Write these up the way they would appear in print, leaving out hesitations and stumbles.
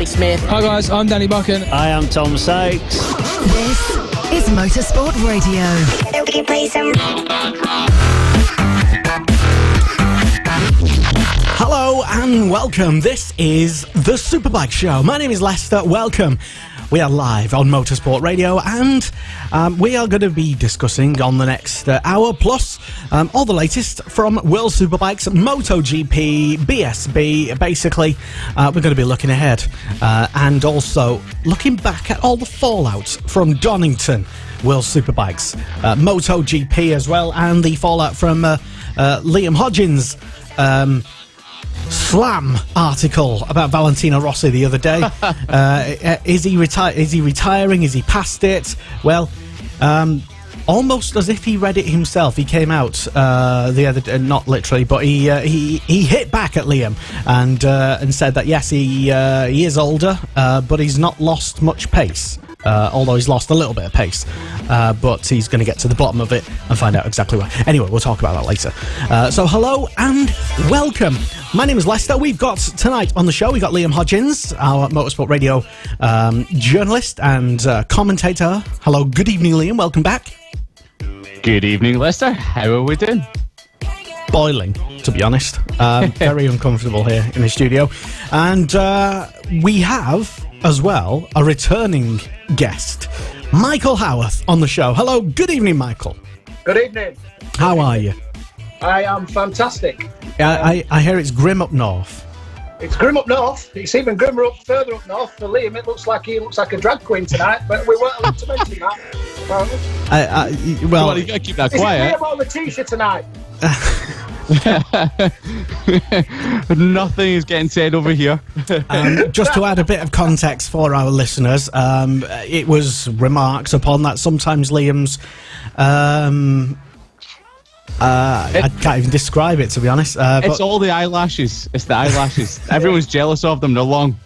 Smith. Hi guys, I'm Danny Buchan. I am Tom Sykes. This is Motorsport Radio. Hello and welcome. This is the Superbike Show. My name is Lester. Welcome. We are live on Motorsport Radio, and we are going to be discussing on the next hour plus all the latest from World Superbikes, MotoGP, BSB. Basically, we're going to be looking ahead and also looking back at all the fallout from Donington World Superbikes, MotoGP as well, and the fallout from Liam Hodgins' slam article about Valentino Rossi the other day. Is he retiring? Is he past it? Well, almost as if he read it himself. He came out the other day, not literally, but he hit back at Liam and said that yes, he is older, but he's not lost much pace. Although he's lost a little bit of pace, but he's going to get to the bottom of it and find out exactly why. Anyway, we'll talk about that later. So hello and welcome. My name is Lester. We've got tonight on the show, we've got Liam Hodgins, our Motorsport Radio journalist and commentator. Hello, good evening, Liam. Welcome back. Good evening, Lester. How are we doing? Boiling, to be honest. Very uncomfortable here in the studio. And we have, as well, a returning guest, Michael Howarth, on the show. Hello, good evening, Michael. Good evening. How are you? I am fantastic. I hear it's grim up north. It's grim up north. It's even grimmer further up north. For Liam, it looks like he looks like a drag queen tonight, but we weren't allowed to mention that. Well, you got to keep that Is quiet. it Liam on the t-shirt tonight? Nothing is getting said over here. Just to add a bit of context for our listeners, it was remarks upon that sometimes Liam's I can't even describe it, to be honest. It's all the eyelashes. It's the eyelashes. Everyone's jealous of them. They're long.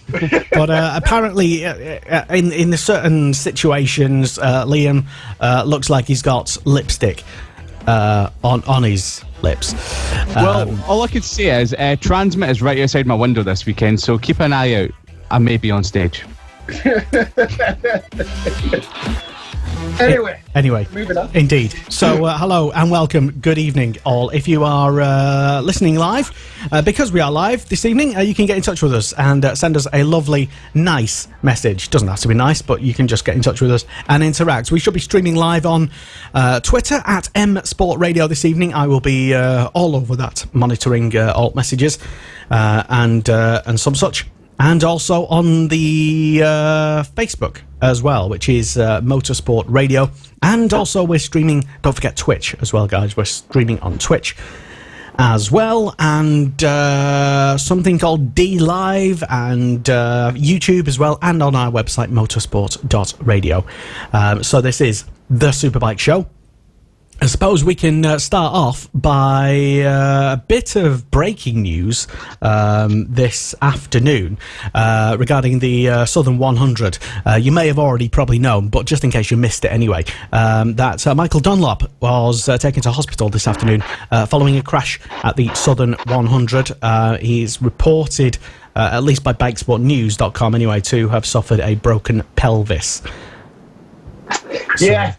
But apparently, in the certain situations, Liam looks like he's got lipstick on his lips. Well, all I could say is Transmit is right outside my window this weekend, so keep an eye out. I may be on stage. Anyway, moving on. Indeed. So, hello and welcome. Good evening, all. If you are listening live, because we are live this evening, you can get in touch with us and send us a lovely, nice message. Doesn't have to be nice, but you can just get in touch with us and interact. We should be streaming live on Twitter at Sport Radio this evening. I will be all over that, monitoring alt messages and some such. And also on the Facebook as well, which is Motorsport Radio. And also we're streaming, don't forget Twitch as well, guys. We're streaming on Twitch as well. And something called D Live and YouTube as well. And on our website, motorsport.radio. So this is the Superbike Show. I suppose we can start off by a bit of breaking news this afternoon regarding the Southern 100. You may have already probably known, but just in case you missed it anyway, that Michael Dunlop was taken to hospital this afternoon following a crash at the Southern 100. He's reported, at least by BikesportNews.com anyway, to have suffered a broken pelvis. Yeah,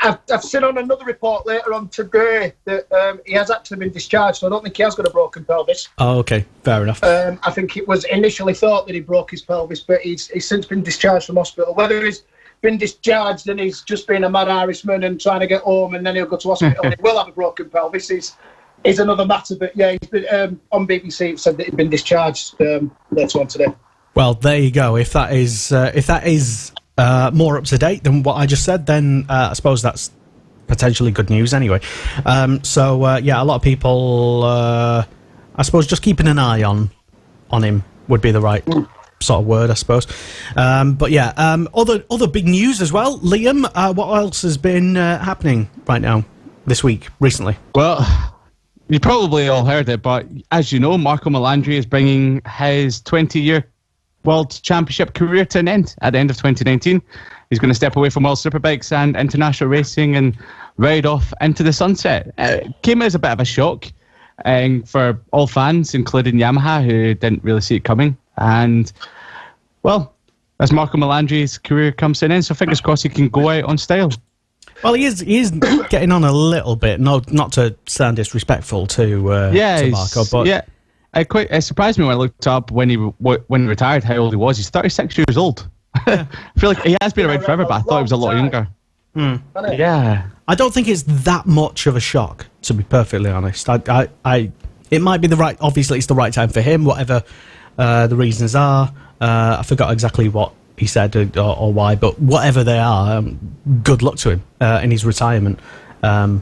I've seen on another report later on today that he has actually been discharged, so I don't think he has got a broken pelvis. Oh, okay, fair enough. I think it was initially thought that he broke his pelvis, but he's since been discharged from hospital. Whether he's been discharged and he's just been a mad Irishman and trying to get home and then he'll go to hospital and he will have a broken pelvis is another matter. But yeah, he's been on BBC. It said that he'd been discharged later on today. Well, there you go. If that is more up to date than what I just said, then I suppose that's potentially good news anyway. So yeah, a lot of people, I suppose, just keeping an eye on him would be the right sort of word, I suppose. But yeah, other big news as well. Liam, what else has been happening right now this week, recently? Well, you probably all heard it, but as you know, Marco Melandri is bringing his 20-year World Championship career to an end at the end of 2019. He's going to step away from World Superbikes and international racing and ride off into the sunset. It came as a bit of a shock for all fans, including Yamaha, who didn't really see it coming. And, well, as Marco Melandri's career comes to an end, so fingers crossed he can go out on style. Well, he is getting on a little bit. No, not to sound disrespectful to Marco, but yeah, it surprised me when I looked up when he retired how old he was. He's 36 years old. I feel like he has been around forever, but I thought he was a lot younger. Yeah, I don't think it's that much of a shock, to be perfectly honest. It might be obviously it's the right time for him, whatever the reasons are. I forgot exactly what he said or why, but whatever they are, good luck to him in his retirement. I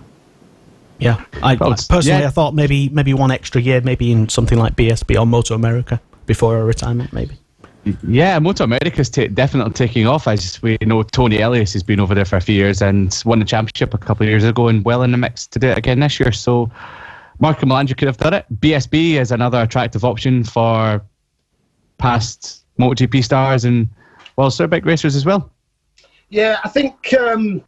thought maybe one extra year, maybe in something like BSB or Moto America before a retirement, maybe. Yeah, Moto America's definitely taking off. As we know, Tony Elias has been over there for a few years and won the championship a couple of years ago and well in the mix to do it again this year. So Marco Melandri could have done it. BSB is another attractive option for past MotoGP stars and Superbike racers as well. Yeah, I think with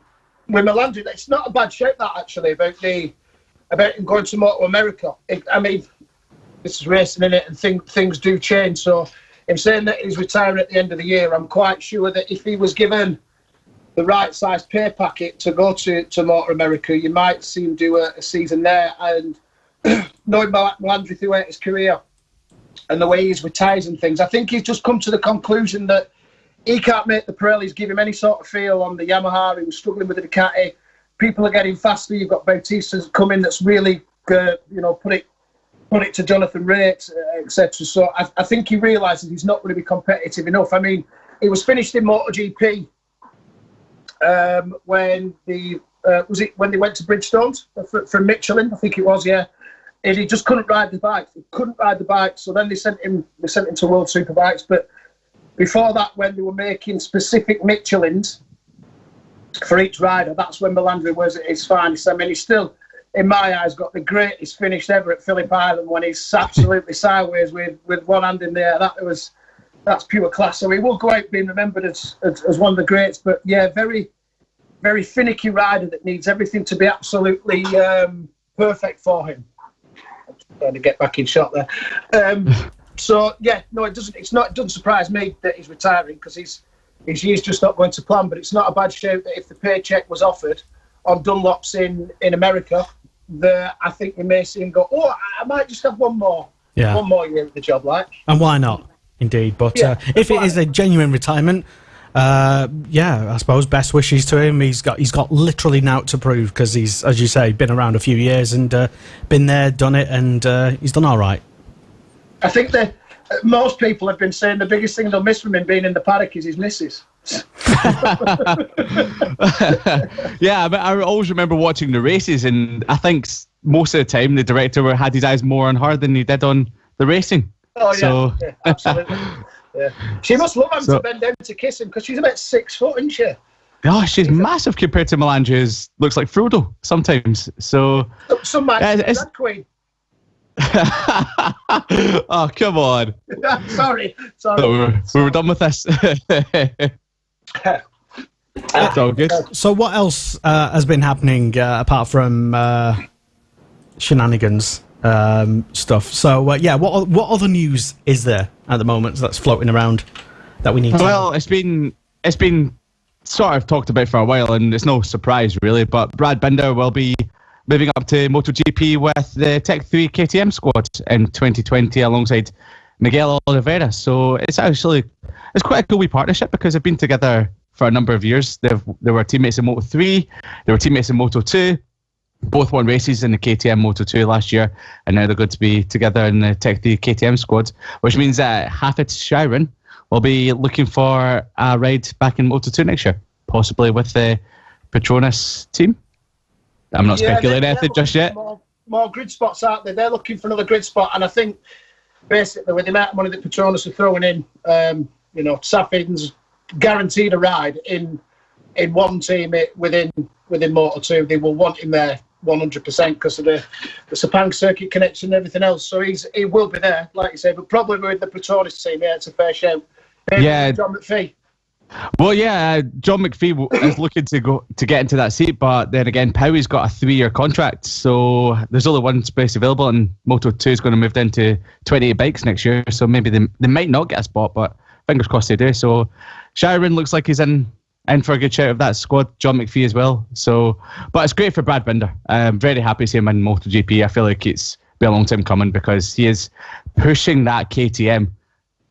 Melandri, it's not a bad shape that actually about him going to Moto America. I mean, this is racing in it, and things do change. So, him saying that he's retiring at the end of the year, I'm quite sure that if he was given the right size pay packet to go to Moto America, you might see him do a season there. And knowing Melandri throughout his career and the way he's retired and things, I think he's just come to the conclusion that he can't make the Pirellis give him any sort of feel on the Yamaha. He was struggling with the Ducati. People are getting faster. You've got Bautista's coming that's really, put it to Jonathan Rea, etc. So I think he realises he's not going to be competitive enough. I mean, he was finished in MotoGP when they went to Bridgestones from Michelin, I think it was, yeah. And he just couldn't ride the bike. So then they sent him to World Superbikes. But before that, when they were making specific Michelins for each rider, that's when Melandri was at his finest. I mean, he's still, in my eyes, got the greatest finish ever at Phillip Island when he's absolutely sideways with one hand in the air. That's pure class. So he will go out being remembered as one of the greats. But yeah, very, very finicky rider that needs everything to be absolutely perfect for him. I'm just trying to get back in shot there. So yeah, no, it doesn't surprise me that he's retiring because his year's just not going to plan. But it's not a bad shout that if the paycheck was offered on Dunlops in America, I think we may see him go, I might just have one more year at the job, like. And why not? Indeed, but if it is a genuine retirement, I suppose best wishes to him. He's got literally now to prove because he's, as you say, been around a few years and been there, done it, and he's done all right. I think that most people have been saying the biggest thing they'll miss from him being in the paddock is his missus. Yeah, but I always remember watching the races, and I think most of the time the director had his eyes more on her than he did on the racing. Oh yeah, yeah, absolutely. Yeah. She must love him to bend down to kiss him because she's about 6 foot, isn't she? Oh, she's massive compared to Melandri, who looks like Frodo sometimes. So some man, drag queen. Oh, come on. Sorry. We were done with this. That's all good. So what else has been happening apart from shenanigans stuff? So what other news is there at the moment that's floating around that we need to know? It's been sort of talked about for a while, and it's no surprise really, but Brad Binder will be moving up to MotoGP with the Tech 3 KTM squad in 2020 alongside Miguel Oliveira. So it's quite a cool wee partnership because they've been together for a number of years. They were teammates in Moto3, they were teammates in Moto2, both won races in the KTM Moto2 last year, and now they're going to be together in the Tech 3 KTM squad, which means that Hafid Shirin will be looking for a ride back in Moto2 next year, possibly with the Petronas team. I'm not speculating anything just yet. More grid spots out there. They're looking for another grid spot, and I think basically with the amount of money that Petronas are throwing in, Saffin's guaranteed a ride in one team within Moto2. They will want him there 100% because of the Sepang circuit connection and everything else. So he will be there, like you say, but probably with the Petronas team. Yeah, it's a fair shout. Maybe John McPhee. Well, yeah, John McPhee is looking to get into that seat, but then again, Powie's got a 3-year contract, so there's only one space available, and Moto2 is going to move down to 28 bikes next year, so maybe they might not get a spot, but fingers crossed they do. So Shiren looks like he's in for a good shout of that squad. John McPhee as well. So, but it's great for Brad Binder. I'm very happy to see him in MotoGP. I feel like it's been a long time coming because he is pushing that KTM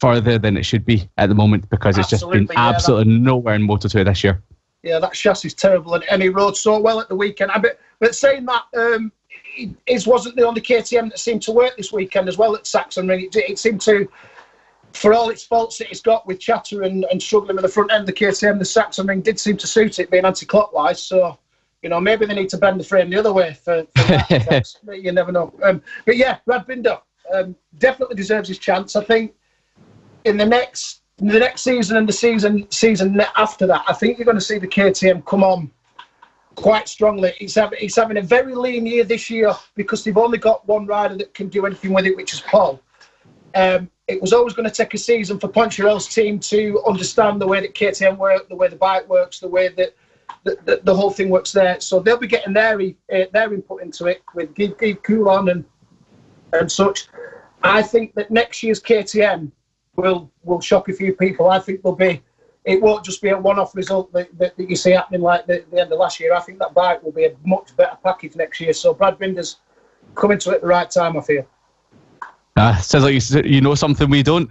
further than it should be at the moment because it's just been absolutely nowhere in Moto2 this year. Yeah, that chassis is terrible, and he rode so well at the weekend. But saying that, it wasn't the only KTM that seemed to work this weekend as well at Sachsenring. It seemed to, for all its faults that it's got with chatter and struggling with the front end of the KTM, the Sachsenring did seem to suit it, being anti-clockwise. So, maybe they need to bend the frame the other way for that. You never know. But yeah, Brad Binder definitely deserves his chance. I think in the next season and the season after that, I think you're going to see the KTM come on quite strongly. He's having a very lean year this year because they've only got one rider that can do anything with it, which is Paul. It was always going to take a season for Poncherel's team to understand the way that KTM work, the way the bike works, the way that the whole thing works there. So they'll be getting their input into it with Guy Coulon and such. I think that next year's KTM will shock a few people. I think it won't just be a one-off result that you see happening like the end of last year. I think that bike will be a much better package next year. So Brad Binder's coming to it at the right time, I feel. Sounds like you know something we don't.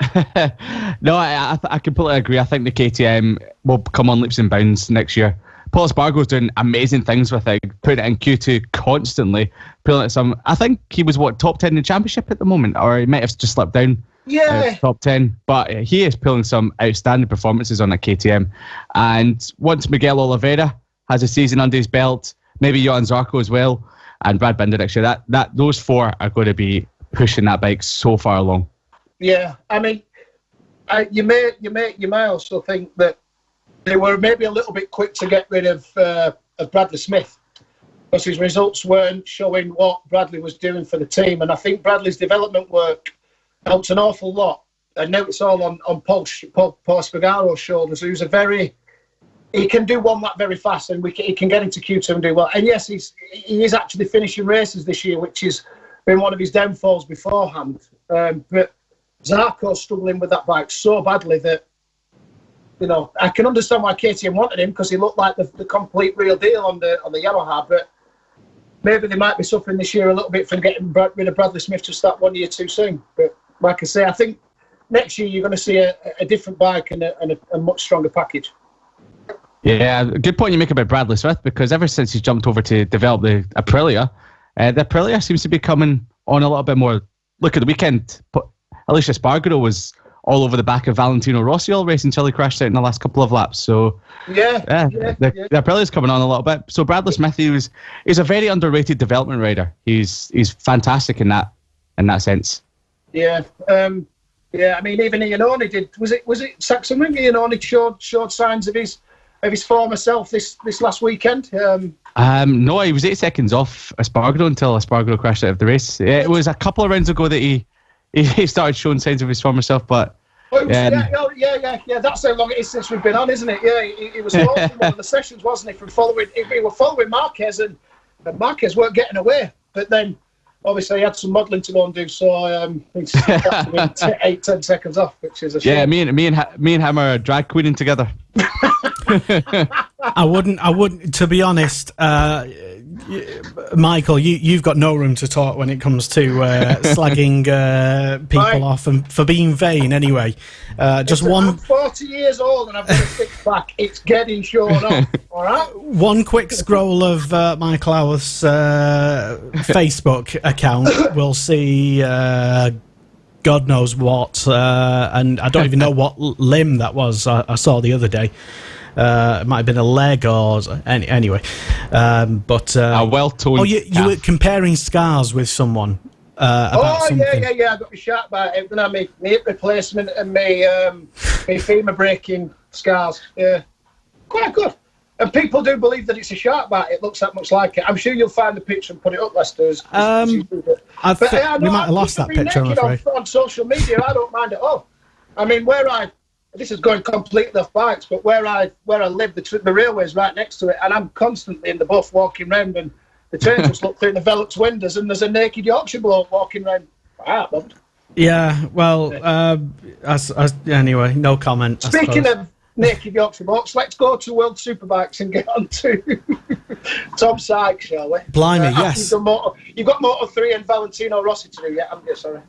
No, I completely agree. I think the KTM will come on leaps and bounds next year. Paul Espargaro's doing amazing things with it, putting it in Q2 constantly, pulling at some. I think he was top 10 in the championship at the moment, or he might have just slipped down. Yeah, top 10, but he is pulling some outstanding performances on a KTM. And once Miguel Oliveira has a season under his belt, maybe Johan Zarco as well, and Brad Binder next year, that those four are going to be pushing that bike so far along. Yeah, I mean, you may also think that they were maybe a little bit quick to get rid of Bradley Smith because his results weren't showing what Bradley was doing for the team, and I think Bradley's development work helps an awful lot. And now it's all on Paul Espargaro's shoulders, who's he can do one lap very fast, and he can get into Q2 and do well. And yes, he is actually finishing races this year, which has been one of his downfalls beforehand. But Zarco's struggling with that bike so badly that, I can understand why KTM wanted him because he looked like the complete real deal on the Yamaha, but maybe they might be suffering this year a little bit from getting rid of Bradley Smith just that 1 year too soon. But like I say, I think next year you're going to see a different bike and a much stronger package. Yeah, good point you make about Bradley Smith, because ever since he's jumped over to develop the Aprilia seems to be coming on a little bit more. Look at the weekend, Alicia Espargaro was all over the back of Valentino Rossi all race until he crashed out in the last couple of laps. So the Aprilia's coming on a little bit. So Bradley Smith, he's a very underrated development rider. He's fantastic in that sense. Yeah. I mean, even Iannone did. Was it Sachsenring? Iannone showed signs of his former self this last weekend. No, he was 8 seconds off Espargaro until Espargaro crashed out of the race. It was a couple of rounds ago that he started showing signs of his former self, but yeah. That's how long it is since we've been on, isn't it? Yeah, he was in one of the sessions, wasn't he? We were following Marquez, and Marquez weren't getting away, but then obviously he had some modelling to go and do, so he's 8-10 seconds off, which is a shame. Yeah, me and him are drag queening together. I wouldn't. To be honest, Michael, you've got no room to talk when it comes to slagging people off and for being vain. Anyway, I'm 40 years old and I've got a six pack. It's getting shown off. All right. One quick scroll of Michael Howarth's Facebook account will see. God knows what, and I don't even know what limb that was. I saw the other day. It might have been a leg or anyway. But a well-toned. Oh, you were comparing scars with someone. About something. Yeah. I got my shark bite. Then I made my hip replacement and my femur breaking scars. Yeah, quite good. And people do believe that it's a shark bite. It looks that much like it. I'm sure you'll find the picture and put it up, Lester. We might have lost that picture, I'm afraid. On social media, I don't mind at all. I mean, where I this is going completely off bikes, but where I live, the railway's right next to it, and I'm constantly in the buff walking round, and the train just look through the Velux windows, and there's a naked Yorkshire bloke walking round. Yeah, well, anyway, no comment. Speaking of naked Yorkshire blokes, let's go to World Superbikes and get on to Tom Sykes, shall we? Blimey, yes. You've got Moto 3 and Valentino Rossi to do yet, haven't you? Sorry.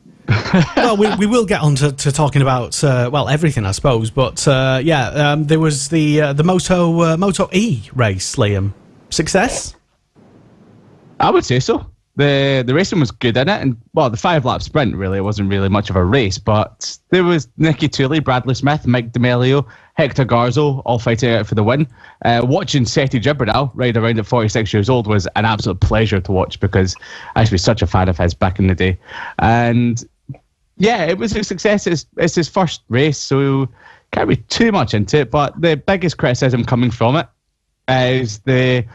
Well, we will get on to talking about everything, I suppose. But there was the Moto E race, Liam. Success? I would say so. The racing was good in it, and well, the 5-lap sprint really wasn't really much of a race, but there was Nicky Tully, Bradley Smith, Mike D'Amelio, Hector Garzo all fighting out for the win. Watching Seti Gibernal ride around at 46 years old was an absolute pleasure to watch, because I used to be such a fan of his back in the day. And yeah, it was a success. It's his first race, so can't read too much into it, but the biggest criticism coming from it is the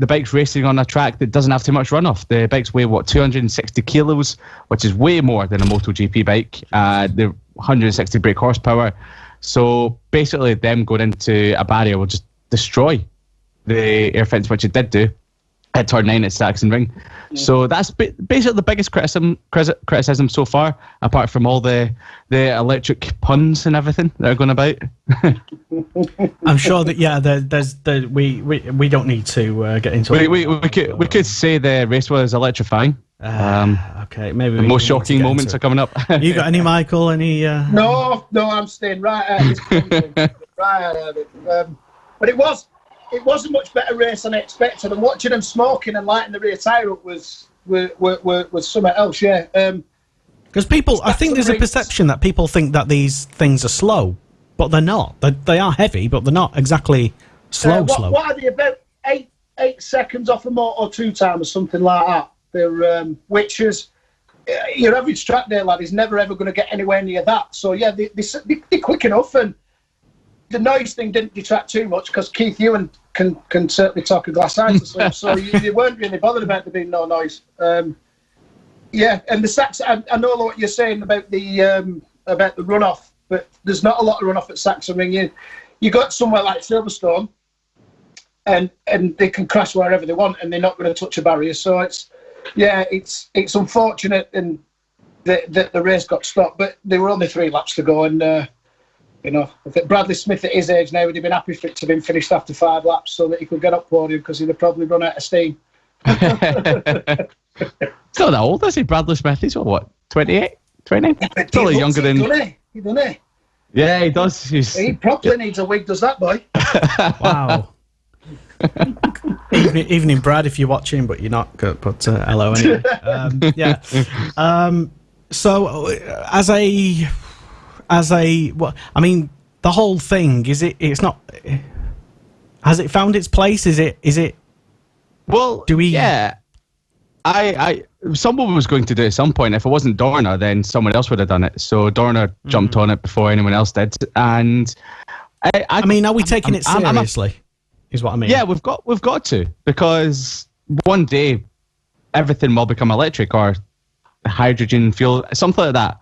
bike's racing on a track that doesn't have too much runoff. The bikes weigh, 260 kilos, which is way more than a MotoGP bike. They're 160 brake horsepower. So basically them going into a barrier will just destroy the air fence, which it did do at turn 9 at Saxon Ring. So that's basically the biggest criticism so far, apart from all the electric puns and everything that are going about. I'm sure that we don't need to get into it. We could say the race was electrifying. Okay, maybe the most shocking moments are coming up. You got any, Michael? Any? No, I'm staying right out of this country. Right out of it. But it was a much better race than I expected, and watching them smoking and lighting the rear tyre up was something else. Yeah. Because I think there's a perception that people think that these things are slow, but they're not. They are heavy, but they're not exactly slow. What are they, about 8 seconds off a Moto 2 time or something like that? They're which is your average track day lad is never ever going to get anywhere near that. So yeah, they're quick enough, and the noise thing didn't detract too much, because Keith Ewan can certainly talk a glass eye to sleep, so you weren't really bothered about there being no noise. Yeah, and the Sax, I know what you're saying about the runoff, but there's not a lot of runoff at Saxon Ring. You got somewhere like Silverstone, and they can crash wherever they want, and they're not going to touch a barrier. So it's unfortunate, and that the race got stopped, but there were only 3 laps to go, and if Bradley Smith at his age now would have been happy for it to have been finished after 5 laps, so that he could get up podium, because he'd have probably run out of steam. He's not that old, is he, Bradley Smith? He's what, 28, 29? Still younger than... He done it. Yeah, he does. He probably needs a wig, does that boy? Wow. Evening, Brad, if you're watching, but you're not. But hello anyway. Yeah. So, as a, what I mean, the whole thing it's not. Has it found its place? Is it? Well, do we? Yeah. Someone was going to do it at some point. If it wasn't Dorna, then someone else would have done it. So Dorna jumped on it before anyone else did. And I mean, are we taking it seriously? Is what I mean. Yeah, we've got to, because one day everything will become electric or hydrogen fuel, something like that.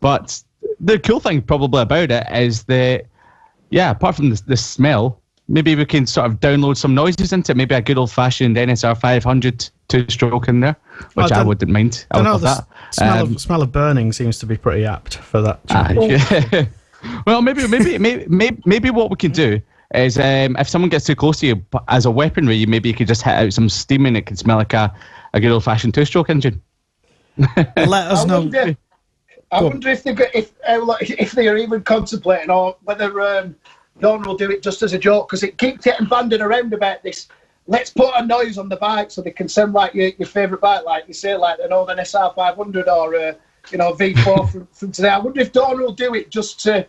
But the cool thing probably about it is that, yeah, apart from the smell, maybe we can sort of download some noises into it. Maybe a good old-fashioned NSR 500 two-stroke in there, which I wouldn't mind. I would love that. Smell of burning seems to be pretty apt for that. Yeah. Well, maybe what we can do is, if someone gets too close to you as a weaponry, maybe you could just hit out some steam and it could smell like a good old-fashioned two-stroke engine. Let us know. I wonder if they are even contemplating, or whether Don will do it just as a joke, because it keeps getting banded around about this. Let's put a noise on the bike so they can sound like your favourite bike, like you say, like an old SR 500 or V4 from today. I wonder if Don will do it just to,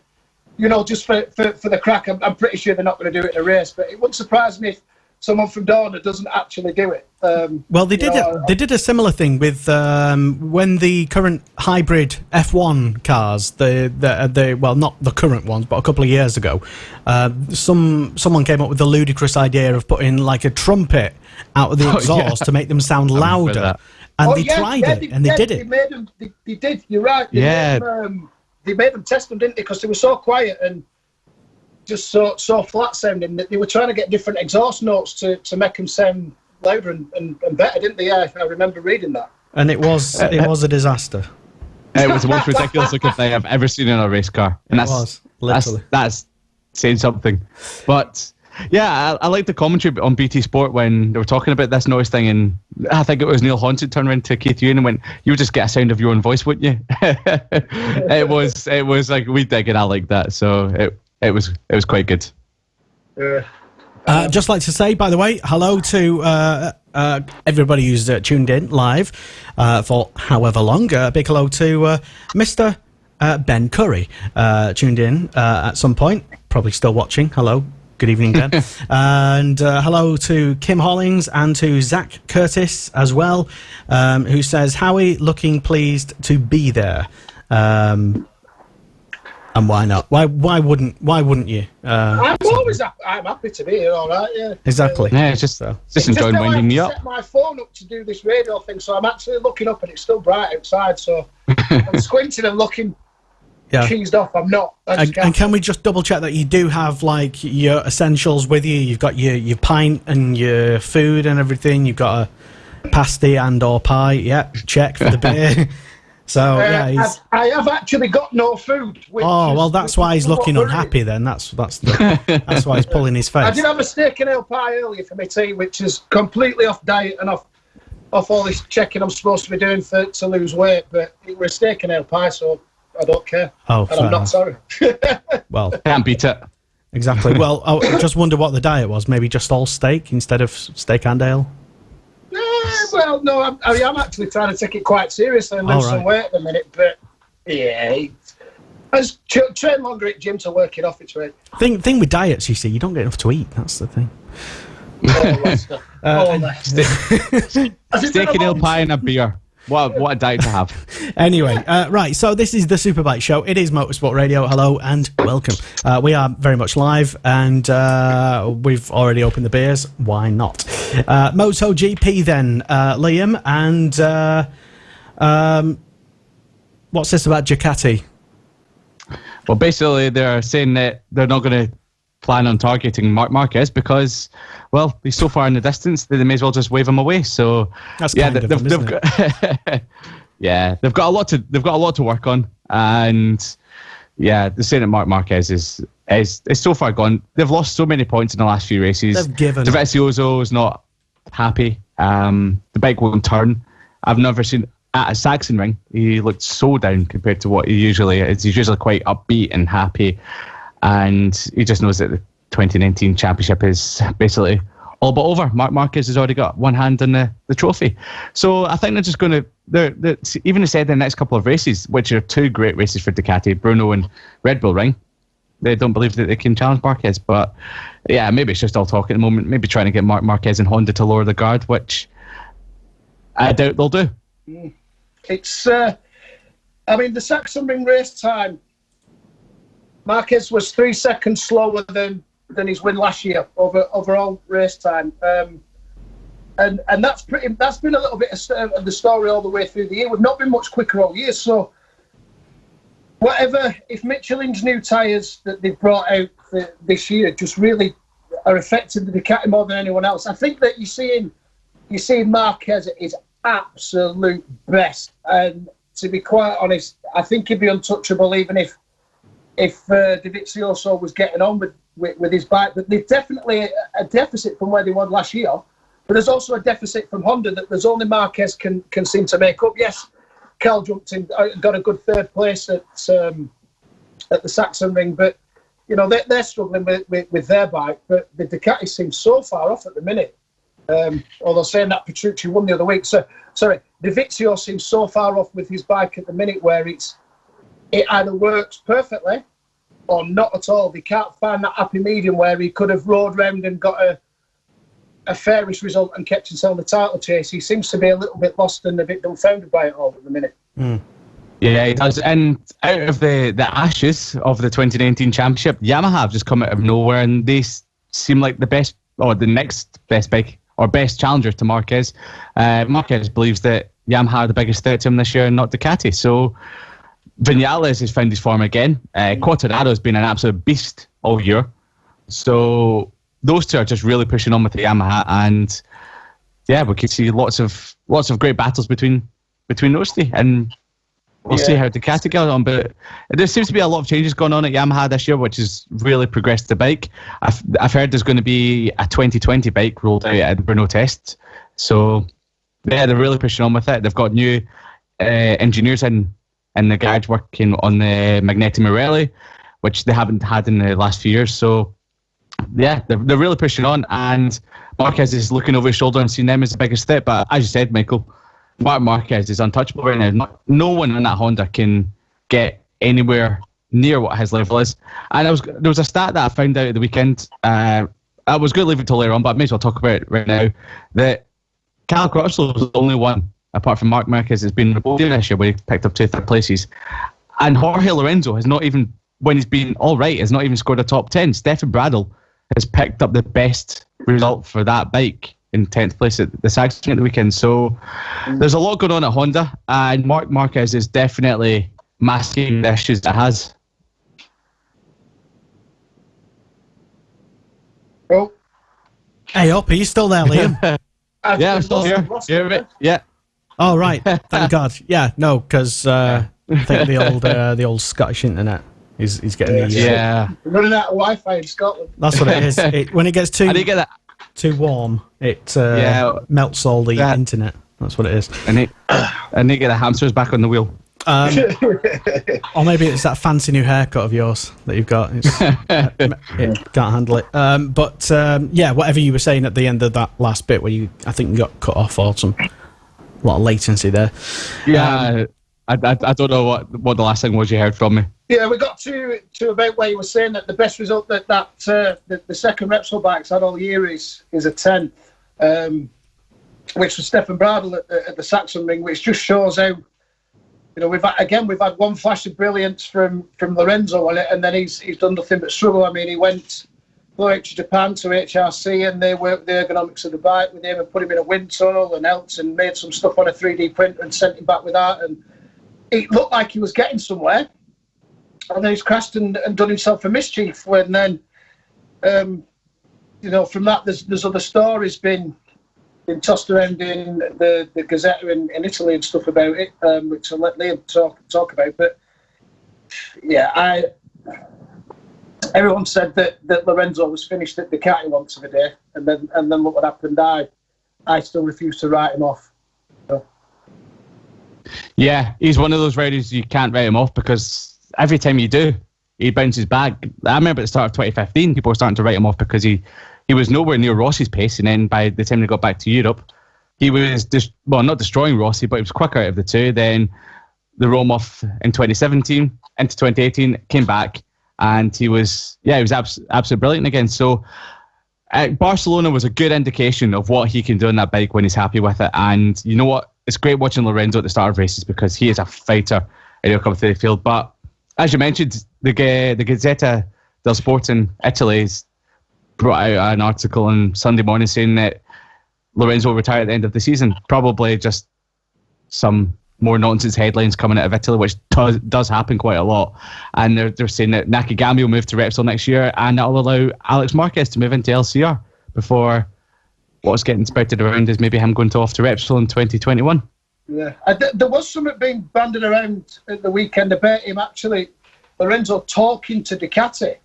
just for the crack. I'm pretty sure they're not going to do it in a race, but it wouldn't surprise me if someone from Dorna doesn't actually do it. Well, they did a similar thing with when the current hybrid F1 cars, well, not the current ones, but a couple of years ago, someone came up with the ludicrous idea of putting like a trumpet out of the exhaust to make them sound louder. And they tried it, and they did it. They did. You're right. They they made them test them, didn't they? Because they were so quiet and just so flat sounding that they were trying to get different exhaust notes to make them sound louder and better, didn't they? Yeah, I remember reading that. And it was a disaster. It was the most ridiculous looking thing I've ever seen in a race car. And that's saying something. But yeah, I like the commentary on BT Sport when they were talking about this noise thing, and I think it was Neil Haunted turned around to Keith Ewan and went, "You would just get a sound of your own voice, wouldn't you?" It was like we dig and I like that, so it was quite good. Just like to say, by the way, hello to everybody who's tuned in live for however long. A big hello to Mr. Ben Curry, tuned in at some point, probably still watching. Hello. Good evening, Ben. And hello to Kim Hollings and to Zach Curtis as well, who says, Howie, looking pleased to be there. And why not? Why wouldn't you? I'm always happy. I'm happy to be here, all right, yeah. Exactly. Yeah, it's just enjoying winding me up. I set my phone up to do this radio thing, so I'm actually looking up and it's still bright outside, so I'm squinting and looking. Yeah. Cheesed off, I'm not. And can we just double check that you do have like your essentials with you? You've got your pint and your food and everything. You've got a pasty and or pie. Yeah, check for the beer. So yeah, I have actually got no food. That's why he's looking unhappy. Then that's why he's pulling his face. I did have a steak and ale pie earlier for my tea, which is completely off diet and off all this checking I'm supposed to be doing to lose weight. But it was a steak and ale pie, so I don't care. Oh, and I'm not sorry. Well, can't beat it. Exactly. Well, I just wonder what the diet was. Maybe just all steak instead of steak and ale. Well, no, I'm actually trying to take it quite seriously and lose some weight at the minute. But yeah, I just train longer at gym to work it off. It's right. Thing with diets, you see, you don't get enough to eat. That's the thing. Steak and ale pie and a beer. What a diet to have. Anyway, right, so this is the Superbike Show. It is Motorsport Radio. Hello and welcome. We are very much live, and we've already opened the beers. Why not? MotoGP then, Liam, and what's this about Ducati? Well, basically, they're saying that they're not going to plan on targeting Marc Marquez because, well, he's so far in the distance that they may as well just wave him away. So that's kind of them, isn't it? Yeah, they've got a lot to work on, and yeah, they're saying that Marc Marquez is so far gone. They've lost so many points in the last few races. They've given. Dovizioso is not happy. The bike won't turn. I've never seen at a Saxon ring. He looked so down compared to what he usually is. He's usually quite upbeat and happy. And he just knows that the 2019 championship is basically all but over. Marc Marquez has already got one hand on the trophy. So I think they're just going to... They're even said in the next couple of races, which are two great races for Ducati, Brno and Red Bull Ring, they don't believe that they can challenge Marquez. But yeah, maybe it's just all talk at the moment. Maybe trying to get Marc Marquez and Honda to lower the guard, which I doubt they'll do. It's... the Saxon Ring race time, Marquez was 3 seconds slower than his win last year overall race time, and that's been a little bit of the story all the way through the year. We've not been much quicker all year, so whatever, if Michelin's new tyres that they've brought out this year just really are affecting the Ducati more than anyone else, I think that you're seeing Marquez at his absolute best, and to be quite honest, I think he'd be untouchable even if Dovizioso was getting on with his bike. But there's definitely a deficit from where they were last year. But there's also a deficit from Honda that there's only Marquez can seem to make up. Yes, Carl jumped in, got a good third place at the Saxon Ring, but you know they're struggling with their bike. But the Ducati seems so far off at the minute. Although saying that, Petrucci won the other week. So sorry, Dovizioso seems so far off with his bike at the minute where it either works perfectly or not at all. They can't find that happy medium where he could have rode round and got a fairish result and kept himself in the title chase. He seems to be a little bit lost and a bit dumbfounded by it all at the minute. Yeah, he does. And out of the ashes of the 2019 championship, Yamaha have just come out of nowhere, and they seem like the best, or the next best bike, or best challenger to Marquez. Marquez believes that Yamaha are the biggest threat to him this year and not Ducati. So Vinales has found his form again. Quartararo has been an absolute beast all year. So those two are just really pushing on with the Yamaha, and yeah, we could see lots of great battles between those three, and we'll see how Ducati goes on. But there seems to be a lot of changes going on at Yamaha this year, which has really progressed the bike. I've heard there's going to be a 2020 bike rolled out at the Brno test. So yeah, they're really pushing on with it. They've got new engineers in the garage working on the Magneti Marelli, which they haven't had in the last few years. So yeah, they're really pushing on, and Marquez is looking over his shoulder and seeing them as the biggest step. But as you said, Michael, Marc Marquez is untouchable right now. No one in that Honda can get anywhere near what his level is. And there was a stat that I found out at the weekend. I was going to leave it till later on, but I may as well talk about it right now. That Cal Crutchlow was the only one, apart from Marc Marquez, that's been in the podium this year where he picked up 2 third places. And Jorge Lorenzo has not even, when he's been all right, has not even scored a top 10. Stefan Bradl has picked up the best result for that bike in 10th place at the Saxon at the weekend. So there's a lot going on at Honda, and Marc Marquez is definitely masking the issues that it has. Oh, Hey up, are you still there, Liam? Yeah, I'm still here. Yeah. Oh right, thank God. Yeah, no, because I think the old Scottish internet is getting running out of Wi-Fi in Scotland. That's what it is. When it gets too I did get that. too warm, it melts all the internet. That's what it is. I need to get the hamsters back on the wheel. Or maybe it's that fancy new haircut of yours that you've got. It can't handle it. But whatever you were saying at the end of that last bit where I think you got cut off or some lot of latency there. Yeah, I don't know what the last thing was you heard from me. Yeah, we got to about where you were saying that the best result that the second Repsol bike's had all year is a 10th, which was Stefan Bradl at the Saxon Ring, which just shows how, we've had one flash of brilliance from Lorenzo on it, and then he's done nothing but struggle. I mean, he went to Japan to HRC, and they worked the ergonomics of the bike with him and put him in a wind tunnel and helped and made some stuff on a 3D printer and sent him back with that, and it looked like he was getting somewhere. And then he's crashed and done himself a mischief. When then, from that, there's other stories been tossed around in the Gazzetta in Italy and stuff about it, which I'll let Liam talk about. But yeah, everyone said that Lorenzo was finished at Ducati once of a day, and then look what happened. I still refuse to write him off. So. Yeah, he's one of those riders you can't write him off, because every time you do, he bounces back. I remember at the start of 2015, people were starting to write him off because he was nowhere near Rossi's pace, and then by the time they got back to Europe, he was not destroying Rossi, but he was quicker out of the two. Then the roam off in 2017 into 2018, came back, and he was absolutely brilliant again. So Barcelona was a good indication of what he can do on that bike when he's happy with it. And you know what? It's great watching Lorenzo at the start of races, because he is a fighter and he'll come through the field. But as you mentioned, the Gazzetta dello Sport in Italy has brought out an article on Sunday morning saying that Lorenzo will retire at the end of the season. Probably just some more nonsense headlines coming out of Italy, which does happen quite a lot. And they're saying that Nakagami will move to Repsol next year, and that will allow Alex Marquez to move into LCR before what's getting spouted around is maybe him going off to Repsol in 2021. Yeah, there was something being banded around at the weekend about him, actually, Lorenzo talking to Ducati.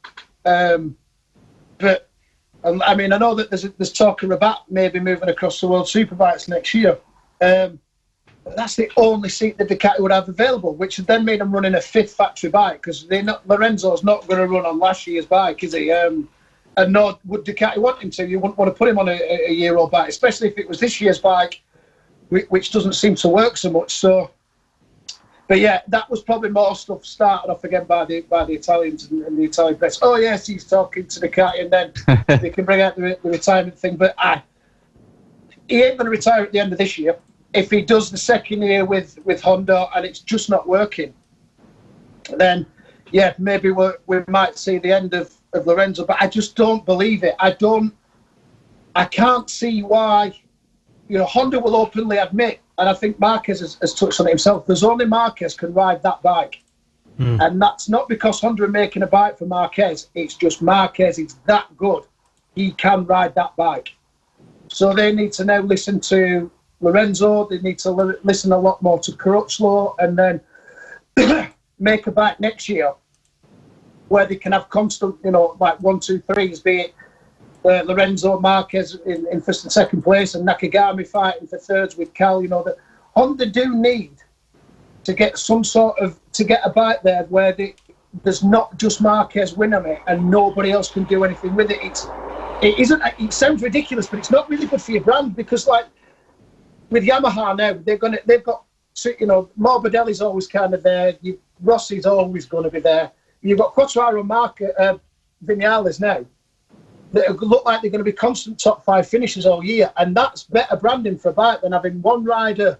But I mean, I know that there's talk of Rabat maybe moving across the World Superbikes next year. But that's the only seat that Ducati would have available, which would then mean them running a fifth factory bike, because Lorenzo's not going to run on last year's bike, is he? And nor would Ducati want him to. You wouldn't want to put him on a year-old bike, especially if it was this year's bike, which doesn't seem to work so much. So, but yeah, that was probably more stuff started off again by the Italians and the Italian press. Oh yes, he's talking to Ducati, and then they can bring out the retirement thing. But he ain't going to retire at the end of this year. If he does the second year with Honda and it's just not working, then yeah, maybe we might see the end of Lorenzo. But I just don't believe it. I can't see why. Honda will openly admit, and I think Marquez has touched on it himself, there's only Marquez can ride that bike. And that's not because Honda are making a bike for Marquez. It's just Marquez is that good. He can ride that bike. So they need to now listen to Lorenzo. They need to listen a lot more to Crutchlow, and then make a bike next year where they can have constant, like 1, 2, 3s, be it Lorenzo, Marquez in first and second place, and Nakagami fighting for thirds with Cal. That Honda do need to get to get a bike there where there's not just Marquez winning it and nobody else can do anything with it. It sounds ridiculous, but it's not really good for your brand, because like with Yamaha now, they've got Morbidelli's always kind of there. Rossi's always going to be there. You've got Quartararo, Vinales now that look like they're going to be constant top 5 finishers all year, and that's better branding for a bike than having one rider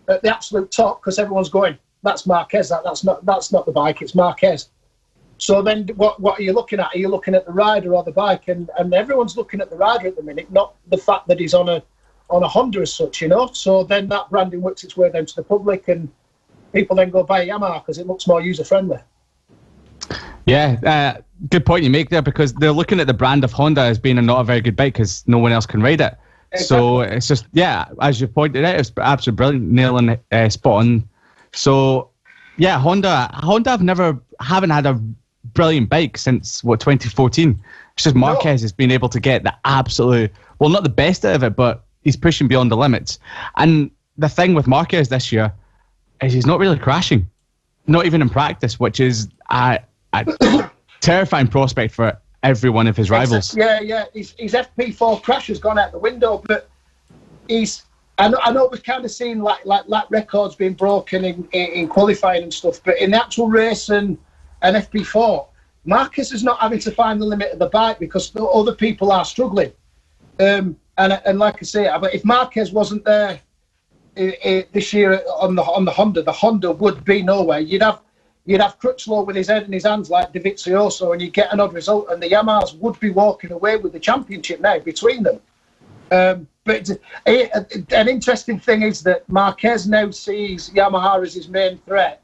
at the absolute top, because everyone's going, that's Marquez. That's not the bike. It's Marquez. So then, what are you looking at? Are you looking at the rider or the bike? And everyone's looking at the rider at the minute, not the fact that he's on a Honda as such, So then that branding works its way down to the public, and people then go buy a Yamaha because it looks more user friendly. Yeah, good point you make there, because they're looking at the brand of Honda as being not a very good bike because no one else can ride it. Exactly. So it's just, as you pointed out, it's absolutely brilliant, nailing spot on. So yeah, Honda haven't had a brilliant bike since 2014. It's just Marquez has been able to get the absolute, well, not the best out of it, but he's pushing beyond the limits. And the thing with Marquez this year is he's not really crashing, not even in practice, which is a terrifying prospect for every one of his rivals. Yeah. His FP4 crash has gone out the window, but I know we've kind of seen like records being broken in qualifying and stuff, but in the actual race and FP4, Marquez is not having to find the limit of the bike because other people are struggling. And like I say, but if Marquez wasn't there this year on the Honda would be nowhere. You'd have Crutchlow with his head in his hands like Dovizioso, and you get an odd result, and the Yamahas would be walking away with the championship now between them. But an interesting thing is that Marquez now sees Yamaha as his main threat.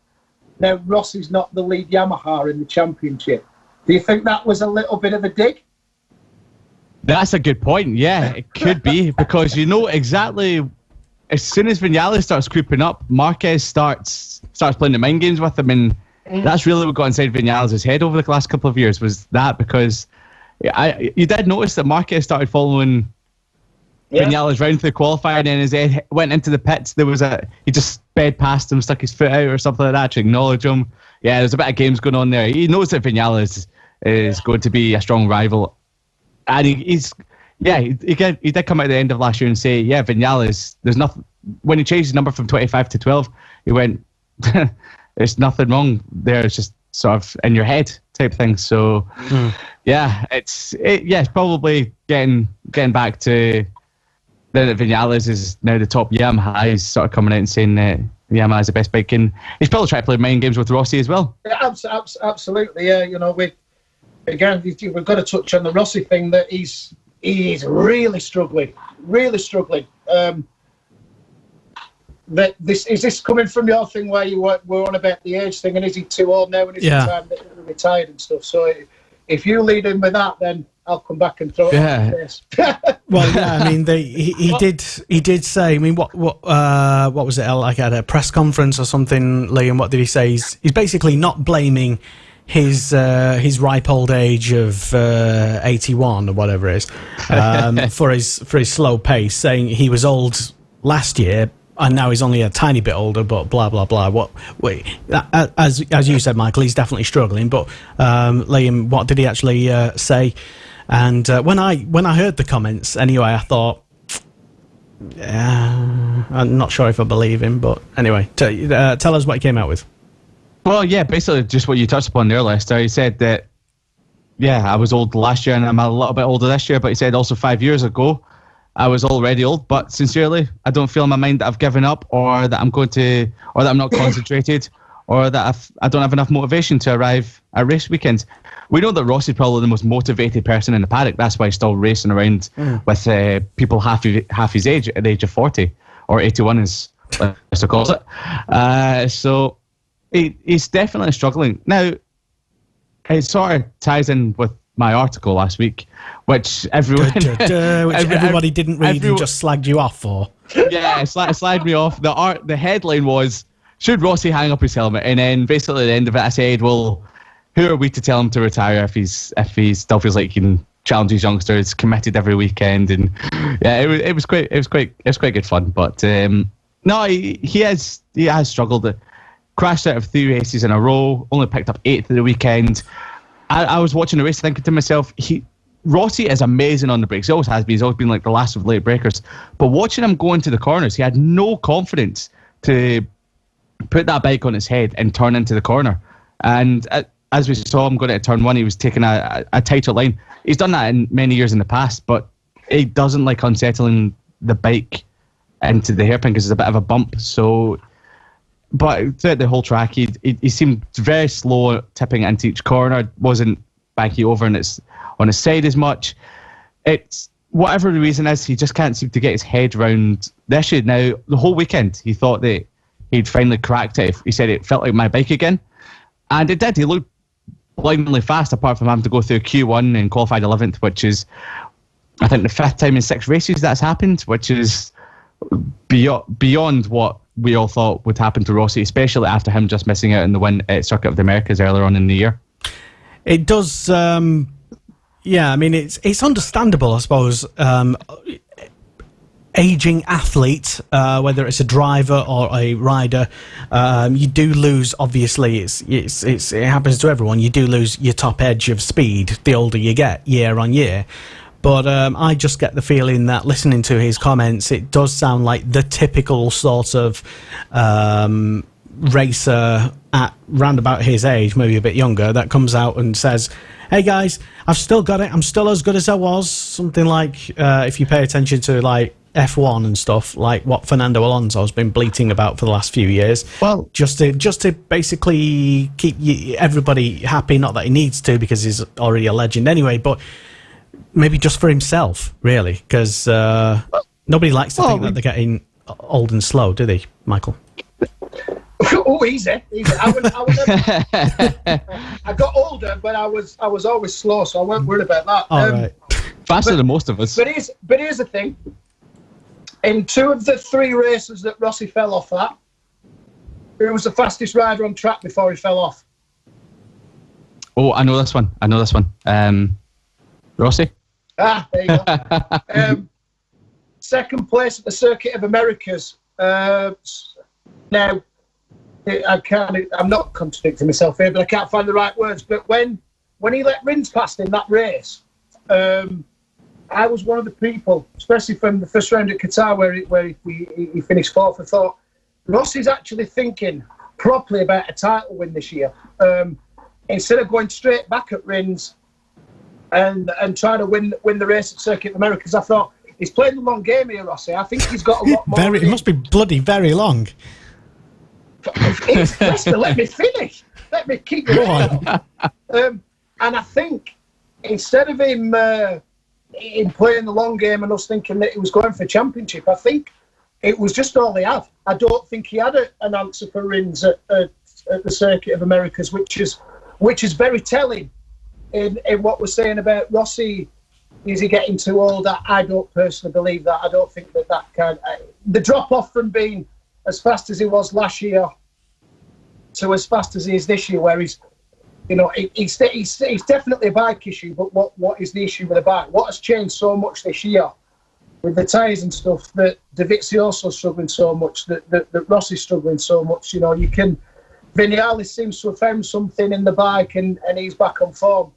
Now Rossi's not the lead Yamaha in the championship. Do you think that was a little bit of a dig? That's a good point. Yeah, it could be, because you know exactly. As soon as Vinales starts creeping up, Marquez starts playing the mind games with him, and that's really what got inside Vinales' head over the last couple of years, was that, because you did notice that Marquez started following Vinales round through qualifying, and as he went into the pits, he just sped past him, stuck his foot out or something like that to acknowledge him. Yeah, there's a bit of games going on there. He knows that Vinales is going to be a strong rival, and he did come out at the end of last year and say, Vinales, there's nothing. When he changed his number from 25 to 12, he went, there's nothing wrong there. It's just sort of in your head type thing. So, it's probably getting back to that Vinales is now the top Yamaha. He's sort of coming out and saying that Yamaha is the best bike, and he's probably trying to play mind games with Rossi as well. Yeah, absolutely. Yeah, we've got to touch on the Rossi thing, that he's really struggling. That is this coming from your thing where you were on about the age thing, and is he too old now and is he time that he's retired and stuff? So if you lead in with that, then I'll come back and throw it on his face. Well, yeah, I mean, he did say. I mean, what was it like at a press conference or something, Liam? What did he say? He's basically not blaming his ripe old age of 81 or whatever it is for his slow pace, saying he was old last year and now he's only a tiny bit older, but blah blah blah. As you said, Michael, he's definitely struggling. But Liam, what did he actually say? And when I heard the comments, anyway, I thought, I'm not sure if I believe him. But anyway, tell us what he came out with. Well, yeah, basically just what you touched upon there, Lester. He said that, I was old last year and I'm a little bit older this year, but he said also 5 years ago I was already old, but sincerely, I don't feel in my mind that I've given up, or that I'm not concentrated, or that I don't have enough motivation to arrive at race weekends. We know that Rossi's probably the most motivated person in the paddock. That's why he's still racing around with people half his age, at the age of 40, or 81 as Lester calls it. So he's definitely struggling. Now, it sort of ties in with my article last week, which everyone... Which everybody didn't read and just slagged you off for. Yeah, slagged me off. The headline was, should Rossi hang up his helmet? And then basically at the end of it, I said, well, who are we to tell him to retire if he still feels like he can challenge his youngsters, committed every weekend? And yeah, it was quite good fun. But no, he has struggled. Crashed out of 3 races in a row, only picked up 8th of the weekend. I was watching the race thinking to myself, Rossi is amazing on the brakes. He always has been. He's always been like the last of late breakers. But watching him go into the corners, he had no confidence to put that bike on his head and turn into the corner. And as we saw him going into turn 1, he was taking a tighter line. He's done that in many years in the past, but he doesn't like unsettling the bike into the hairpin because it's a bit of a bump. So, but throughout the whole track, he seemed very slow tipping into each corner. Wasn't banking over on his side as much. It's whatever the reason is, he just can't seem to get his head around the issue. Now, the whole weekend, he thought that he'd finally cracked it. He said it felt like my bike again, and it did. He looked blindingly fast, apart from having to go through Q1 and qualified 11th, which is, I think, the 5th time in 6 races that's happened, which is beyond what we all thought would happen to Rossi, especially after him just missing out on the win at Circuit of the Americas earlier on in the year. It does, yeah, I mean, it's understandable, I suppose. Aging athlete, whether it's a driver or a rider, you do lose. Obviously, it happens to everyone. You do lose your top edge of speed the older you get, year on year. But I just get the feeling that listening to his comments, it does sound like the typical sort of racer at round about his age, maybe a bit younger, that comes out and says, hey guys, I've still got it, I'm still as good as I was. Something like, if you pay attention to like F1 and stuff, like what Fernando Alonso's been bleating about for the last few years. Well, just to basically keep everybody happy, not that he needs to because he's already a legend anyway, but maybe just for himself, really, because nobody likes to think that they're getting old and slow, do they, Michael? Oh, easy. I got older, but I was always slow, so I weren't worried about that. All right. Faster than most of us. But here's the thing. In 2 of the 3 races that Rossi fell off at, who was the fastest rider on track before he fell off? Oh, I know this one. Rossi? There you go. Second place at the Circuit of Americas. Now, I'm not contradicting myself here, but I can't find the right words. But when he let Rins past in that race, I was one of the people, especially from the first round at Qatar where he finished 4th. I thought, Rossi's actually thinking properly about a title win this year. Instead of going straight back at Rins and trying to win the race at Circuit of Americas, I thought, he's playing the long game here, Rossi. I think he's got a lot more. It must be bloody very long. Lester, let me finish. Let me keep going on. And I think instead of him playing the long game and us thinking that he was going for a championship, I think it was just all he had. I don't think he had an answer for Rins at the Circuit of Americas, which is very telling in what we're saying about Rossi. Is he getting too old? I don't personally believe that. I don't think that kind of... The drop-off from being as fast as he was last year to as fast as he is this year, where he's definitely a bike issue, but what is the issue with the bike? What has changed so much this year with the tyres and stuff that Dovizioso's struggling so much, that Rossi's struggling so much? Vinales seems to have found something in the bike and he's back on form.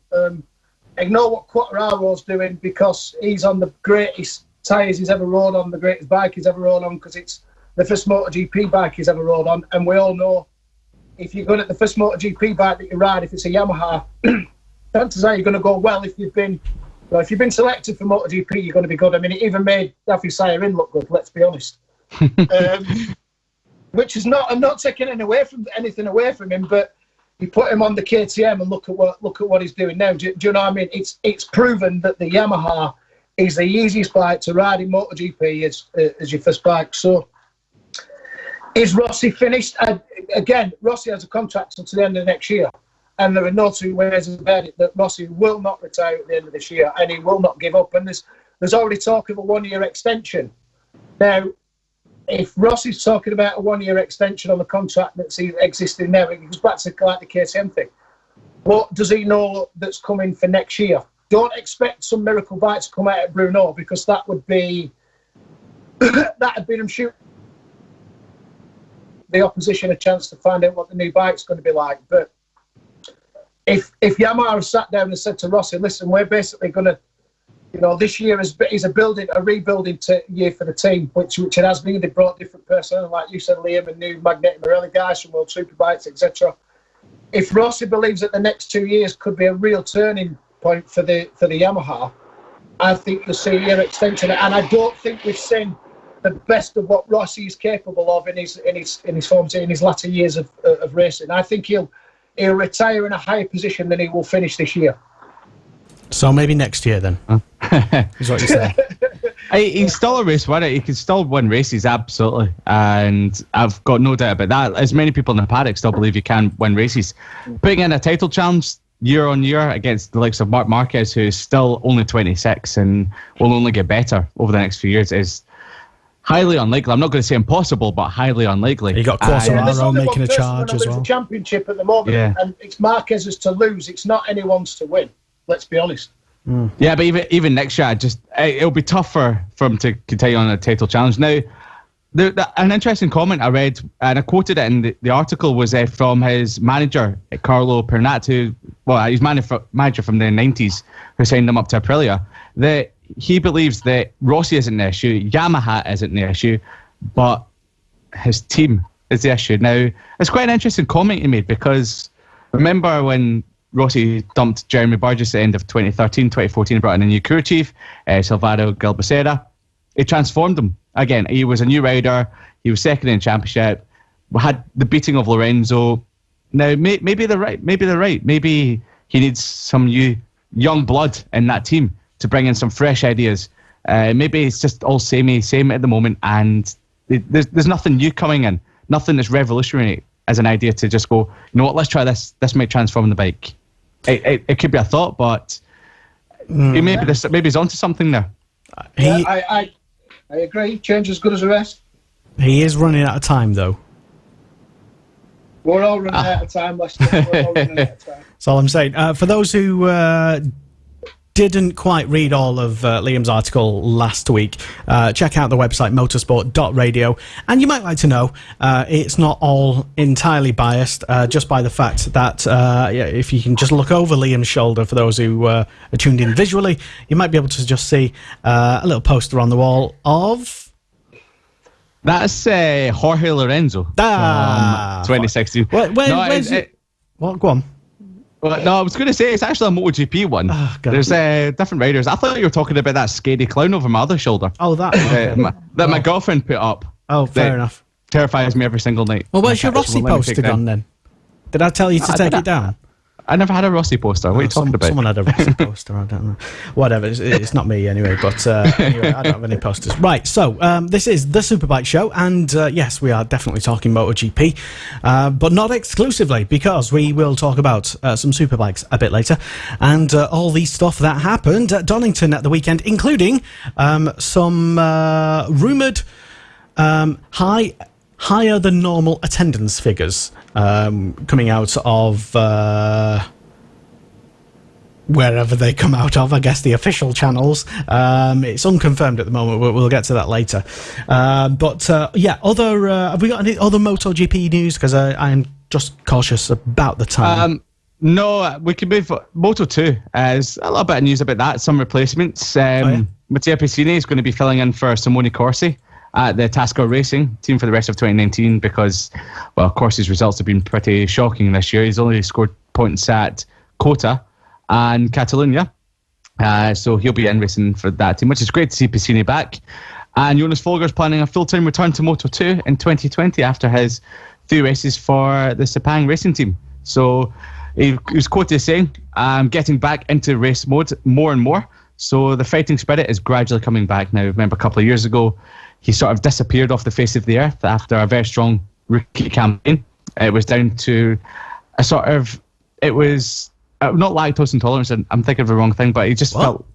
Ignore what Quattararo's doing because he's on the greatest tyres he's ever rode on, the greatest bike he's ever rode on, because it's the first MotoGP bike he's ever rode on. And we all know if you're good at the first MotoGP bike that you ride, if it's a Yamaha, chances are you're going to go well. If you've been selected for MotoGP, you're going to be good. I mean, it even made Daffy Sayarin look good, let's be honest. Which is not, I'm not taking anything away from him, but you put him on the KTM and look at what he's doing now. Do you know what I mean? It's proven that the Yamaha is the easiest bike to ride in MotoGP as your first bike. So Is Rossi finished? Again, Rossi has a contract until the end of next year. And there are no two ways about it that Rossi will not retire at the end of this year, and he will not give up. And there's already talk of a 1-year extension. Now, if Rossi's talking about a 1-year extension on the contract that's existing now, it goes back to like the KTM thing. What does he know that's coming for next year? Don't expect some miracle bike to come out at Bruno, because that would be that'd be them shooting the opposition a chance to find out what the new bike's going to be like. But if Yamaha sat down and said to Rossi, listen, we're basically going to, this year is a rebuilding year for the team, which it has been. They brought different personnel, like you said, Liam, and new Magnetic Morelli guys from World Superbikes, etc. If Rossi believes that the next 2 years could be a real turning point for the Yamaha, I think you'll see a year extension. And I don't think we've seen the best of what Rossi is capable of in his latter years of racing. I think he'll retire in a higher position than he will finish this year. So maybe next year then, is what you're saying. He's still a race winner. He can still win races, absolutely. And I've got no doubt about that. As many people in the paddock still believe you can win races. Putting in a title challenge year on year against the likes of Marc Marquez, who is still only 26 and will only get better over the next few years, is highly unlikely. I'm not going to say impossible, but highly unlikely. You got Quartararo making a charge as well. The championship at the moment, and it's Marquez's to lose. It's not anyone's to win. Let's be honest. Yeah, but even next year, it'll be tough for him to continue on a title challenge. Now, an interesting comment I read, and I quoted it in the article, was from his manager, Carlo Pernat, he's manager from the 90s, who signed him up to Aprilia, that he believes that Rossi isn't the issue, Yamaha isn't the issue, but his team is the issue. Now, it's quite an interesting comment he made, because remember when Rossi dumped Jeremy Burgess at the end of 2013, 2014, brought in a new crew chief, Salvador Galbacera. It transformed him. Again, he was a new rider. He was second in the championship. We had the beating of Lorenzo. Now, maybe they're right. Maybe he needs some new young blood in that team to bring in some fresh ideas. Maybe it's just all same at the moment, and there's nothing new coming in, nothing that's revolutionary as an idea to just go, you know what, let's try this. This might transform the bike. It could be a thought, but maybe he's onto something there. I agree. Change as good as the rest. He is running out of time, though. We're all running out of time, Lester. We're all running out of time. That's all I'm saying. For those who didn't quite read all of Liam's article last week, check out the website motorsport.radio, and you might like to know it's not all entirely biased, just by the fact that if you can just look over Liam's shoulder, for those who are tuned in visually, you might be able to just see a little poster on the wall of... That's Jorge Lorenzo from 2016. Where's it? What? Go on. Well, no, I was going to say it's actually a MotoGP one. Oh, there's different riders. I thought you were talking about that scary clown over my other shoulder. Oh, that. Okay. My girlfriend put up. Oh, fair enough. Terrifies me every single night. Well, where's your Rossi poster gone then? Did I tell you to take it down? I never had a Rossi poster. What are you talking about? Someone had a Rossi poster. I don't know. Whatever. It's not me anyway. But anyway, I don't have any posters. Right. So this is the Superbike Show, and yes, we are definitely talking MotoGP, but not exclusively, because we will talk about some Superbikes a bit later, and all the stuff that happened at Donington at the weekend, including some rumoured higher than normal attendance figures coming out of wherever they come out of, I guess the official channels. It's unconfirmed at the moment, but we'll get to that later. Have we got any other MotoGP news? Because I'm just cautious about the time. No, we can move. Moto2 has a little bit of news about that, some replacements. Mattia Pecini is going to be filling in for Simone Corsi at the Tasco Racing team for the rest of 2019, because, well, Corsi's results have been pretty shocking this year. He's only scored points at Cota and Catalunya, so he'll be in racing for that team, which is great to see Pecini back. And Jonas Folger's planning a full-time return to Moto2 in 2020 after his 3 races for the Sepang racing team. So he was quoted as saying, "I'm getting back into race mode more and more." So the fighting spirit is gradually coming back now. Remember, a couple of years ago, he sort of disappeared off the face of the earth after a very strong rookie campaign. It was down to a sort of, it was not lactose intolerance, and I'm thinking of the wrong thing, but he just felt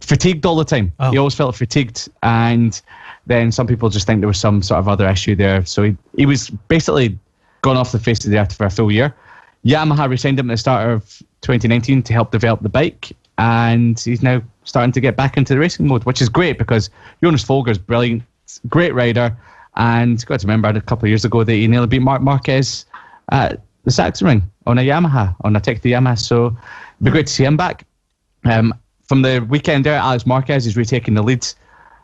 fatigued all the time. Oh. He always felt fatigued, and then some people just think there was some sort of other issue there. So he was basically gone off the face of the earth for a full year. Yamaha re-signed him at the start of 2019 to help develop the bike, and he's now starting to get back into the racing mode, which is great because Jonas Folger's brilliant, great rider, and got to remember a couple of years ago that he nearly beat Marc Marquez at the Saxon Ring on a Yamaha, on a Tecti Yamaha, so it'd be great to see him back. From the weekend there, Alex Marquez is retaking the lead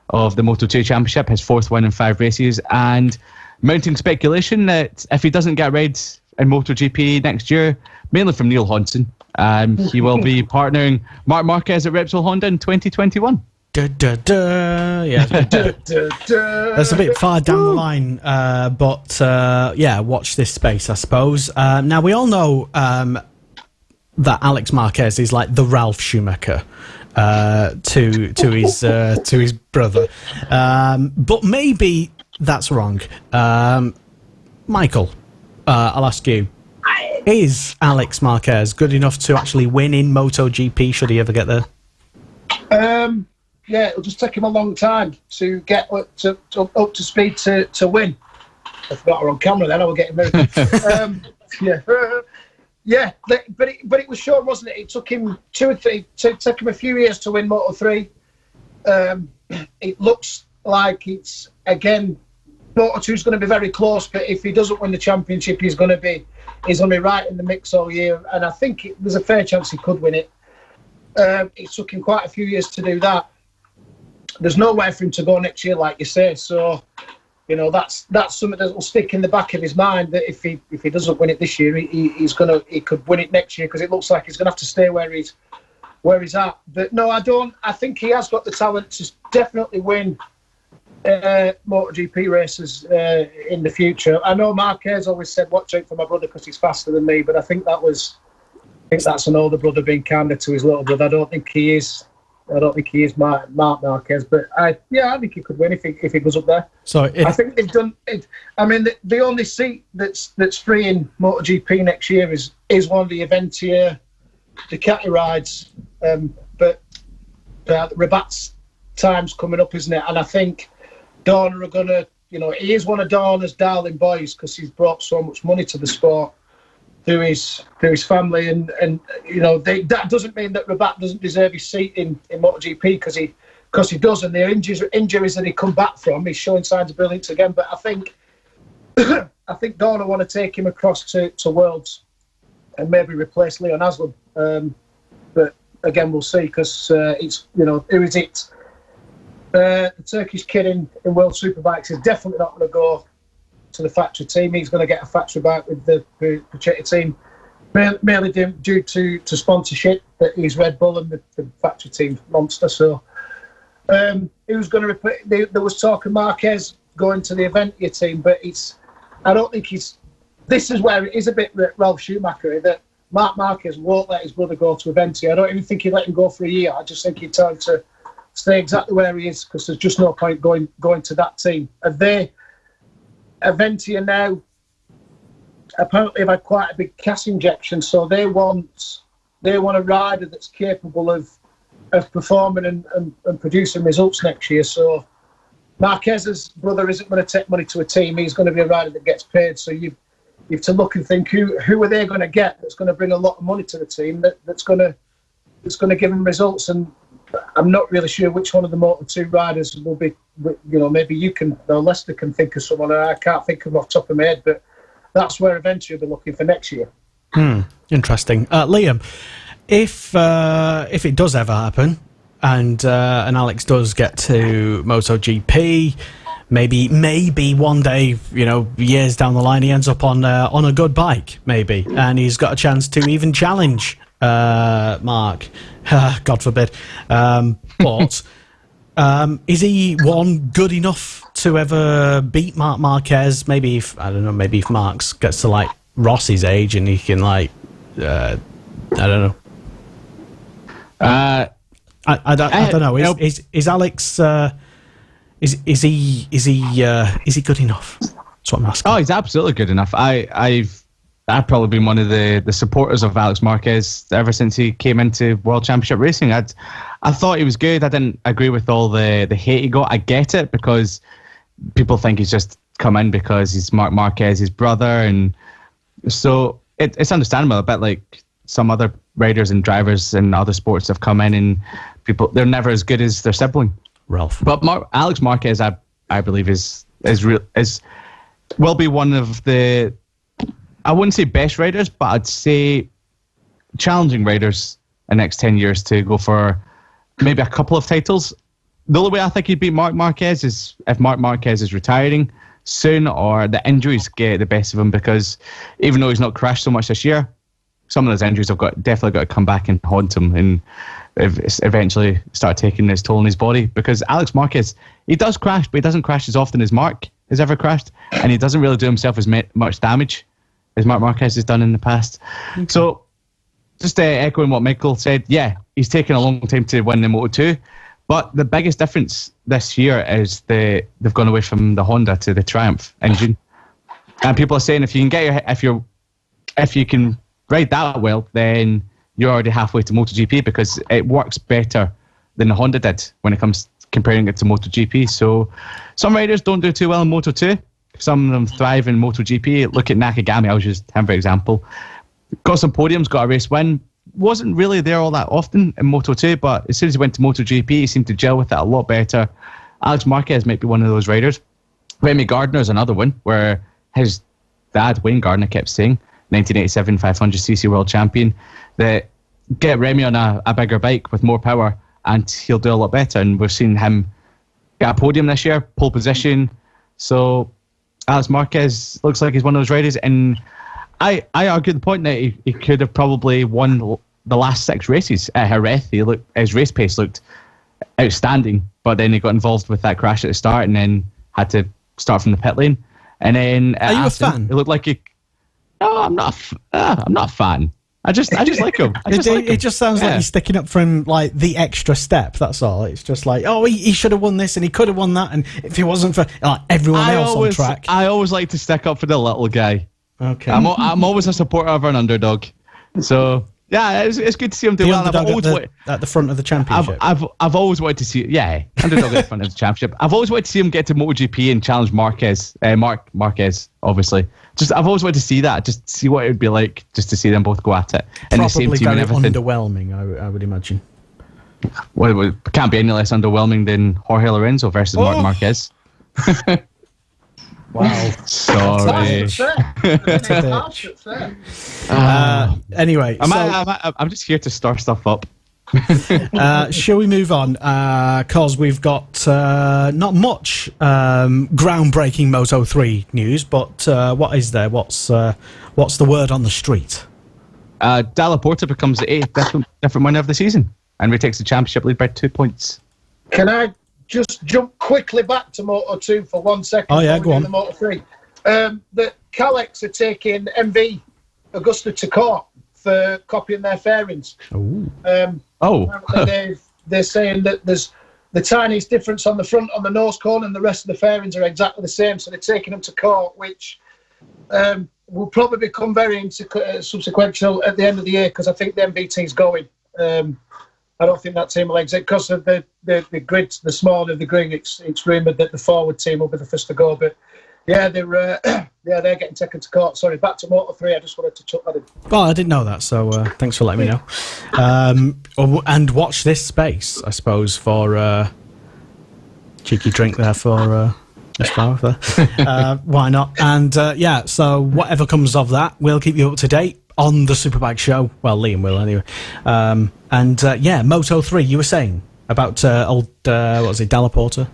of the Moto2 Championship, his 4th win in 5 races, and mounting speculation that if he doesn't get red in MotoGP next year, mainly from Neil Hodgson, he will be partnering Marc Marquez at Repsol Honda in 2021. Yeah, that's a bit far down the line, but yeah, watch this space, I suppose. Now, we all know that Alex Marquez is like the Ralph Schumacher to his brother, but maybe that's wrong. Michael, I'll ask you: is Alex Marquez good enough to actually win in MotoGP? Should he ever get there? Yeah, it'll just take him a long time to get up to speed to win. I forgot we're on camera then, I will get him moving. Yeah, but it was sure, wasn't it? It took him took him a few years to win Moto3. It looks like it's, again, Moto2 is going to be very close, but if he doesn't win the championship, he's going to be right in the mix all year, and I think there's a fair chance he could win it. It took him quite a few years to do that. There's nowhere for him to go next year, like you say. So, you know, that's something that will stick in the back of his mind, that if he doesn't win it this year, he could win it next year, because it looks like he's going to have to stay where he's at. But no, I think he has got the talent to definitely win MotoGP races in the future. I know Marquez always said, "Watch out for my brother because he's faster than me," but I think that's an older brother being kinder to his little brother. I don't think he is Marc Marquez, but I think he could win if he goes up there. So I think they've done it. I mean, the only seat that's free in MotoGP next year is one of the Aventia Ducati rides, but Rabat's time's coming up, isn't it? And I think Dorna are gonna, he is one of Dorna's darling boys because he's brought so much money to the sport through his family, and that doesn't mean that Rabat doesn't deserve his seat in MotoGP, because he does, and the injuries that he come back from, he's showing signs of brilliance again. But I think Dorna want to take him across to Worlds and maybe replace Leon Haslam. But again, we'll see, because it's who is it? The Turkish kid in World Superbikes is definitely not going to go to the factory team. He's going to get a factory bike with the Puchetti team, mainly due to sponsorship, that he's Red Bull and the factory team monster. So he was going to there was talk of Marquez going to the Aventia team, but I don't think this is where it is a bit Ralph Schumacher, that Marc Marquez won't let his brother go to Aventia. I don't even think he'd let him go for a year. I just think he'd tell him to stay exactly where he is, because there's just no point going to that team. Aventia now apparently have had quite a big cash injection, so they want a rider that's capable of performing and producing results next year. So Marquez's brother isn't going to take money to a team. He's going to be a rider that gets paid. So you have to look and think, who are they going to get that's going to bring a lot of money to the team, that's going to give them results. And I'm not really sure which one of the Moto2 riders will be. Maybe you can, or Lester can think of someone. I can't think of them off the top of my head, but that's where eventually we'll be looking for next year. Interesting. Liam, if it does ever happen, and Alex does get to MotoGP, maybe one day, years down the line, he ends up on a good bike, maybe, and he's got a chance to even challenge Mark. God forbid. But is he good enough to ever beat Marc Marquez? Maybe if Marx gets to like Rossi's age and he can I don't know. I don't know. Is Alex Is he good enough? That's what I'm asking. Oh, he's absolutely good enough. I've probably been one of the supporters of Alex Marquez ever since he came into World Championship racing. I thought he was good. I didn't agree with all the hate he got. I get it, because people think he's just come in because he's Marc Marquez's brother, and so it's understandable. A bit like some other riders and drivers in other sports have come in, and they're never as good as their sibling. Ralph. But Alex Marquez, I believe is will be one of the, I wouldn't say best riders, but I'd say challenging riders in the next 10 years to go for maybe a couple of titles. The only way I think he'd beat Marc Marquez is if Marc Marquez is retiring soon or the injuries get the best of him, because even though he's not crashed so much this year, some of those injuries have definitely got to come back and haunt him and eventually start taking his toll on his body. Because Alex Marquez, he does crash, but he doesn't crash as often as Marc has ever crashed, and he doesn't really do himself as much damage as Marc Marquez has done in the past. Okay. So just echoing what Michael said, yeah, he's taken a long time to win the Moto2, but the biggest difference this year is they've gone away from the Honda to the Triumph engine, and people are saying if you can ride that well, then you're already halfway to MotoGP, because it works better than the Honda did when it comes comparing it to MotoGP. So some riders don't do too well in Moto2. Some of them thrive in MotoGP. Look at Nakagami, I'll use him for example. Got some podiums, got a race win. Wasn't really there all that often in Moto2, but as soon as he went to MotoGP, he seemed to gel with it a lot better. Alex Marquez might be one of those riders. Remy Gardner's another one, where his dad, Wayne Gardner, kept saying, 1987 500cc world champion, that get Remy on a bigger bike with more power and he'll do a lot better. And we've seen him get a podium this year, pole position. So Alex Marquez looks like he's one of those riders, and I argue the point that he could have probably won the last 6 races at Jerez. His race pace looked outstanding, but then he got involved with that crash at the start and then had to start from the pit lane. And then are you a fan? It looked like no, I'm not a fan. I just like him. It just sounds like he's sticking up for him, like the extra step. That's all. It's just like, oh, he should have won this and he could have won that, and if he wasn't for everyone else on track. I always like to stick up for the little guy. Okay. I'm always a supporter of an underdog. So yeah, it's good to see him do well. At the front of the championship. I've always wanted to see underdog at the front of the championship. I've always wanted to see him get to MotoGP and challenge Marc Marquez, obviously. I've always wanted to see that, just see what it would be like, just to see them both go at it in the same team and everything. Underwhelming, I would imagine. Well, it can't be any less underwhelming than Jorge Lorenzo versus Marc Marquez. Wow. Sorry. Anyway, I'm just here to stir stuff up. Shall we move on? Because we've got not much groundbreaking Moto3 news, but what is there? What's the word on the street? Dalla Porta becomes the 8th different winner of the season and retakes the championship lead by 2 points. Can I just jump quickly back to Moto2 for 1 second? Oh yeah, go on. The Moto3. The Calex are taking MV Augusta to court for copying their fairings. They're saying that there's the tiniest difference on the front on the nose cone, and the rest of the fairings are exactly the same. So they're taking them to court, which will probably become very subsequential at the end of the year, because I think the MV team's going. I don't think that team will exit because of the grid, the small of the grid. It's rumoured that the forward team will be the first to go, but yeah, they're getting taken to court. Sorry, back to Moto3. I just wanted to chuck that in. Well, I didn't know that, so thanks for letting me know. And watch this space, I suppose, for cheeky drink there for Mr. Arthur. Why not? And so whatever comes of that, we'll keep you up to date on the Superbike show. Well, Liam will anyway. Moto3. You were saying about old what was it, Dalla Porta?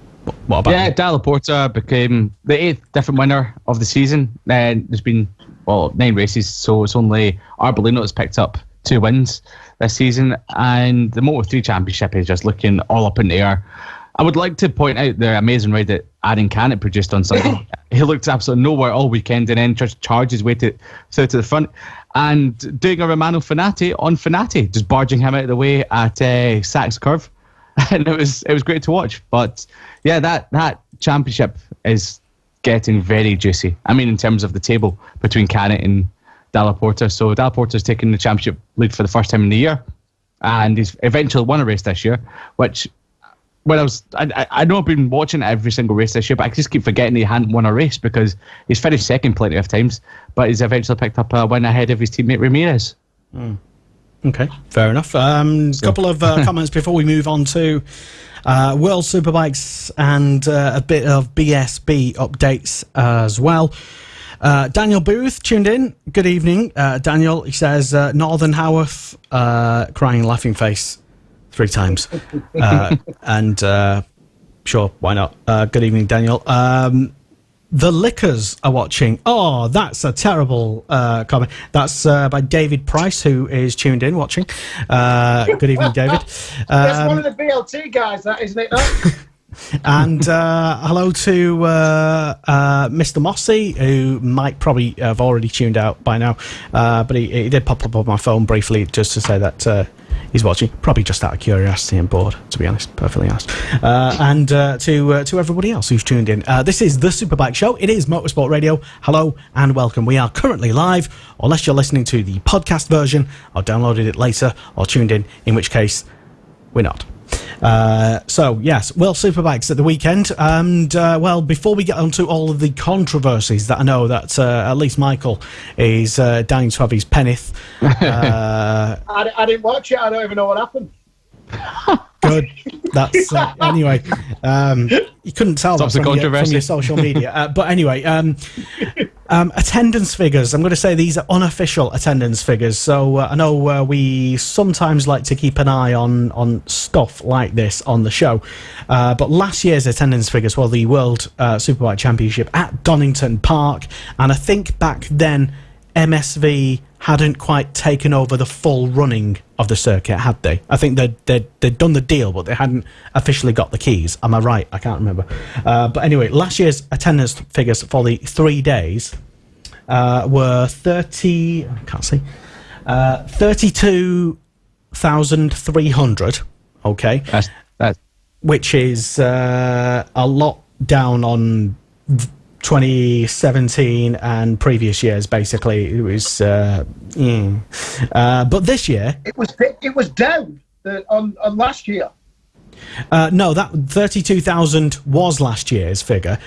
What about him? Dalla Porta became the 8th different winner of the season. There's been 9 races, so it's only Arbolino that's picked up 2 wins this season, and the Moto3 Championship is just looking all up in the air. I would like to point out the amazing ride that Aaron Canet produced on Sunday. He looked absolutely nowhere all weekend, and then just charged his way through to the front and doing a Romano Fenati on Fenati, just barging him out of the way at Sachs Curve. and it was great to watch. But yeah, that championship is getting very juicy. I mean, in terms of the table between Canet and Dalla Porta. So Dalla Porta's taken the championship lead for the first time in the year, and he's eventually won a race this year, which when I know I've been watching every single race this year, but I just keep forgetting he hadn't won a race because he's finished second plenty of times, but he's eventually picked up a win ahead of his teammate Ramirez. Okay, fair enough. Couple of comments before we move on to World Superbikes and a bit of BSB updates as well. Daniel Booth tuned in. Good evening, Daniel. He says, Northern Haworth, crying laughing face 3 times. And sure, why not? Good evening, Daniel. The Lickers are watching. Oh, that's a terrible comment. That's by David Price, who is tuned in watching. Good evening, David. That's one of the BLT guys, that, isn't it? And hello to Mr. Mossy, who might probably have already tuned out by now, but he did pop up on my phone briefly just to say that he's watching, probably just out of curiosity and bored, to be honest, perfectly honest. And to everybody else who's tuned in, this is the Superbike Show. It is Motorsport Radio. Hello and welcome. We are currently live, unless you're listening to the podcast version or downloaded it later or tuned in which case we're not. So yes, World Superbikes at the weekend, and well, before we get onto all of the controversies that I know that at least Michael is dying to have his penneth. I didn't watch it. I don't even know what happened. Good. That's anyway. You couldn't tell that from your social media, but anyway. Attendance figures. I'm going to say these are unofficial attendance figures. So I know we sometimes like to keep an eye on stuff like this on the show. But last year's attendance figures were the World Superbike Championship at Donington Park, and I think back then MSV hadn't quite taken over the full running of the circuit, had they? I think they'd done the deal, but they hadn't officially got the keys. Am I right? I can't remember. But anyway, last year's attendance figures for the 3 days were 32,300. Okay, that's which is a lot down on 2017 and previous years. Basically, it was. But this year, it was down on last year. No, that 32,000 was last year's figure.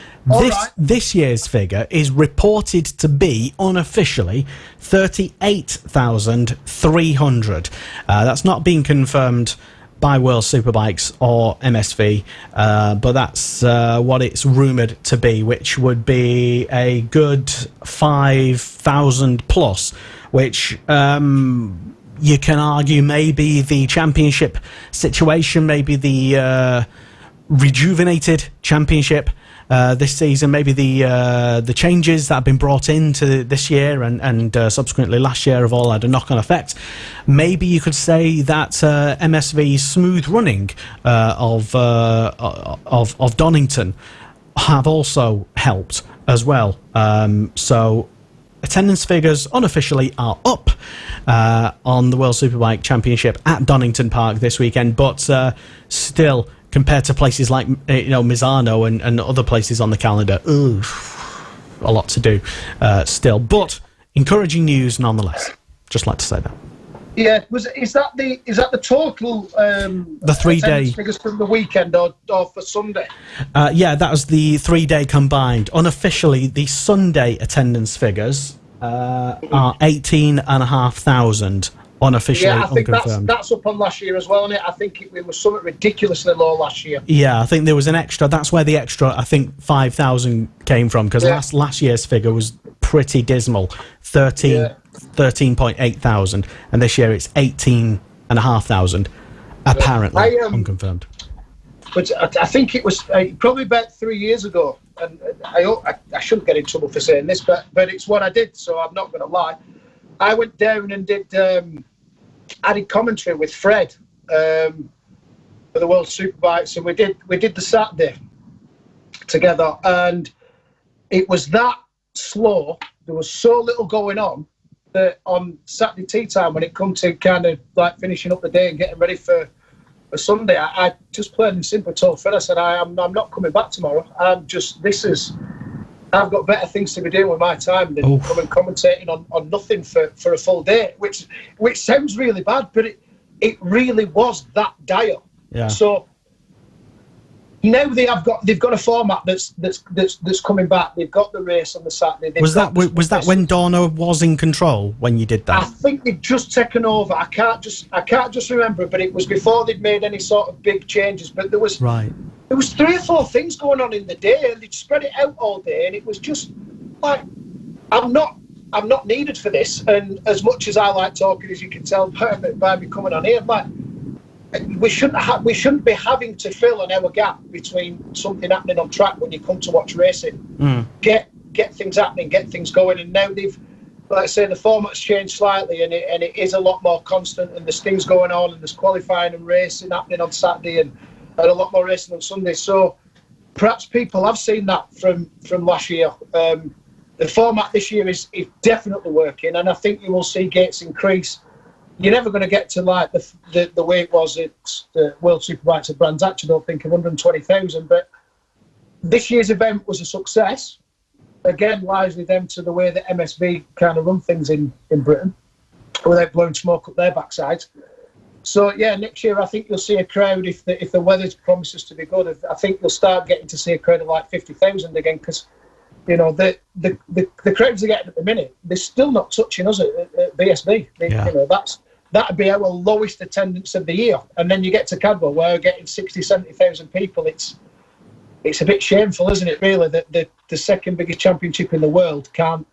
This year's figure is reported to be unofficially 38,300. That's not been confirmed by World Superbikes or MSV, but that's what it's rumoured to be, which would be a good 5,000 plus, which you can argue maybe the championship situation, maybe the rejuvenated championship this season, maybe the changes that have been brought into this year and subsequently last year have all had a knock-on effect. Maybe you could say that MSV's smooth running of Donington have also helped as well. So attendance figures unofficially are up on the World Superbike Championship at Donington Park this weekend, but still, compared to places like Misano and other places on the calendar, a lot to do still. But encouraging news nonetheless. Just like to say that. Yeah, is that the total the 3 day figures from the weekend or for Sunday? Yeah, that was the 3 day combined. Unofficially, the Sunday attendance figures are 18,500. Unofficially, yeah, I think unconfirmed. That's up on last year as well, isn't it? I think it was something ridiculously low last year. Yeah, I think there was an extra. That's where the extra, I think, 5,000 came from, because last year's figure was pretty dismal, 13.8 thousand, and this year it's 18,500, apparently unconfirmed. But I think it was probably about 3 years ago, and I shouldn't get in trouble for saying this, but it's what I did, so I'm not going to lie. I went down and did added commentary with Fred for the World Superbikes, and we did the Saturday together, and it was that slow. There was so little going on that on Saturday tea time, when it come to kind of like finishing up the day and getting ready for a Sunday, I just plain and simple told Phil, I said, I'm not coming back tomorrow. I've got better things to be doing with my time than coming commentating on nothing for a full day, which sounds really bad, but it really was that dire. Yeah. So now they've got a format that's coming back. They've got the race on the Saturday. Was that when Dorna was in control when you did that? I think they'd just taken over. I can't just remember, but it was before they'd made any sort of big changes. But there was 3 or 4 things going on in the day, and they'd spread it out all day, and it was just like, I'm not needed for this. And as much as I like talking, as you can tell by me coming on here, like, we shouldn't be having to fill an hour gap between something happening on track when you come to watch racing. Get things happening, get things going. And now they've, like I say, the format's changed slightly, and it is a lot more constant, and there's things going on, and there's qualifying and racing happening on Saturday, and a lot more racing on Sunday. So perhaps people have seen that from last year. The format this year is definitely working, and I think you will see gates increase. You're never going to get to like the way it was at the World Superbikes at Brands Hatch, I don't think, of 120,000. But this year's event was a success. Again, largely down to the way that MSV kind of run things in Britain, without blowing smoke up their backside. So yeah, next year I think you'll see a crowd, if the weather promises to be good. I think you'll start getting to see a crowd of like 50,000 again, because you know the crowds are getting at the minute, they're still not touching us at BSB. You know, that'd be our lowest attendance of the year, and then you get to Cadwell where we're getting 70,000 people. It's a bit shameful, isn't it, really, that the second biggest championship in the world can't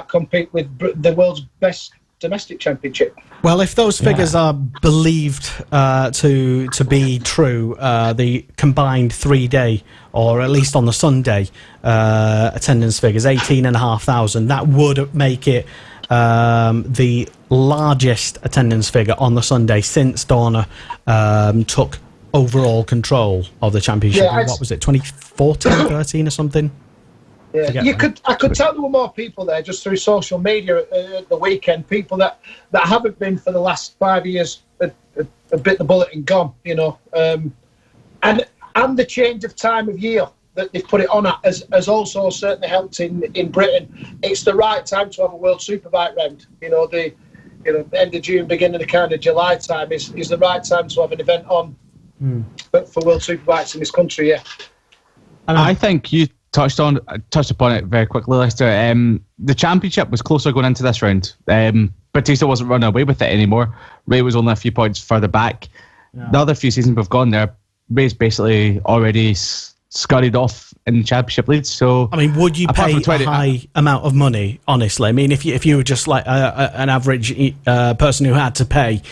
compete with the world's best domestic championship. Well, if those figures are believed to be true, the combined 3-day, or at least on the Sunday, attendance figures, 18,500, that would make it the largest attendance figure on the Sunday since Dorna took overall control of the championship. Yeah, what was it, 2014, 13 or something? Yeah, I could tell there were more people there just through social media at the weekend. People that haven't been for the last 5 years have bit the bullet and gone, you know. And the change of time of year that they've put it on at has also certainly helped in Britain. It's the right time to have a World Superbike round. You know, the end of June, beginning of kind of July time is the right time to have an event on for World Superbikes in this country. Yeah, and I think you touched upon it very quickly, Lester. The championship was closer going into this round. Batista wasn't running away with it anymore. Ray was only a few points further back. The other few seasons we've gone there, Ray's basically already scurried off in championship leads. So I mean, would you pay a high amount of money, honestly? I mean, if you were just like an average person who had to pay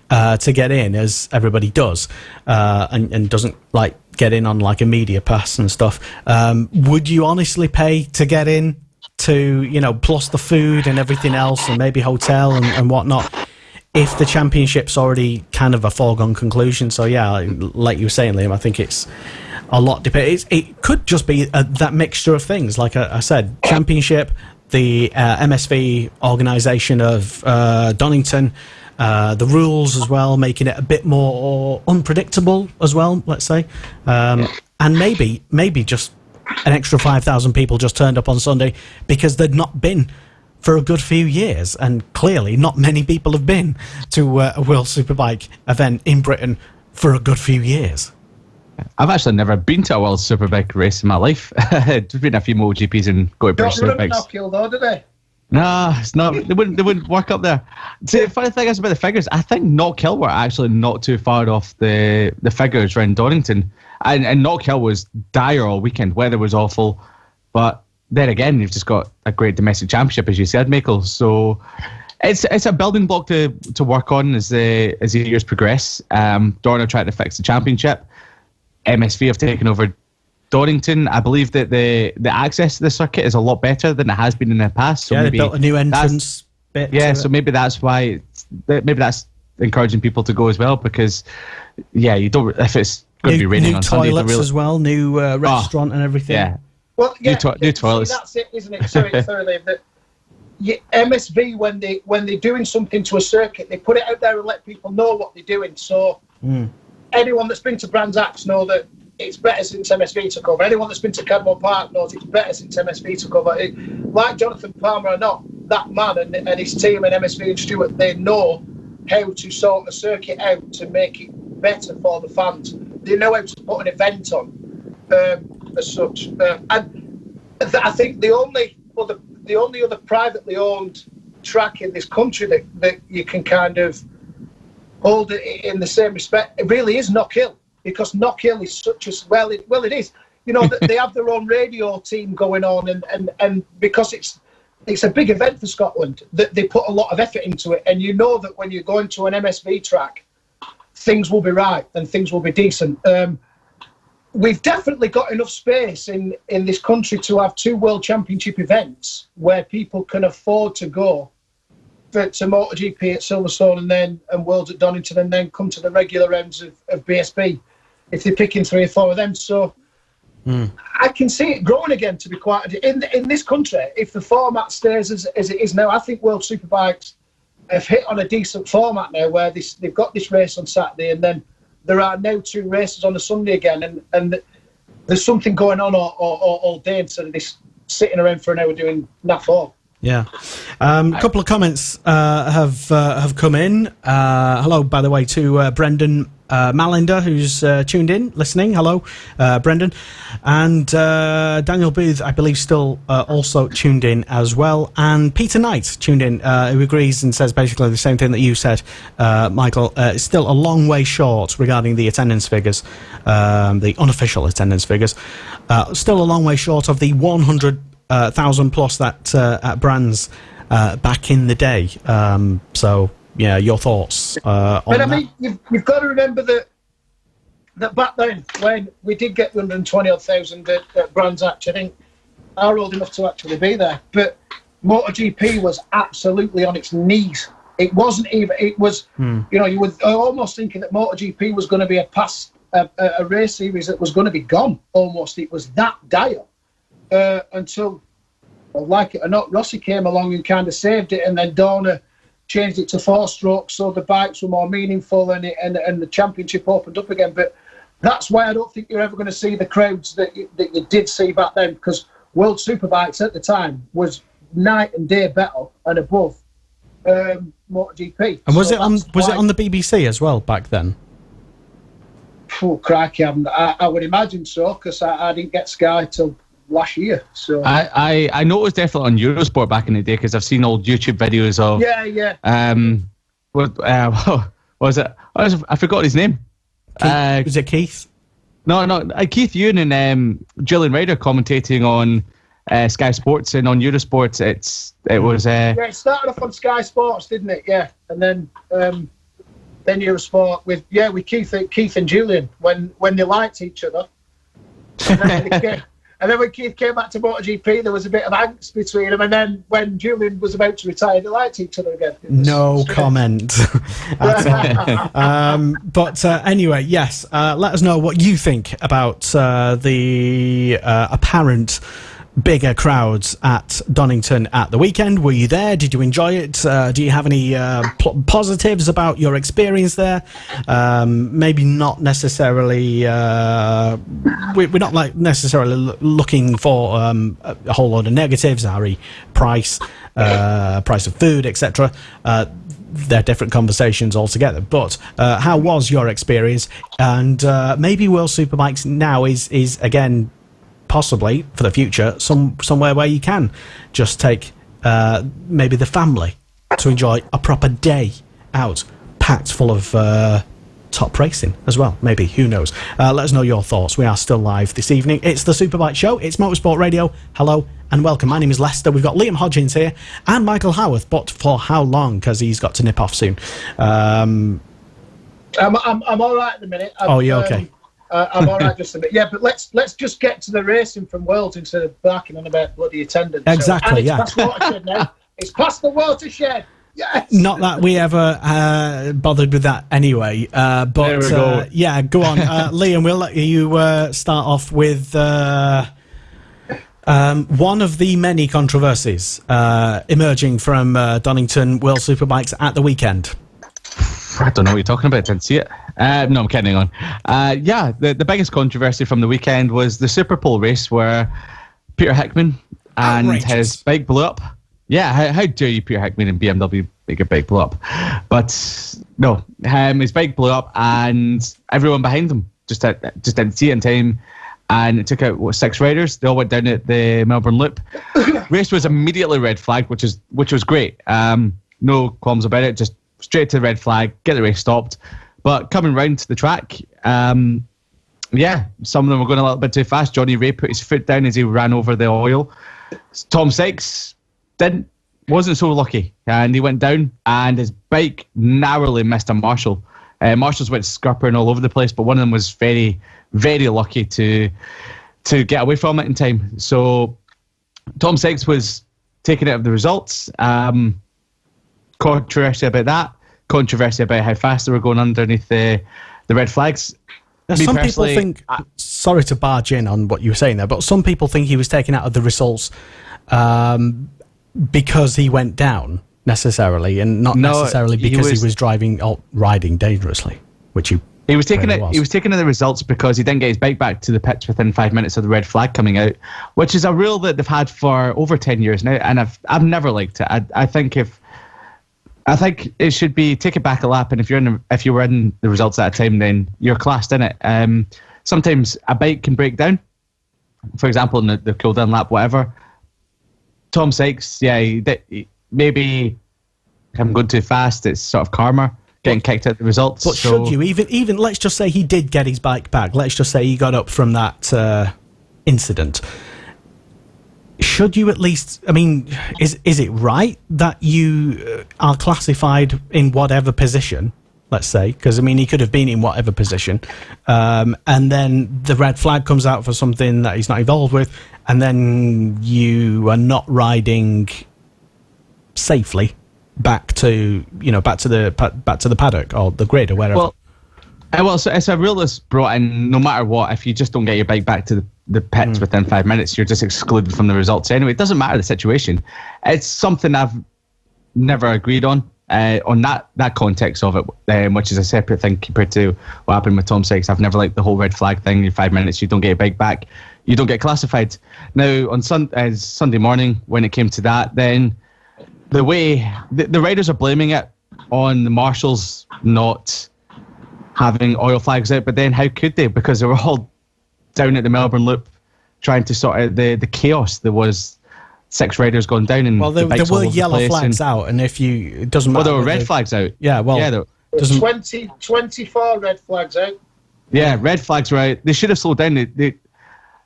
to get in, as everybody does, and doesn't like get in on like a media pass and stuff, would you honestly pay to get in to, you know, plus the food and everything else and maybe hotel and whatnot, if the championship's already kind of a foregone conclusion? So yeah, like you were saying, Liam, I think it's a lot. It could just be that mixture of things. Like I said, championship, the MSV organisation of Donington, the rules as well, making it a bit more unpredictable as well, let's say. And maybe just an extra 5,000 people just turned up on Sunday because they'd not been for a good few years, and clearly not many people have been to a World Superbike event in Britain for a good few years. I've actually never been to a World Superbike race in my life. There's been a few more GPs and go to British Superbikes. Not Knockhill though, did they? No, it's not. They wouldn't work up there. See, the funny thing is about the figures, I think Knockhill were actually not too far off the figures around Donington. And Knockhill was dire all weekend. Weather was awful. But then again, you've just got a great domestic championship, as you said, Michael. So it's a building block to work on as the years progress. Dorna tried to fix the championship. MSV have taken over Donington. I believe that the access to the circuit is a lot better than it has been in the past. So they built a new entrance bit. Yeah, so maybe that's why. Maybe that's encouraging people to go as well, because you don't, if it's going to be raining on Sunday. New toilets as well, new restaurant and everything. Yeah. Well, new toilets. That's it, isn't it? Sorry, Liam, that MSV, when they're doing something to a circuit, they put it out there and let people know what they're doing. So anyone that's been to Brands Hatch know that it's better since MSV took over. Anyone that's been to Cadmore Park knows it's better since MSV took over. Like Jonathan Palmer or not, that man and his team and MSV and Stewart, they know how to sort a circuit out to make it better for the fans. They know how to put an event on, as such. I think the only other privately owned track in this country that you can kind of hold it in the same respect, it really is Knock Hill, because Knock Hill is such a it is. You know, they have their own radio team going on, and because it's a big event for Scotland, that they put a lot of effort into it, and you know that when you're going to an MSV track, things will be right and things will be decent. We've definitely got enough space in this country to have 2 World Championship events where people can afford to go to MotoGP at Silverstone and Worlds at Donington, and then come to the regular rounds of BSB if they're picking 3 or 4 of them. So I can see it growing again, to be quite in this country. If the format stays as it is now, I think World Superbikes have hit on a decent format now, where they've got this race on Saturday, and then there are now 2 races on a Sunday again, and there's something going on all day instead of this sitting around for an hour doing naff all. Yeah. A couple of comments have come in. Hello, by the way, to Brendan Malinder, who's tuned in, listening. Hello, Brendan. And Daniel Booth, I believe, still also tuned in as well. And Peter Knight tuned in, who agrees and says basically the same thing that you said, Michael. It's still a long way short regarding the attendance figures, the unofficial attendance figures. Still a long way short of the 100,000 plus that at Brands back in the day. So, yeah, your thoughts on but I that? mean, you've got to remember that back then, when we did get 120,000 at Brands Hatch, I think are old enough to actually be there. But MotoGP was absolutely on its knees. It wasn't even. It was, you know, you were almost thinking that MotoGP was going to be a race series that was going to be gone. Almost, it was that dire until, well, like it or not, Rossi came along and kind of saved it, and then Dorna changed it to 4 strokes, so the bikes were more meaningful, and the championship opened up again. But that's why I don't think you're ever going to see the crowds that you did see back then, because World Superbikes at the time was night and day better and above MotoGP. And was it on the BBC as well back then? Oh, crikey, I would imagine so, because I didn't get Sky till last year. So I know it was definitely on Eurosport back in the day, because I've seen old YouTube videos of what was it? I forgot his name. Was it Keith? No, Keith Ewan and Gillian Ryder commentating on Sky Sports and on Eurosport. It was it started off on Sky Sports, didn't it? Yeah, and then Eurosport with Keith and Julian when they liked each other. And then when Keith came back to MotoGP, there was a bit of angst between them. And then when Julian was about to retire, they liked each other again. No comment at all. But anyway, yes, let us know what you think about the apparent bigger crowds at Donington at the weekend. Were you there? Did you enjoy it? Do you have any positives about your experience there? Maybe not necessarily. We're not necessarily looking for a whole lot of negatives. Harry, price of food, etc. They're different conversations altogether. But how was your experience? And maybe World Superbikes now is again, possibly for the future, somewhere where you can just take maybe the family to enjoy a proper day out, packed full of top racing as well. Maybe, who knows? Let us know your thoughts. We are still live this evening. It's the Superbike Show. It's Motorsport Radio. Hello and welcome. My name is Lester. We've got Liam Hodgins here and Michael Howarth, but for how long? Because he's got to nip off soon. I'm all right at the minute. You're okay. I'm all right just a bit. Yeah, but let's just get to the racing from Worlds instead of barking on about bloody attendance. Exactly, so, and it's past watershed now. It's past the watershed. Yes. Not that we ever bothered with that anyway. But there we go. Yeah, go on, Liam. We'll let you start off with one of the many controversies emerging from Donington World Superbikes at the weekend. I don't know what you're talking about. Didn't see it. No, I'm kidding on. The biggest controversy from the weekend was the Super Pole race where Peter Hickman and Outrageous. his bike blew up. Yeah, how dare you, Peter Hickman and BMW, make your bike blow up? But no, his bike blew up and everyone behind him just didn't see it in time. And it took out 6 riders. They all went down at the Melbourne Loop. Race was immediately red flagged, which was great. No qualms about it. Just straight to the red flag, get the race stopped. But coming round to the track, some of them were going a little bit too fast. Johnny Ray put his foot down as he ran over the oil. Tom Sykes wasn't so lucky, and he went down, and his bike narrowly missed a Marshall. Marshalls went scurpering all over the place, but one of them was very, very lucky to get away from it in time. So Tom Sykes was taken out of the results. Controversy about that. Controversy about how fast they were going underneath the red flags. Now, some people think, sorry to barge in on what you were saying there, but some people think he was taken out of the results because he went down necessarily, and not necessarily because he was driving or riding dangerously, which he was taken out. He was taken out of the results because he didn't get his bike back to the pits within 5 minutes of the red flag coming out, which is a rule that they've had for over 10 years now, and I've never liked it. I think it should be take it back a lap, and if you were in the results at a time, then you're classed in it. Sometimes a bike can break down, for example, in the cool down lap, whatever. Tom Sykes, maybe I'm going too fast. It's sort of karma, getting kicked out the results. But should you even let's just say he did get his bike back. Let's just say he got up from that incident. Should you at least? I mean, is it right that you are classified in whatever position? Let's say, because I mean, he could have been in whatever position, and then the red flag comes out for something that he's not involved with, and then you are not riding safely back to the paddock or the grid or wherever. So it's a rule that's brought in. No matter what, if you just don't get your bike back to the pits within 5 minutes, you're just excluded from the results anyway. It doesn't matter the situation. It's something I've never agreed on that context of it, which is a separate thing compared to what happened with Tom Sykes. I've never liked the whole red flag thing. In 5 minutes, you don't get your bike back, you don't get classified. Now on Sunday morning, when it came to that, then the way the riders are blaming it on the marshals not having oil flags out, but then how could they? Because they were all down at the Melbourne Loop trying to sort out the chaos. There was 6 riders going down, and there were yellow flags out, and it doesn't matter. Well, there were red flags out. Yeah, well, yeah, 24 red flags out. Yeah, red flags were out. They should have slowed down.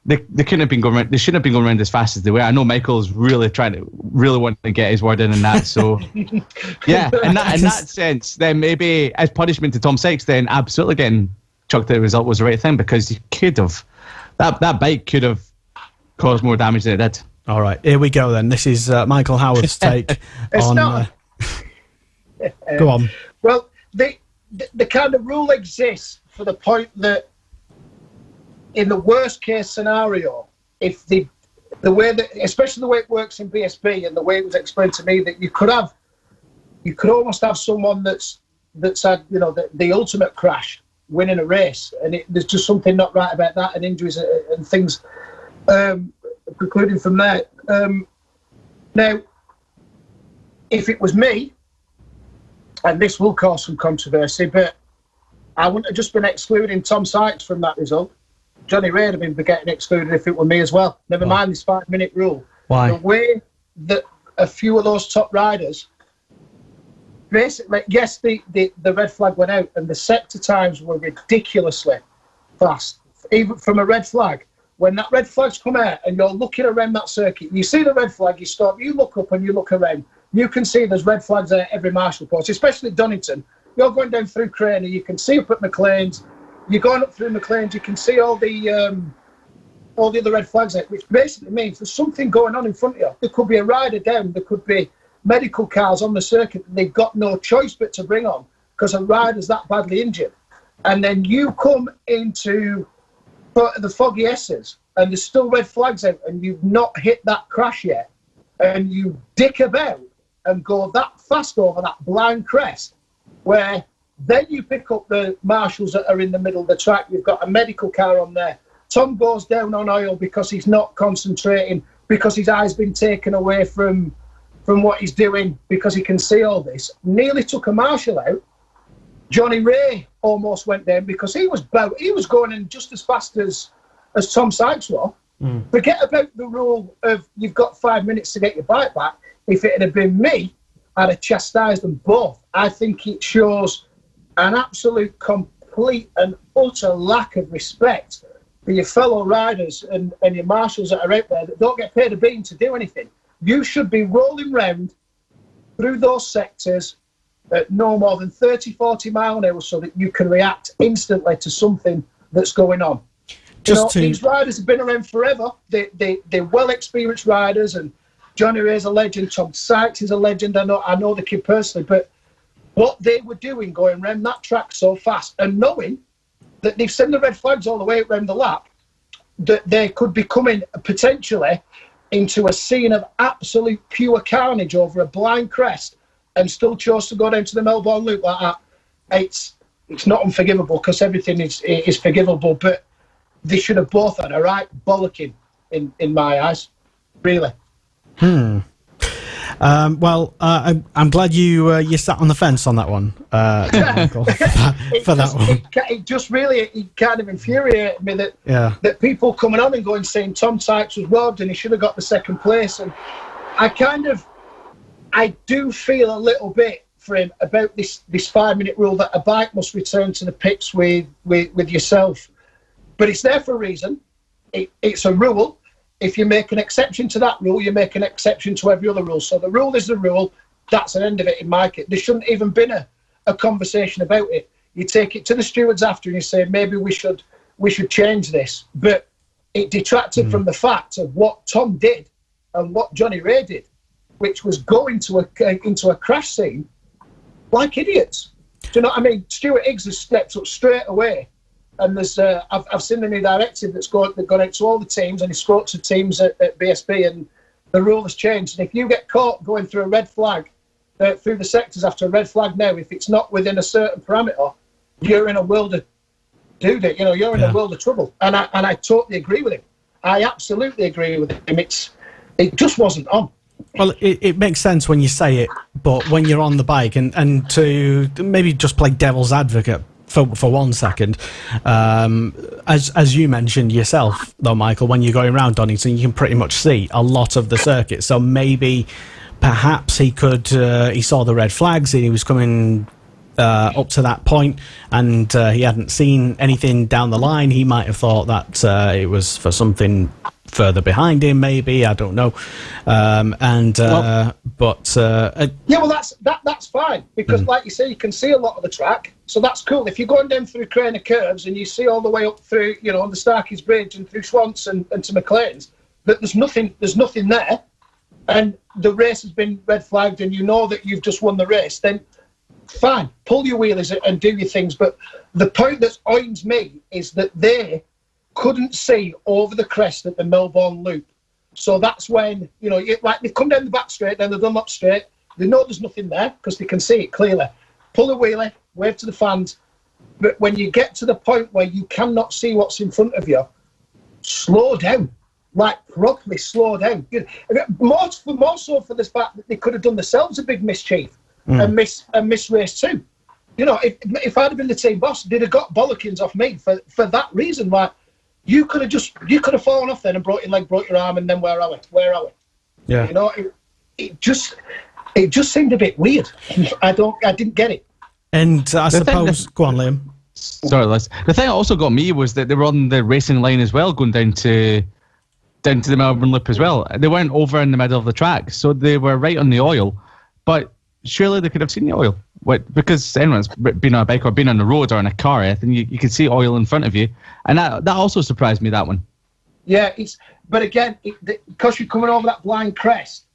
They couldn't have been going around. They shouldn't have been going around as fast as they were. I know Michael's really wanting to get his word in that. So, yeah, in that sense, then maybe as punishment to Tom Sykes, then absolutely getting chucked out the result was the right thing, because you could have that bike could have caused more damage than it did. All right, here we go then. This is Michael Howard's take on. Go on. Well, the kind of rule exists for the point that, in the worst case scenario, if the way that, especially the way it works in BSB and the way it was explained to me, that you could almost have someone that's had the ultimate crash winning a race, and there's just something not right about that, and injuries and things concluding from there. Now, if it was me, and this will cause some controversy, but I wouldn't have just been excluding Tom Sykes from that result. Johnny Ray would have been getting excluded if it were me as well. Never mind this 5 minute rule. Why? The way that a few of those top riders, basically, yes, the red flag went out, and the sector times were ridiculously fast. Even from a red flag, when that red flag's come out and you're looking around that circuit, you see the red flag, you stop, you look up and you look around. You can see there's red flags at every marshal post, especially at Donington. You're going down through Craney, you can see up at McLean's. You're going up through McLean's, you can see all the other red flags out, which basically means there's something going on in front of you. There could be a rider down, there could be medical cars on the circuit, and they've got no choice but to bring on because a rider's that badly injured. And then you come into the foggy S's and there's still red flags out and you've not hit that crash yet, and you dick about and go that fast over that blind crest where Then you pick up the marshals that are in the middle of the track. You've got a medical car on there. Tom goes down on oil because he's not concentrating, because his eye's been taken away from what he's doing, because he can see all this. Nearly took a marshal out. Johnny Ray almost went down because he was going in just as fast as Tom Sykes was. Forget about the rule of you've got 5 minutes to get your bike back. If it had been me, I'd have chastised them both. I think it shows an absolute, complete and utter lack of respect for your fellow riders and your marshals that are out there that don't get paid a bean to do anything. You should be rolling round through those sectors at no more than 30, 40 mile an hour so that you can react instantly to something that's going on. These riders have been around forever. They're well-experienced riders, and Johnny Ray's a legend. Tom Sykes is a legend. I know the kid personally, but what they were doing going around that track so fast and knowing that they've sent the red flags all the way around the lap, that they could be coming potentially into a scene of absolute pure carnage over a blind crest and still chose to go down to the Melbourne Loop like that. It's not unforgivable, because everything is forgivable, but they should have both had a right bollocking in my eyes, really. Well, I'm glad you sat on the fence on that one, Michael, for that one. It just really kind of infuriated me that people coming on and going saying Tom Sykes was robbed and he should have got the second place, and I do feel a little bit for him about this 5 minute rule that a bike must return to the pits with yourself, but it's there for a reason. It's a rule. If you make an exception to that rule, you make an exception to every other rule. So the rule is the rule. That's an end of it in my case. There shouldn't even been a conversation about it. You take it to the stewards after and you say, maybe we should change this. But it detracted from the fact of what Tom did and what Johnny Ray did, which was go into a crash scene like idiots. Do you know what I mean? Stuart Higgs has stepped up straight away. And there's, I've seen the new directive that's gone out to all the teams, and he spoke to teams at BSB, and the rule has changed. And if you get caught going through a red flag, through the sectors after a red flag now, if it's not within a certain parameter, you're in a world of you're in a world of trouble. And I totally agree with him. I absolutely agree with him. It just wasn't on. Well, it makes sense when you say it, but when you're on the bike and to maybe just play devil's advocate for 1 second, as you mentioned yourself, though, Michael, when you're going around Donington, you can pretty much see a lot of the circuit. So maybe, perhaps he saw the red flags and he was coming up to that point, and he hadn't seen anything down the line. He might have thought that it was for something further behind him, maybe, I don't know. That's fine, because like you say, you can see a lot of the track, so that's cool. If you're going down through Craner Curves and you see all the way up through, on the Starkeys Bridge and through Swanson and to McLean's, that there's nothing there, and the race has been red flagged, and you know that you've just won the race, then fine, pull your wheelies and do your things. But the point that annoys me is that they couldn't see over the crest at the Melbourne Loop. So that's when, they come down the back straight, then they've done up straight. They know there's nothing there because they can see it clearly. Pull a wheelie, wave to the fans. But when you get to the point where you cannot see what's in front of you, slow down. Properly slow down. More so for the fact that they could have done themselves a big mischief and miss race too. If I'd have been the team boss, they'd have got bollockings off me for that reason. You could have fallen off then and broke your leg, broke your arm, and then where are we? Yeah. It just seemed a bit weird. I didn't get it. And I suppose, go on, Liam. Sorry, Les. The thing that also got me was that they were on the racing line as well, going down to the Melbourne Loop as well. They weren't over in the middle of the track, so they were right on the oil. But surely they could have seen the oil. Because anyone's been on a bike or been on the road or in a car, and you can see oil in front of you. And that also surprised me, that one. Yeah, but again, because you're coming over that blind crest,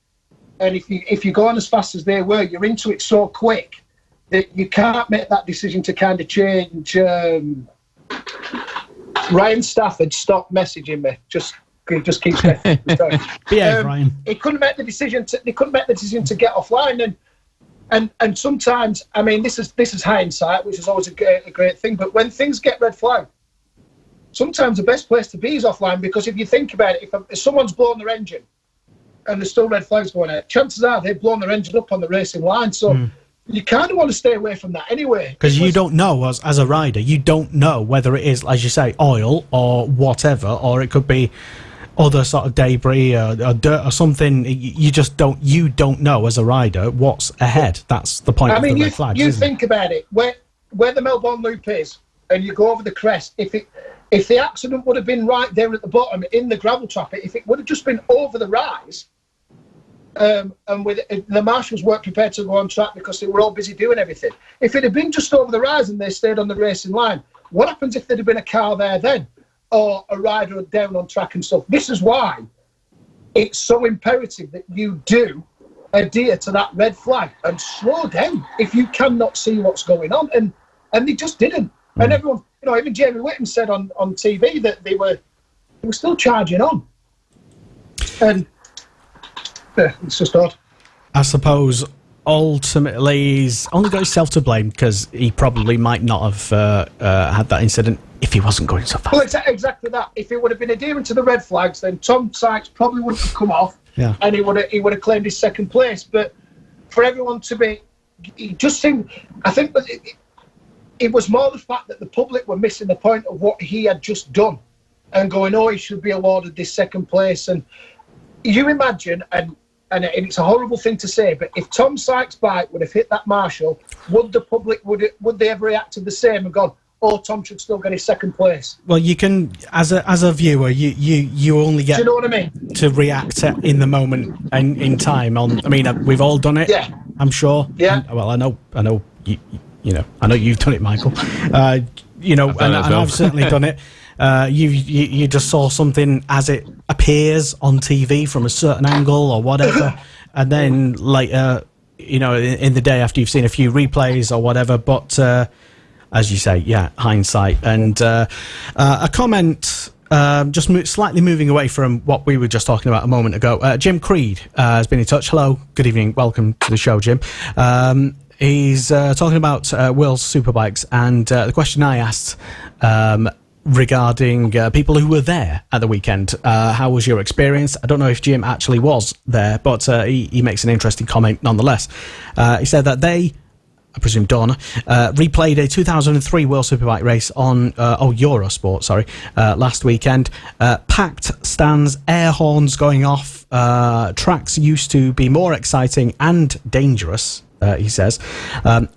and if you go on as fast as they were, you're into it so quick that you can't make that decision to kind of change. Ryan Stafford, stop messaging me. Just keep saying. Yeah, Ryan. He couldn't make the decision to get offline, and And sometimes, I mean, this is hindsight, which is always a great thing. But when things get red flagged, sometimes the best place to be is offline, because if you think about it, if someone's blown their engine and there's still red flags going out, chances are they've blown their engine up on the racing line. So you kind of want to stay away from that anyway. Because you don't know, as a rider, you don't know whether it is, as you say, oil or whatever, or it could be other sort of debris or dirt or something. You just don't know as a rider what's ahead. That's the point of the red flags. You think about it, where the Melbourne Loop is, and you go over the crest, if the accident would have been right there at the bottom in the gravel trap, if it would have just been over the rise, and with the marshals weren't prepared to go on track because they were all busy doing everything. If it had been just over the rise and they stayed on the racing line, what happens if there'd have been a car there then? Or a rider down on track and stuff? This is why it's so imperative that you do adhere to that red flag and slow down if you cannot see what's going on. And they just didn't. And everyone, even Jamie Whittam said on TV that they were still charging on. And it's just odd. I suppose ultimately he's only got himself to blame, because he probably might not have had that incident if he wasn't going so fast. Well, exactly that. If it would have been adhering to the red flags, then Tom Sykes probably wouldn't have come off, and he would have claimed his second place. But for everyone to be, he just seemed, I think that it was more the fact that the public were missing the point of what he had just done and going, oh, he should be awarded this second place. And you imagine, and it's a horrible thing to say, but if Tom Sykes' bike would have hit that marshal, would the public, would they have reacted the same and gone, oh, Tom should still get his second place? Well, you can, as a viewer, you only get, do you know what I mean, to react in the moment and in time. We've all done it. Yeah, I'm sure. Yeah. I know. I know you've done it, Michael. I've certainly done it. You just saw something as it appears on TV from a certain angle or whatever, and then later, in the day after you've seen a few replays or whatever. But as you say, hindsight. And a comment, slightly moving away from what we were just talking about a moment ago. Jim Creed has been in touch. Hello, good evening, welcome to the show, Jim. He's talking about World Superbikes, and the question I asked regarding people who were there at the weekend. How was your experience? I don't know if Jim actually was there, but he makes an interesting comment nonetheless. He said that they, I presume Donna, replayed a 2003 World Superbike race on Eurosport, last weekend. Packed stands, air horns going off. Tracks used to be more exciting and dangerous, he says.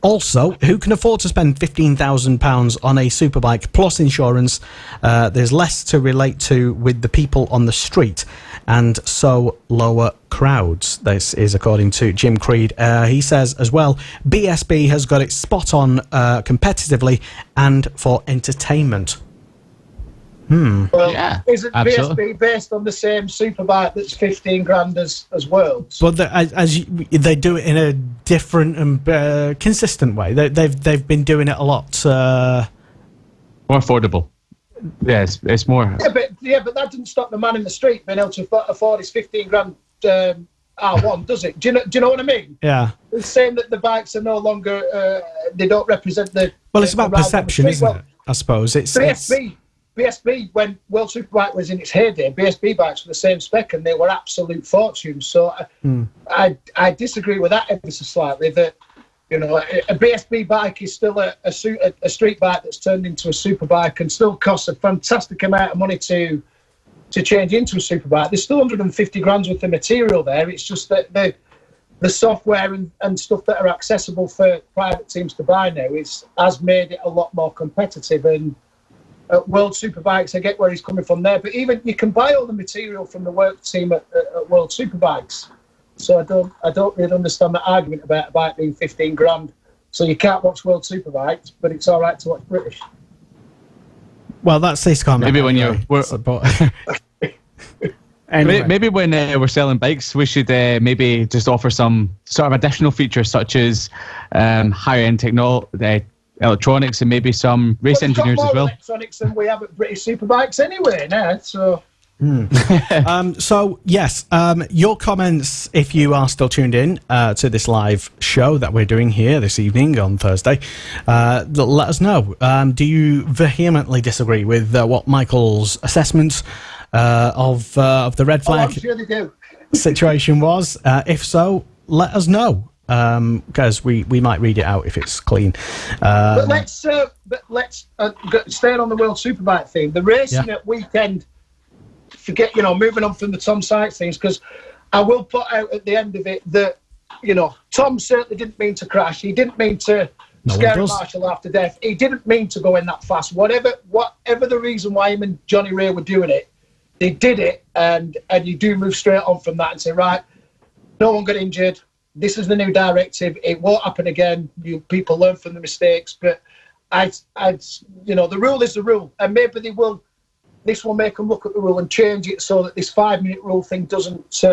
Also, who can afford to spend £15,000 on a superbike plus insurance? There's less to relate to with the people on the street, and so lower crowds. This is according to Jim Creed. He says as well, BSB has got it spot on competitively and for entertainment. Well, Yeah, isn't absolutely. BSB based on the same superbike that's 15 grand as Worlds? But they do it in a different and consistent way. They've been doing it a lot More affordable. Yes, it's more. Yeah, but that didn't stop the man in the street being able to afford his 15 grand R1, does it? Do you know what I mean? Yeah. It's saying that the bikes are no longer, they don't represent the... Well, it's about the ride on the perception, street. isn't it? I suppose it's BSB, when World Superbike was in its heyday, BSB bikes were the same spec and they were absolute fortunes. So I disagree with that ever so slightly, that a BSB bike is still a street bike that's turned into a superbike and still costs a fantastic amount of money to change into a superbike. There's still 150 grand worth of material there. It's just that the software and stuff that are accessible for private teams to buy now has made it a lot more competitive. And World Superbikes, I get where he's coming from there, but even you can buy all the material from the work team at World Superbikes. So I don't really understand that argument about a bike being 15 grand. So you can't watch World Superbikes, but it's all right to watch British. Well, that's his comment. Maybe when Anyway. Maybe when we're selling bikes, we should maybe just offer some sort of additional features, such as higher-end electronics, and maybe some race engineers as well. Electronics than we have at British Superbikes anyway now. So So, yes, your comments, if you are still tuned in to this live show that we're doing here this evening on Thursday, let us know. Do you vehemently disagree with what Michael's assessment of the red flag I'm sure they do. situation was? If so, let us know. Because we might read it out if it's clean. But let's stay on the World Superbike theme. The racing at weekend, forget, moving on from the Tom Sykes things, because I will put out at the end of it that, Tom certainly didn't mean to crash. He didn't mean to scare Marshall after death. He didn't mean to go in that fast. Whatever the reason why him and Johnny Ray were doing it, they did it, and you do move straight on from that and say, right, no one got injured. This is the new directive. It won't happen again. People learn from the mistakes, but the rule is the rule, and maybe they will. This will make them look at the rule and change it so that this 5-minute rule thing doesn't.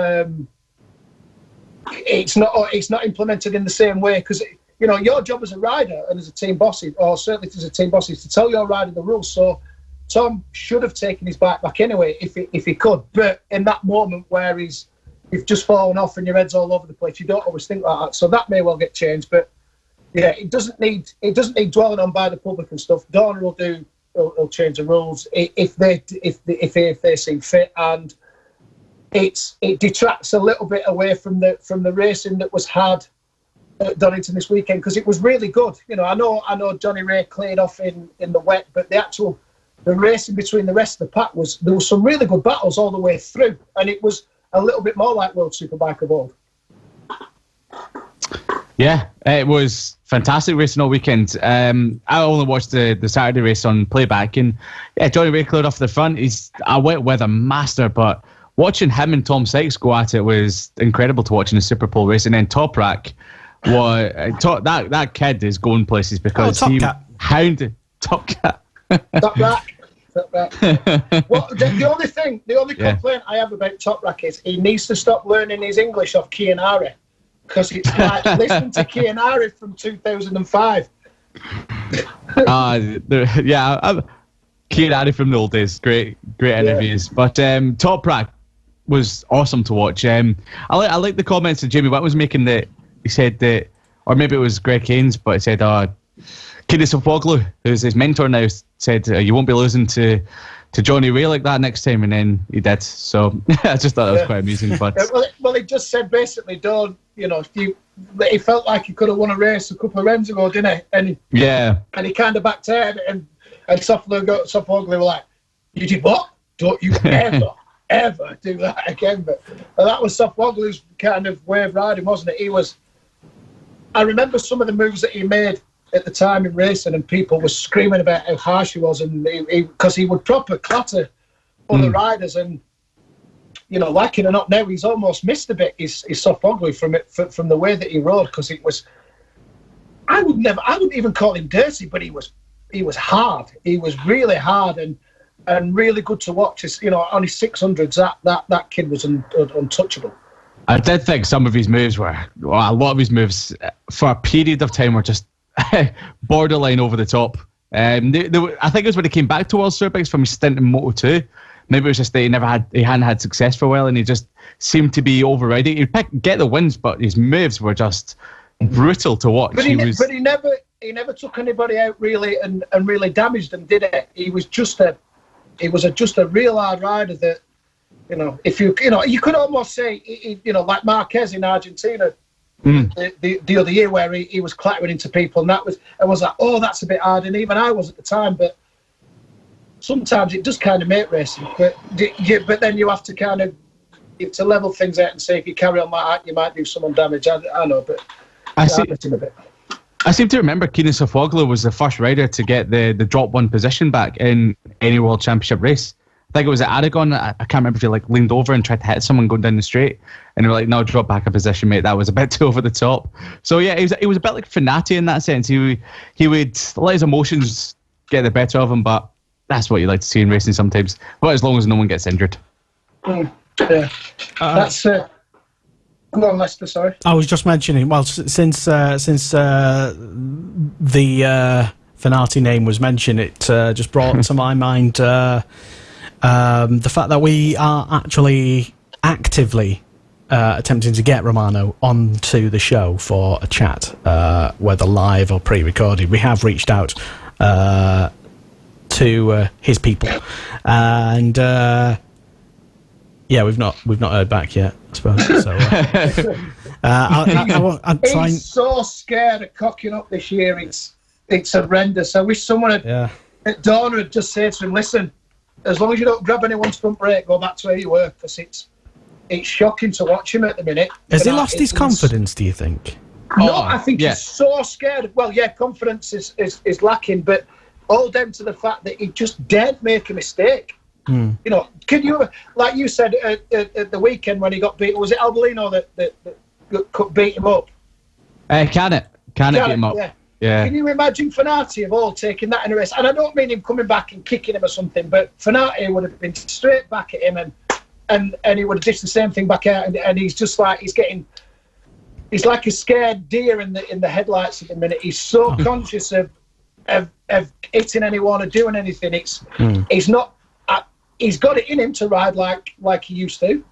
It's not implemented in the same way, because your job as a rider and as a team boss, or certainly as a team boss, is to tell your rider the rules. So Tom should have taken his bike back anyway if he could, but in that moment where you've just fallen off and your head's all over the place, you don't always think like that. So that may well get changed, but yeah, it doesn't need dwelling on by the public and stuff. Dorna will change the rules if they seem fit, and it detracts a little bit away from the racing that was had at Donington this weekend, because it was really good. I know Johnny Ray cleared off in the wet, but the racing between the rest of the pack there was some really good battles all the way through, and it was a little bit more like World Superbike of old. Yeah, it was fantastic racing all weekend. I only watched the Saturday race on playback, and Johnny Ray cleared off the front. He's a wet weather master, but watching him and Tom Sykes go at it was incredible to watch in the Super Pole race. And then Toprak, that kid is going places because he hounded Topcat. Toprak. Well, the only complaint I have about Toprak is he needs to stop learning his English off Kianari, because it's like listen to Kianari from 2005. Kianari from the old days, great interviews. But Toprak was awesome to watch. I like the comments that Jamie Witt was making, that he said that, or maybe it was Greg Haynes, but he said, Kidisopoglu, who's his mentor now, said you won't be losing to Johnny Ray like that next time, and then he did. So I just thought that was quite amusing. But well, he just said basically, he felt like he could have won a race a couple of rounds ago, didn't he? And he kind of backed out, and Sopoglu were like, "You did what? Don't you ever do that again?" But that was Sopoglu's kind of way of riding, wasn't it? I remember some of the moves that he made at the time in racing, and people were screaming about how harsh he was, and because he would proper clatter other riders, and like it or not, now he's almost missed a bit his Sopoglu from the way that he rode, because it was. I wouldn't even call him dirty, but he was hard. He was really hard and really good to watch. On his 600s, that kid was untouchable. I did think some of his moves a lot of his moves for a period of time were just borderline over the top. I think it was when he came back to World Superbikes from his stint in Moto2. Maybe it was just that he hadn't had success for a while, and he just seemed to be overriding. He'd get the wins, but his moves were just brutal to watch. But he never took anybody out really and really damaged them, did it? He was just a real hard rider that, if you could almost say, like Marquez in Argentina the other year, where he was clattering into people, and I was like, oh, that's a bit hard, and even I was at the time, but sometimes it does kind of make racing, but then you have to kind of to level things out and say, if you carry on like that, you might do someone damage. I know, but I seem to remember Keenan Sofoglu was the first rider to get the drop one position back in any World Championship race. I think it was at Aragon. I can't remember if he leaned over and tried to hit someone going down the straight, and they were like, "No, drop back a position, mate. That was a bit too over the top." So yeah, he was a bit like Finati in that sense. He would let his emotions get the better of him, but that's what you like to see in racing sometimes. But as long as no one gets injured. Yeah, that's it. Go on, Lester. Sorry, I was just mentioning. Well, since the Finati name was mentioned, it just brought to my mind the fact that we are actually actively attempting to get Romano onto the show for a chat, whether live or pre-recorded. We have reached out to his people, and we've not heard back yet, I suppose. So I'm trying. He's so scared of cocking up this year. It's horrendous. I wish someone at Dorna had just said to him, "Listen, as long as you don't grab anyone's front brake, go back to where you were," because it's shocking to watch him at the minute. Has he lost his confidence, do you think? No, I think he's so scared. Well, confidence is lacking, but all down to the fact that he just daren't make a mistake. You know, can you, like you said at the weekend when he got beat, was it Albolino that beat him up? Can it beat him up? Yeah. Can you imagine Fanati of all taking that in a race? And I don't mean him coming back and kicking him or something, but Fanati would have been straight back at him and he would have dished the same thing back out, and he's just like he's like a scared deer in the headlights at the minute. He's so conscious of hitting anyone or doing anything. He's not. He's got it in him to ride like he used to.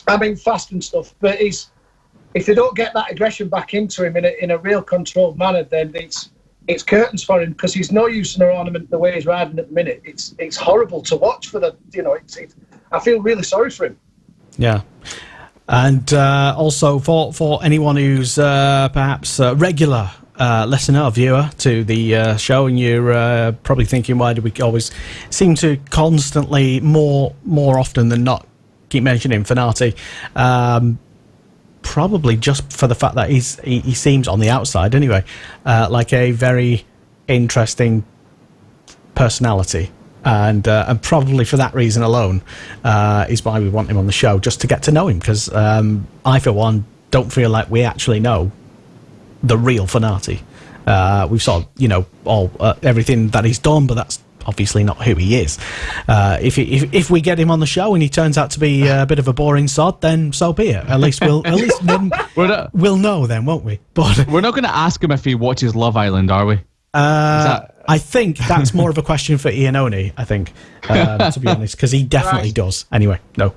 I mean, fast and stuff. But if they don't get that aggression back into him in a real controlled manner, then it's curtains for him, because he's no use in an ornament the way he's riding at the minute. It's horrible to watch for the. I feel really sorry for him. Yeah. And also for anyone who's perhaps a regular listener or viewer to the show, and you're probably thinking, why do we always seem to constantly, more often than not, keep mentioning Fanati? Probably just for the fact that he seems, on the outside anyway, like a very interesting personality. And probably for that reason alone is why we want him on the show, just to get to know him, because I, for one, don't feel like we actually know the real Fanati. We've sort of, everything that he's done, but that's obviously not who he is. If we get him on the show and he turns out to be a bit of a boring sod, then so be it. At least we'll we'll know then, won't we? But we're not going to ask him if he watches Love Island, are we? I think that's more of a question for Iannone, I think, to be honest, because he definitely does. Anyway, no.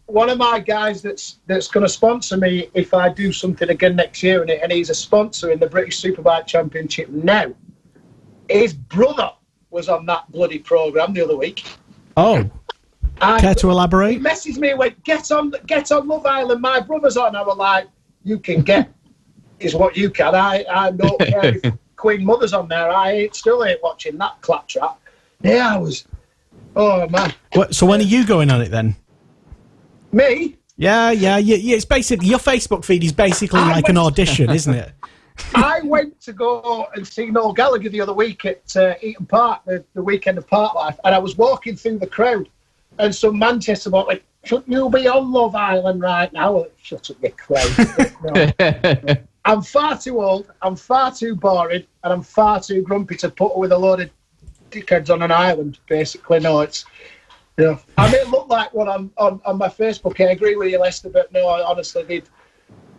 One of my guys that's going to sponsor me if I do something again next year, and he's a sponsor in the British Superbike Championship now, his brother was on that bloody programme the other week. Oh. Care to elaborate? He messaged me and went, get on Love Island, my brother's on. I was like, you can get is what you can. I don't care if Queen Mother's on there. I still ain't watching that claptrap. Yeah, I was. Oh, man. So when are you going on it then? Me? Yeah. It's basically, your Facebook feed is basically like an audition, isn't it? I went to go and see Noel Gallagher the other week at Eaton Park, the weekend of Park Life, and I was walking through the crowd, and some Manchester boy went, "Shouldn't you be on Love Island right now?" Well, shut up, you crowd. No. I'm far too old, I'm far too boring, and I'm far too grumpy to put with a load of dickheads on an island, basically. No, it's... Yeah. I may look like one on my Facebook. I agree with you, Lester, but no, I honestly did.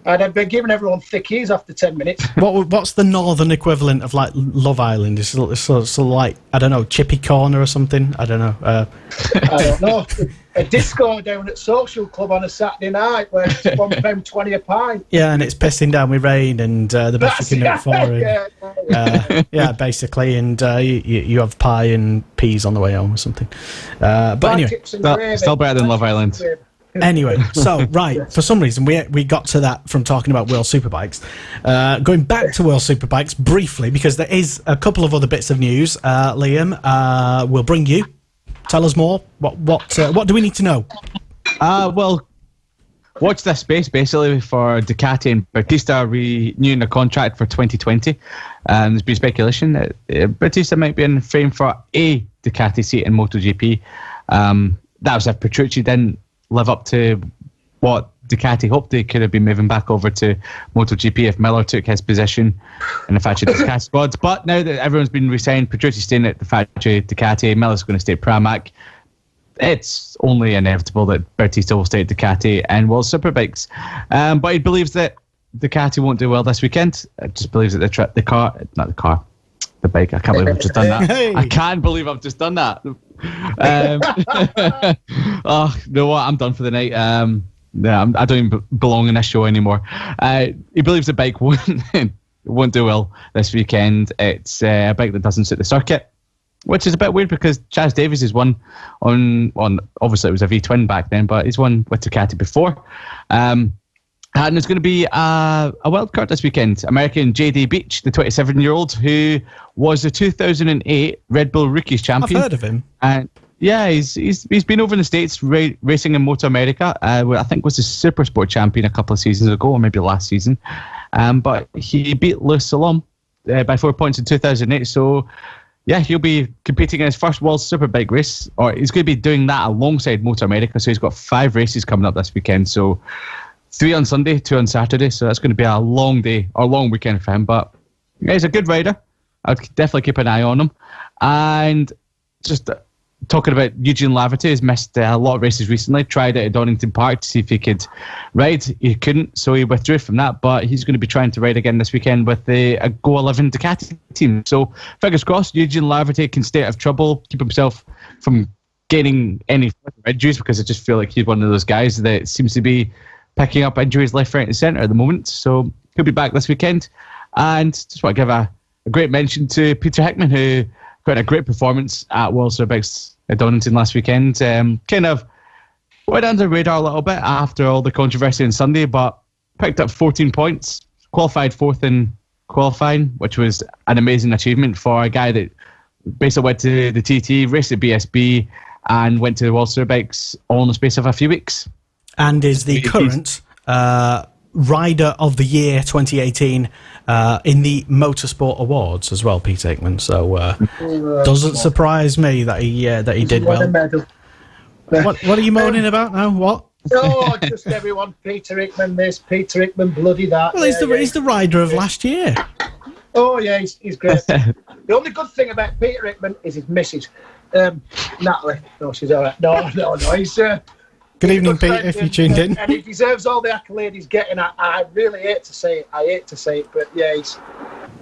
I'd been giving everyone thick ears after 10 minutes. What's the northern equivalent of like Love Island? It's sort of like, I don't know, Chippy Corner or something? I don't know. I don't know. A disco down at Social Club on a Saturday night where it's £1.20 a pint. Yeah, and it's pissing down with rain, and the best you can do for it. Yeah, basically, and you have pie and peas on the way home or something. But anyway, still better than Love Island. Anyway, so for some reason we got to that from talking about World Superbikes. Going back to World Superbikes briefly, because there is a couple of other bits of news. Liam, we'll bring you. Tell us more. What do we need to know? Well, watch this space basically for Ducati and Bautista renewing their contract for 2020. There's been speculation that Bautista might be in frame for a Ducati seat in MotoGP. That was if Petrucci didn't live up to what Ducati hoped. They could have been moving back over to MotoGP if Miller took his position in the Factory Ducati squads. But now that everyone's been re-signed, Petrucci's staying at the Factory Ducati, Miller's going to stay at Pramac, it's only inevitable that Bautista will stay at Ducati and World Superbikes. But he believes that Ducati won't do well this weekend. He just believes that the bike. I can't believe I've just done that. I can't believe I've just done that. Oh, you know what? I'm done for the night. Yeah, I don't even belong in this show anymore. He believes the bike won't do well this weekend. It's a bike that doesn't suit the circuit, which is a bit weird because Chaz Davies has won on obviously it was a V-twin back then, but he's won with Ducati before. And there's going to be a wild card this weekend. American JD Beach, the 27-year-old who was the 2008 Red Bull Rookies champion. I've heard of him. And yeah, he's been over in the States racing in Moto America. Where I think was the Super Sport champion a couple of seasons ago, or maybe last season. But he beat Lewis Salom by 4 points in 2008. So yeah, he'll be competing in his first World Superbike race, or he's going to be doing that alongside Moto America. So he's got 5 races coming up this weekend. So 3 on Sunday, 2 on Saturday. So that's going to be a long day or long weekend for him. But yeah, he's a good rider. I'd definitely keep an eye on him. And just talking about Eugene Laverty, has missed a lot of races recently. Tried it at Donington Park to see if he could ride. He couldn't, so he withdrew from that. But he's going to be trying to ride again this weekend with a Go 11 Ducati team. So fingers crossed, Eugene Laverty can stay out of trouble, keep himself from gaining any injuries, because I just feel like he's one of those guys that seems to be picking up injuries left, right, and centre at the moment. So he'll be back this weekend. And just want to give a great mention to Peter Hickman, who got a great performance at World Superbikes at Donington last weekend. Kind of went under the radar a little bit after all the controversy on Sunday, but picked up 14 points, qualified 4th in qualifying, which was an amazing achievement for a guy that basically went to the TT, raced at BSB, and went to the World Superbikes all in the space of a few weeks. And is the current Rider of the Year 2018 in the Motorsport Awards as well, Peter Hickman. So doesn't surprise me that he did well. What are you moaning about now? What? Oh, just everyone. Peter Hickman this, Peter Hickman bloody that. Well, he's the rider of last year. Oh yeah, he's great. The only good thing about Peter Hickman is his missus, Natalie. No, she's all right. No. He's. Good evening, Pete, if you tuned in. And he deserves all the accolade he's getting. I really hate to say it. But yeah,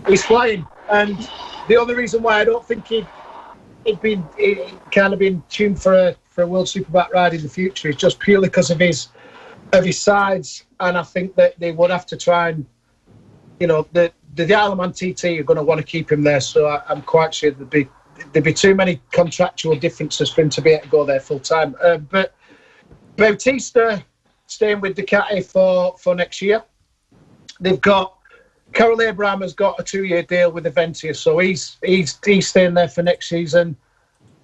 he's flying. And the only reason why I don't think he'd kind of been tuned for a World Superbike ride in the future is just purely because of his sides. And I think that they would have to try and, the Isle of Man TT are going to want to keep him there. So I'm quite sure there'd be too many contractual differences for him to be able to go there full time. But Bautista staying with Ducati for next year. They've got Carol Abraham has got a 2-year deal with Aventia, so he's staying there for next season.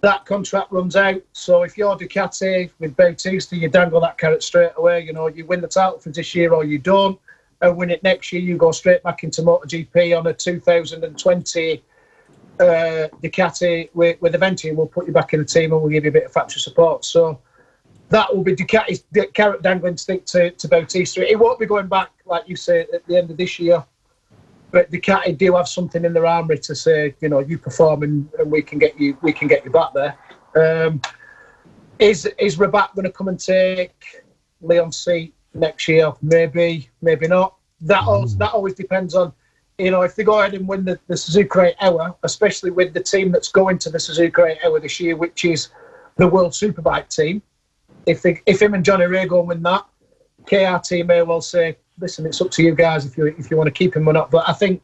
That contract runs out, so if you're Ducati with Bautista, you dangle that carrot straight away. You win the title for this year or you don't, and win it next year, you go straight back into MotoGP on a 2020 Ducati with Aventia. We'll put you back in the team and we'll give you a bit of factory support. So that will be Ducati's carrot dangling stick to Bautista. It won't be going back, like you say, at the end of this year. But Ducati do have something in their armoury to say, you perform and we can get you back there. Is Rabat going to come and take Leon's seat next year? Maybe not. That always depends on, if they go ahead and win the Suzuka 8 Hour, especially with the team that's going to the Suzuka 8 Hour this year, which is the World Superbike team. If him and Johnny Ray go and win that, KRT may well say, listen, it's up to you guys if you want to keep him or not. But I think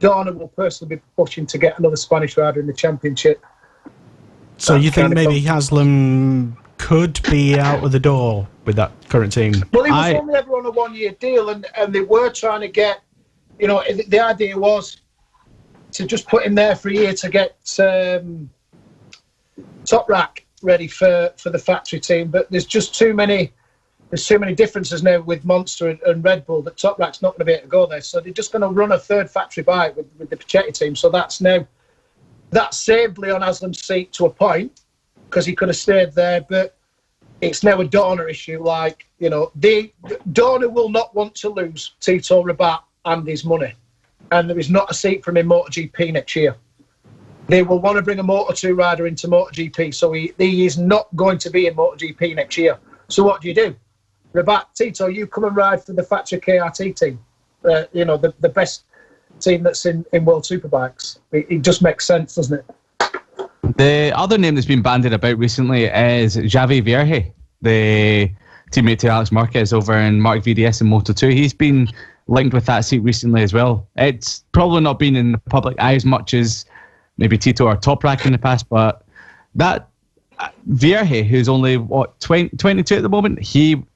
Dorna will personally be pushing to get another Spanish rider in the championship. So you think maybe Haslam could be out of the door with that current team? Well, he was only ever on a 1-year deal, and they were trying to get, the idea was to just put him there for a year to get Top Rack ready for the factory team. But there's just too many differences now with Monster and Red Bull that Top Rack's not going to be able to go there. So they're just going to run a third factory bike with the Pacetti team. So that saved Leon Haslam's seat to a point because he could have stayed there. But it's now a Dorna issue. Dorna will not want to lose Tito Rabat and his money. And there is not a seat for him in MotoGP next year. They will want to bring a Moto2 rider into MotoGP, so he is not going to be in MotoGP next year. So what do? Rabat, Tito, you come and ride for the Factory KRT team, the best team that's in World Superbikes. It just makes sense, doesn't it? The other name that's been bandied about recently is Javi Vierge, the teammate to Alex Marquez over in Mark VDS in Moto2. He's been linked with that seat recently as well. It's probably not been in the public eye as much as maybe Tito or Toprak in the past, but that Vierge, who's only 22 at the moment,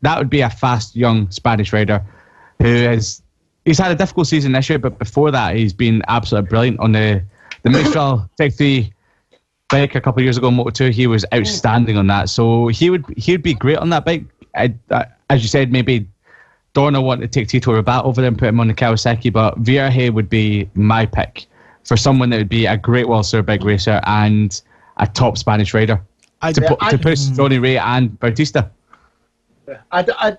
that would be a fast young Spanish rider he's had a difficult season this year, but before that he's been absolutely brilliant on the Mistral Tech 3 bike a couple of years ago in Moto2. He was outstanding on that, so he would be great on that bike. As you said, maybe Dorna want to take Tito Rabat over there and put him on the Kawasaki, but Vierge would be my pick for someone that would be a great World Superbike racer and a top Spanish rider to push Johnny Ray and Bautista. I'm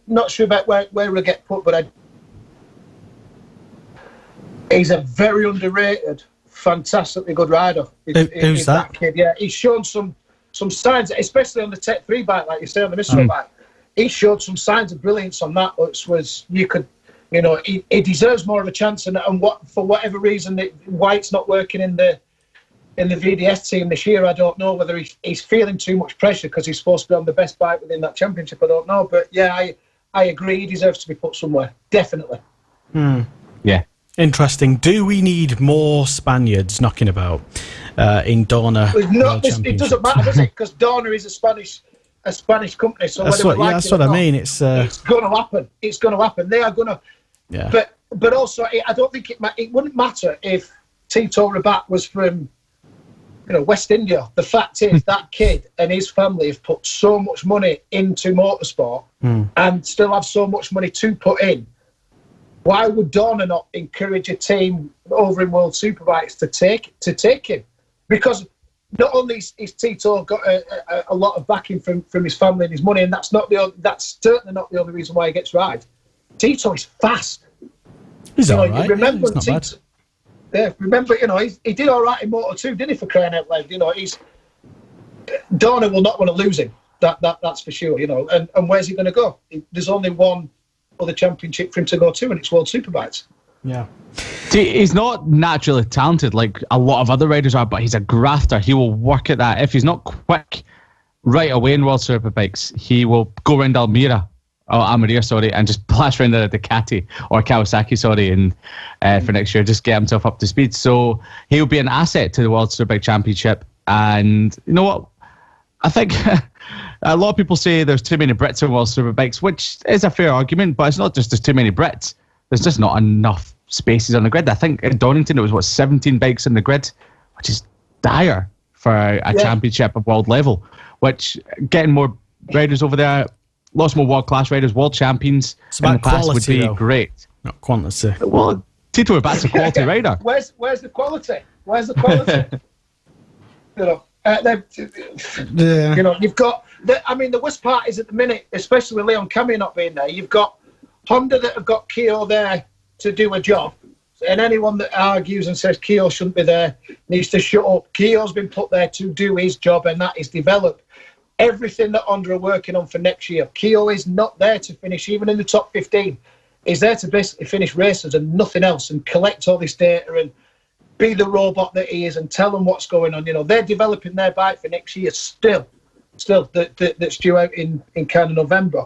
not sure about where we'll get put, but he's a very underrated, fantastically good rider. Who's that? Kid? Yeah, he's shown some signs, especially on the Tech 3 bike, like you say, on the Mistral bike. He showed some signs of brilliance on that, which was he deserves more of a chance. And for whatever reason, why it's not working in the VDS team this year, I don't know. Whether he's feeling too much pressure because he's supposed to be on the best bike within that championship, I don't know. But yeah, I agree. He deserves to be put somewhere, definitely. Yeah. Interesting. Do we need more Spaniards knocking about in Dorna? It doesn't matter, does it? Because Dorna is a Spanish company. So that's what I mean. It's going to happen. It's going to happen. They are going to. Yeah. But also, I don't think it wouldn't matter if Tito Rabat was from West India. The fact is that kid and his family have put so much money into motorsport and still have so much money to put in. Why would Dorna not encourage a team over in World Superbikes to take him? Because not only is Tito got a lot of backing from his family and his money, and that's certainly not the only reason why he gets ride. Tito is fast. He's all right. Remember, he's not bad. Yeah, remember, he did all right in Moto2, didn't he, for crying out loud? Dorna will not want to lose him. That's for sure. And where's he going to go? There's only one other championship for him to go to, and it's World Superbikes. Yeah. See, he's not naturally talented like a lot of other riders are, but he's a grafter. He will work at that. If he's not quick right away in World Superbikes, he will go around Almeria, and just blast around the Ducati or Kawasaki, for next year, just get himself up to speed. So he'll be an asset to the World Superbike Championship. And you know what? I think a lot of people say there's too many Brits in World Superbikes, which is a fair argument, but it's not just there's too many Brits. There's just not enough spaces on the grid. I think in Donington it was 17 bikes on the grid, which is dire for a championship of world level. Which getting more riders over there, lots more world class riders, world champions in the past would be great. Not quantity. Well, Tito Rabat's a quality rider. Where's the quality? Where's the quality? You've got. The worst part is at the minute, especially with Leon Camier not being there, you've got Honda that have got Keogh there to do a job, and anyone that argues and says Keogh shouldn't be there needs to shut up. Keogh's been put there to do his job, and that is develop everything that Honda are working on for next year. Keogh is not there to finish even in the top 15. He's there to basically finish races and nothing else, and collect all this data and be the robot that he is and tell them what's going on. They're developing their bike for next year still that's due out in kind of November.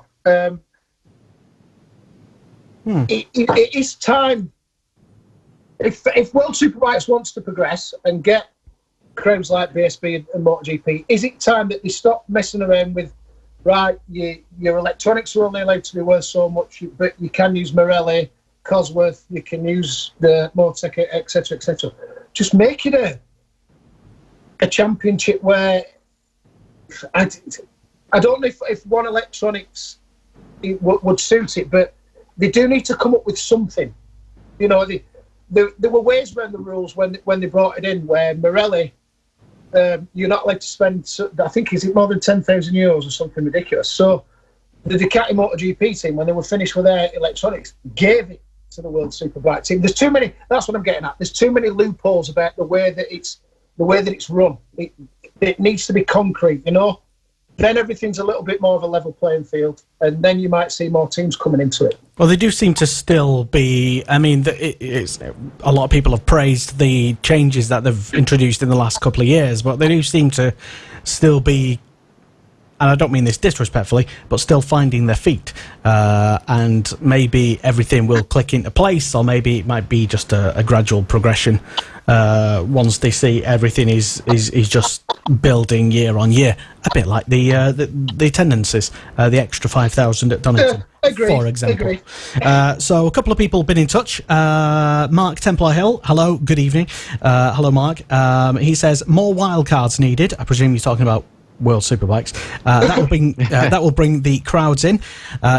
It is time. If World Superbikes wants to progress and get crowds like BSB and MotoGP, is it time that they stop messing around with, right, your electronics are only allowed to be worth so much, but you can use Morelli, Cosworth, you can use the Motec, etc., etc. Just make it a championship where I don't know if one electronics would suit it, but they do need to come up with something. There were ways around the rules when they brought it in, where Morelli, you're not allowed to spend, I think, is it more than €10,000 or something ridiculous. So the Ducati MotoGP team, when they were finished with their electronics, gave it to the World Superbike team. There's too many. That's what I'm getting at. There's too many loopholes about the way that it's run. It needs to be concrete. then everything's a little bit more of a level playing field, and then you might see more teams coming into it. Well, they do seem to still be. I mean, it's a lot of people have praised the changes that they've introduced in the last couple of years, but they do seem to still be, and I don't mean this disrespectfully, but still finding their feet. And maybe everything will click into place, or maybe it might be just a gradual progression once they see everything is just building year on year. A bit like the attendances, the extra 5,000 at Donington, for example. So a couple of people have been in touch. Mark Templar Hill, hello, good evening. Hello, Mark. He says, more wildcards needed. I presume you're talking about World Superbikes. That will bring the crowds in.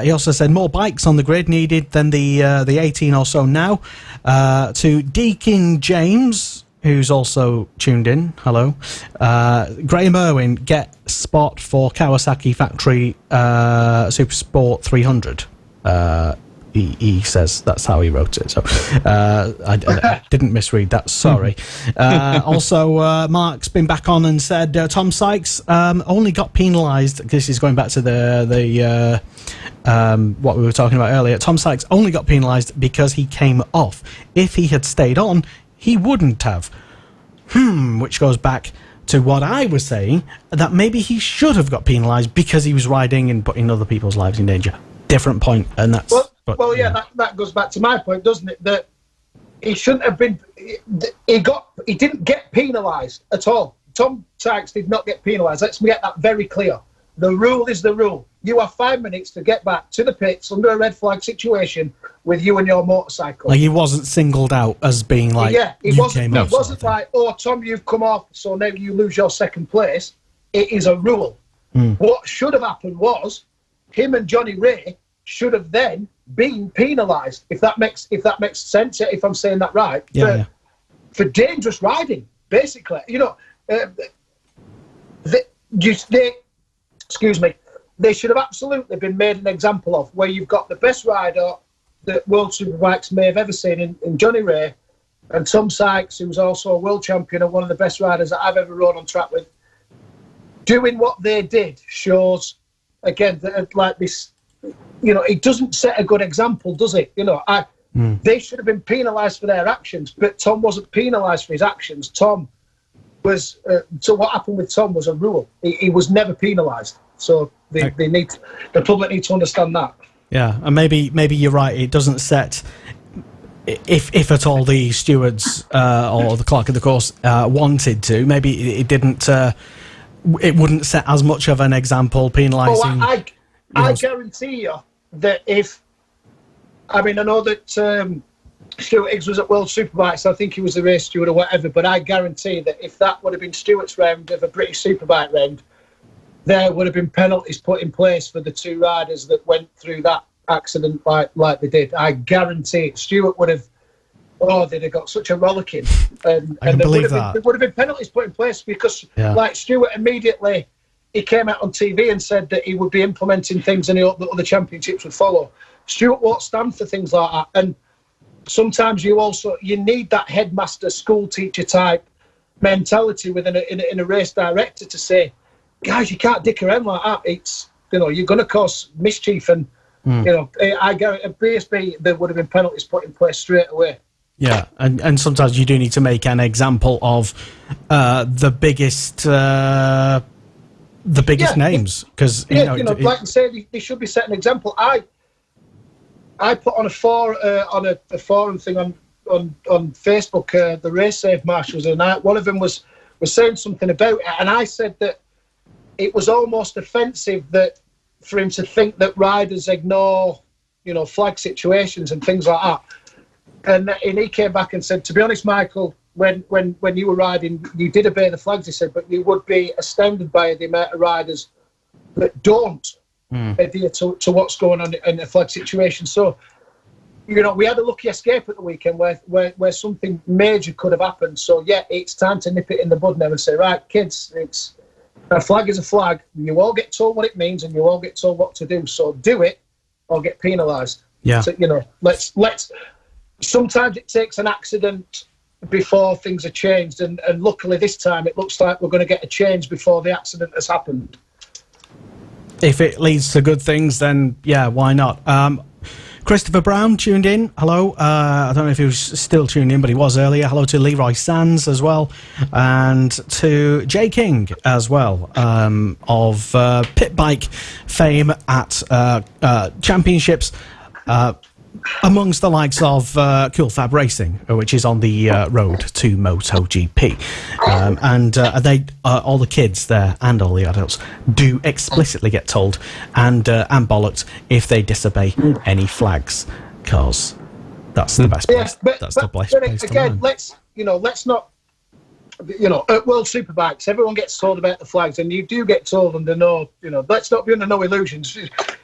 He also said more bikes on the grid needed than the 18 or so now. To Deakin James, who's also tuned in. Hello. Graham Irwin, get spot for Kawasaki Factory Super Sport 300. He says that's how he wrote it, so I didn't misread that, sorry. Also, Mark's been back on and said Tom Sykes only got penalised. This is going back to the what we were talking about earlier. Tom Sykes only got penalised because he came off. If he had stayed on, he wouldn't have. Which goes back to what I was saying, that maybe he should have got penalised because he was riding and putting other people's lives in danger. Different point, and that's... That goes back to my point, doesn't it? That he shouldn't have been... He didn't get penalised at all. Tom Sykes did not get penalised. Let's get that very clear. The rule is the rule. You have 5 minutes to get back to the pits under a red flag situation with you and your motorcycle. Like, he wasn't singled out as being like... Yeah, it wasn't like, oh, Tom, you've come off, so now you lose your second place. It is a rule. What should have happened was him and Johnny Ray should have then been penalised, if that makes sense, if I'm saying that right, for dangerous riding, basically. You know, they should have absolutely been made an example of, where you've got the best rider that World Superbikes may have ever seen in Johnny Ray, and Tom Sykes, who's also a world champion and one of the best riders that I've ever rode on track with. Doing what they did shows, again, that like this, you know, it doesn't set a good example, does it? You know, they should have been penalised for their actions, but Tom wasn't penalised for his actions. Tom was, so what happened with Tom was a rule. He was never penalised. So the public need to understand that. Yeah, and maybe you're right. It doesn't set, if at all, the stewards or the clerk of the course wanted to. Maybe it didn't. It wouldn't set as much of an example, penalising. I guarantee you that I know that Stuart Higgs was at World Superbikes, I think he was the race steward or whatever, but I guarantee that if that would have been Stuart's round of a British Superbike round, there would have been penalties put in place for the two riders that went through that accident like they did. I guarantee it. Stuart would have, they'd have got such a rollicking. And there would have been penalties put in place because, like Stuart immediately, he came out on TV and said that he would be implementing things and he hoped that other championships would follow. Stuart won't stand for things like that. And sometimes you need that headmaster, school teacher type mentality within a race director to say, guys, you can't dick around like that. It's, you're going to cause mischief. And, I guarantee at BSB, there would have been penalties put in place straight away. Yeah, and sometimes you do need to make an example of the biggest names, because like you say, they should be setting an example. I put on a forum thing on Facebook, the race safe marshals, and one of them was saying something about it, and I said that it was almost offensive that for him to think that riders ignore, flag situations and things like that. And he came back and said, to be honest, Michael, when you were riding, you did obey the flags, he said, but you would be astounded by the amount of riders that don't adhere to what's going on in a flag situation. So, we had a lucky escape at the weekend where something major could have happened. So, it's time to nip it in the bud now and say, right, kids, a flag is a flag. You all get told what it means and you all get told what to do. So do it or get penalised. Yeah. So, let's. Sometimes it takes an accident before things are changed, and luckily this time it looks like we're going to get a change before the accident has happened. If it leads to good things, then yeah, why not? Christopher Brown tuned in. Hello. I don't know if he was still tuned in, but he was earlier. Hello to Leroy Sands as well, and to Jay King as well, of pit bike fame at championships. Amongst the likes of Cool Fab Racing, which is on the road to MotoGP, and they all the kids there and all the adults do explicitly get told and bollocked if they disobey any flags, because that's the best place. That's the best place to again, learn. let's not. At World Superbikes, everyone gets told about the flags, and you do get told under no. Let's not be under no illusions.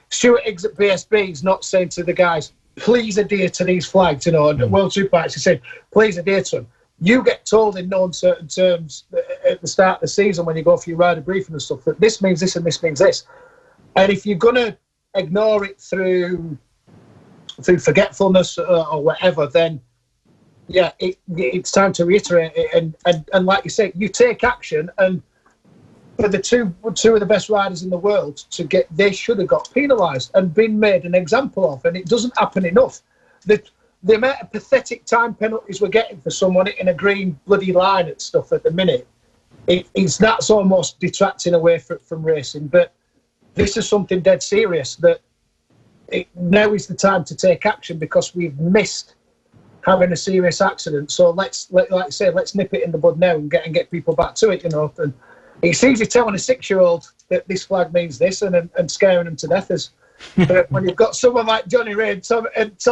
Stuart Higgs at PSB is not saying to the guys, please adhere to these flags, and World Superbikes is saying, please adhere to them. You get told in no uncertain terms at the start of the season when you go for your rider briefing and stuff that this means this and this means this. And if you're going to ignore it through forgetfulness or whatever, then yeah, it's time to reiterate it. And like you say, you take action, and for the two of the best riders in the world they should have got penalised and been made an example of, and it doesn't happen enough. The amount of pathetic time penalties we're getting for someone in a green bloody line and stuff at the minute, that's almost detracting away from racing. But this is something dead serious that now is the time to take action, because we've missed having a serious accident. So like I say, let's nip it in the bud now and get people back to it. And it's easy telling a 6-year-old that this flag means this and scaring them to death. But when you've got someone like Johnny Ray and Tom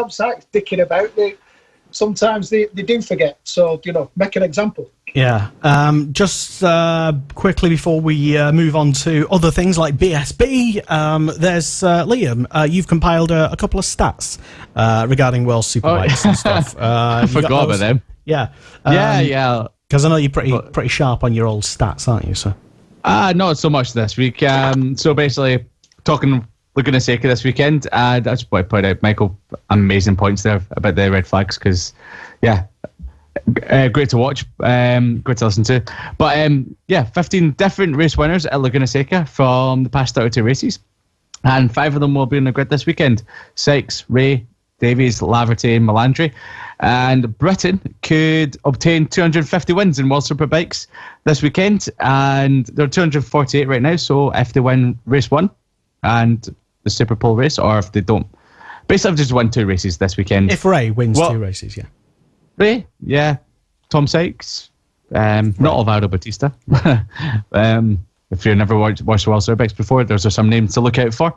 Sachs dicking about, sometimes they do forget. So, make an example. Yeah. Just quickly before we move on to other things like BSB, there's Liam. You've compiled a couple of stats regarding World Superbikes and stuff. I forgot about them. Yeah. Yeah. Because I know you're pretty sharp on your old stats, aren't you, sir? Not so much this week. So basically, talking Laguna Seca this weekend, that's what I pointed out. Michael, amazing points there about the red flags, because, yeah, great to watch, great to listen to. But, 15 different race winners at Laguna Seca from the past 32 races. And 5 of them will be on the grid this weekend. Sykes, Ray, Davies, Laverty, and Melandri. And Britain could obtain 250 wins in World Superbikes this weekend, and they're 248 right now. So if they win race 1 and the Super Pole race, or if they don't, basically I've just won 2 races this weekend. If Ray wins 2 races, yeah. Ray, yeah. Tom Sykes, not Alvaro Bautista. If you've never watched the World Superbikes before, those are some names to look out for.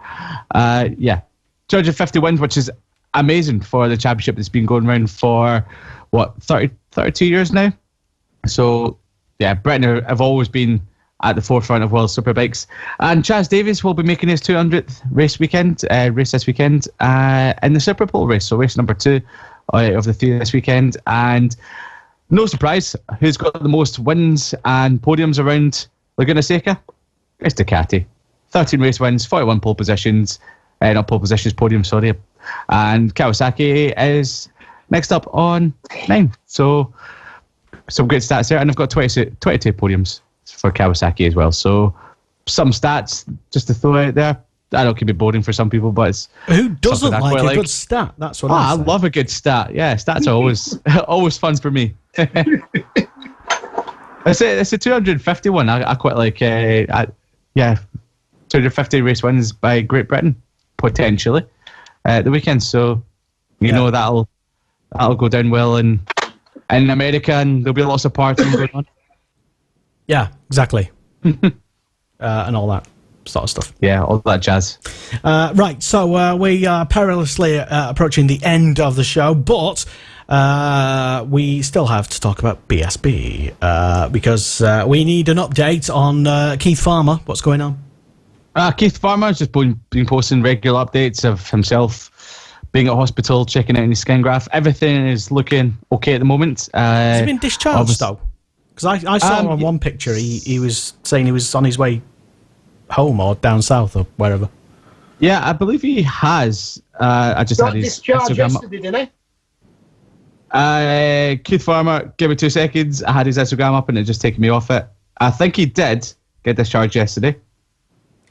250 wins, which is amazing for the championship that's been going around for 32 years now. So yeah, Britain have always been at the forefront of World Superbikes, and Chaz Davies will be making his 200th race this weekend in the Super Pole race, so race number 2 of the 3 this weekend. And no surprise, who's got the most wins and podiums around Laguna Seca? It's Ducati. 13 race wins, 41 pole positions, not pole positions, podiums, sorry. And Kawasaki is next up on 9. So some great stats there. And I've got 22 podiums for Kawasaki as well. So some stats just to throw out there. I know it can be boring for some people, but it's who doesn't like a good stat? That's what I love a good stat. Yeah, stats are always fun for me. It's a 250 one. I quite like. 250 race wins by Great Britain potentially at the weekend. So you know that'll go down well in America, and there'll be lots of partying going on. Yeah, exactly. And all that sort of stuff. Yeah, all that jazz. Right, so we are perilously approaching the end of the show, but we still have to talk about BSB because we need an update on Keith Farmer. What's going on? Keith Farmer has just been posting regular updates of himself being at hospital, checking out his skin graft. Everything is looking okay at the moment. Has he been discharged though? Because I saw him on one picture. He was saying he was on his way home or down south or wherever. Yeah, I believe he has. I just had his discharged Instagram yesterday, didn't he? Keith Farmer, give me 2 seconds. I had his Instagram up and it just taken me off it. I think he did get discharged yesterday.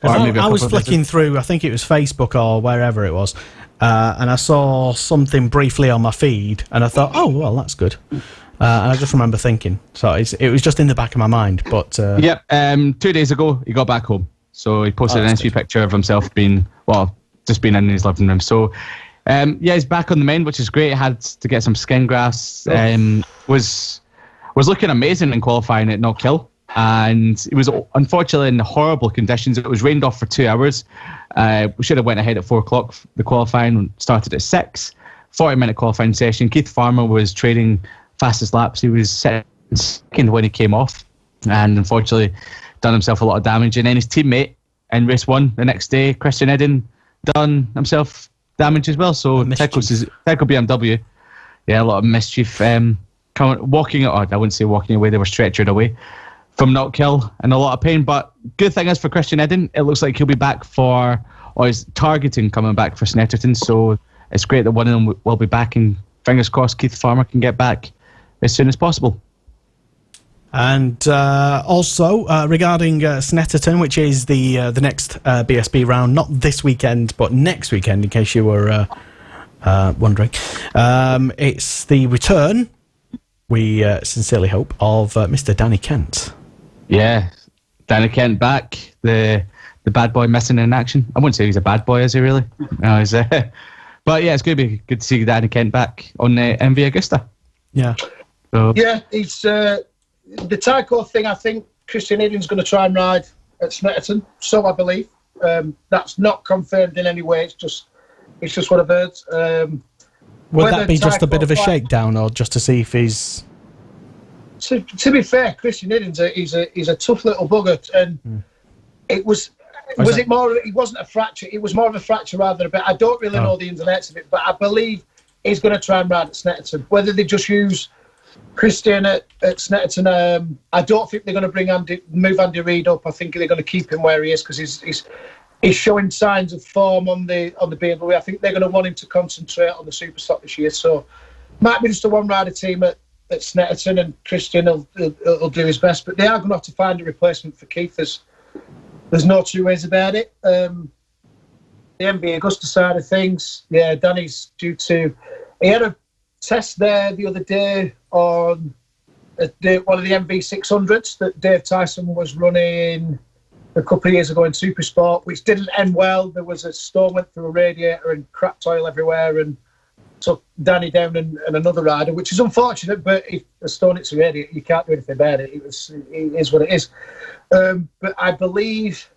Or maybe a I was couple of flicking through, I think it was Facebook or wherever it was, and I saw something briefly on my feed, and I thought, oh, well, that's good. And I just remember thinking. So it was just in the back of my mind. But Yep, 2 days ago, he got back home. So he posted an Instagram picture of himself just being in his living room. So, he's back on the mend, which is great. He had to get some skin grafts. Was looking amazing in qualifying at Knockhill. And it was unfortunately in horrible conditions. It was rained off for 2 hours. We should have went ahead at 4 o'clock. The qualifying started at 6. 40-minute qualifying session. Keith Farmer was trading fastest laps. He was second when he came off, and unfortunately done himself a lot of damage. And then his teammate in race 1 the next day, Christian Eden, done himself damage as well. So Tycho BMW, a lot of mischief. Walking, or I wouldn't say walking away, they were stretchered away from Knockhill in a lot of pain. But good thing is for Christian Eden, it looks like he'll be back or is targeting coming back for Snetterton. So it's great that one of them will be back, and fingers crossed Keith Farmer can get back as soon as possible. And also regarding Snetterton, which is the next BSB round, not this weekend but next weekend, in case you were wondering. It's the return, we sincerely hope, of Mr. Danny Kent. Yeah, Danny Kent back, the bad boy missing in action. I wouldn't say he's a bad boy, is he really? No, he's, but yeah, it's going to be good to see Danny Kent back on MV Augusta. Yeah. So. Yeah, it's the Tycho thing. I think Christian Eden's going to try and ride at Snetterton, so I believe. That's not confirmed in any way. It's just what I've heard. Would that be just a bit of a shakedown, or just to see if he's... To be fair, Christian Eden's he's a tough little bugger, and it was it more? It wasn't a fracture. It was more of a fracture rather than a bit. I don't really know the ins and outs of it, but I believe he's going to try and ride at Snetterton. Whether they just use Christian at Snetterton, I don't think they're going to move Andy Reid up. I think they're going to keep him where he is, because he's showing signs of form on the BMW. I think they're going to want him to concentrate on the Superstock this year. So might be just a one-rider team at Snetterton, and Christian will do his best. But they are going to have to find a replacement for Keith. There's no two ways about it. The MV Augusta side of things, Danny's due to... He had a test there the other day on one of the MV600s that Dave Tyson was running a couple of years ago in Supersport, which didn't end well. There was a storm, went through a radiator and cracked oil everywhere and took Danny down and another rider, which is unfortunate, but if a storm hits a radiator, you can't do anything about it. It is what it is. But I believe,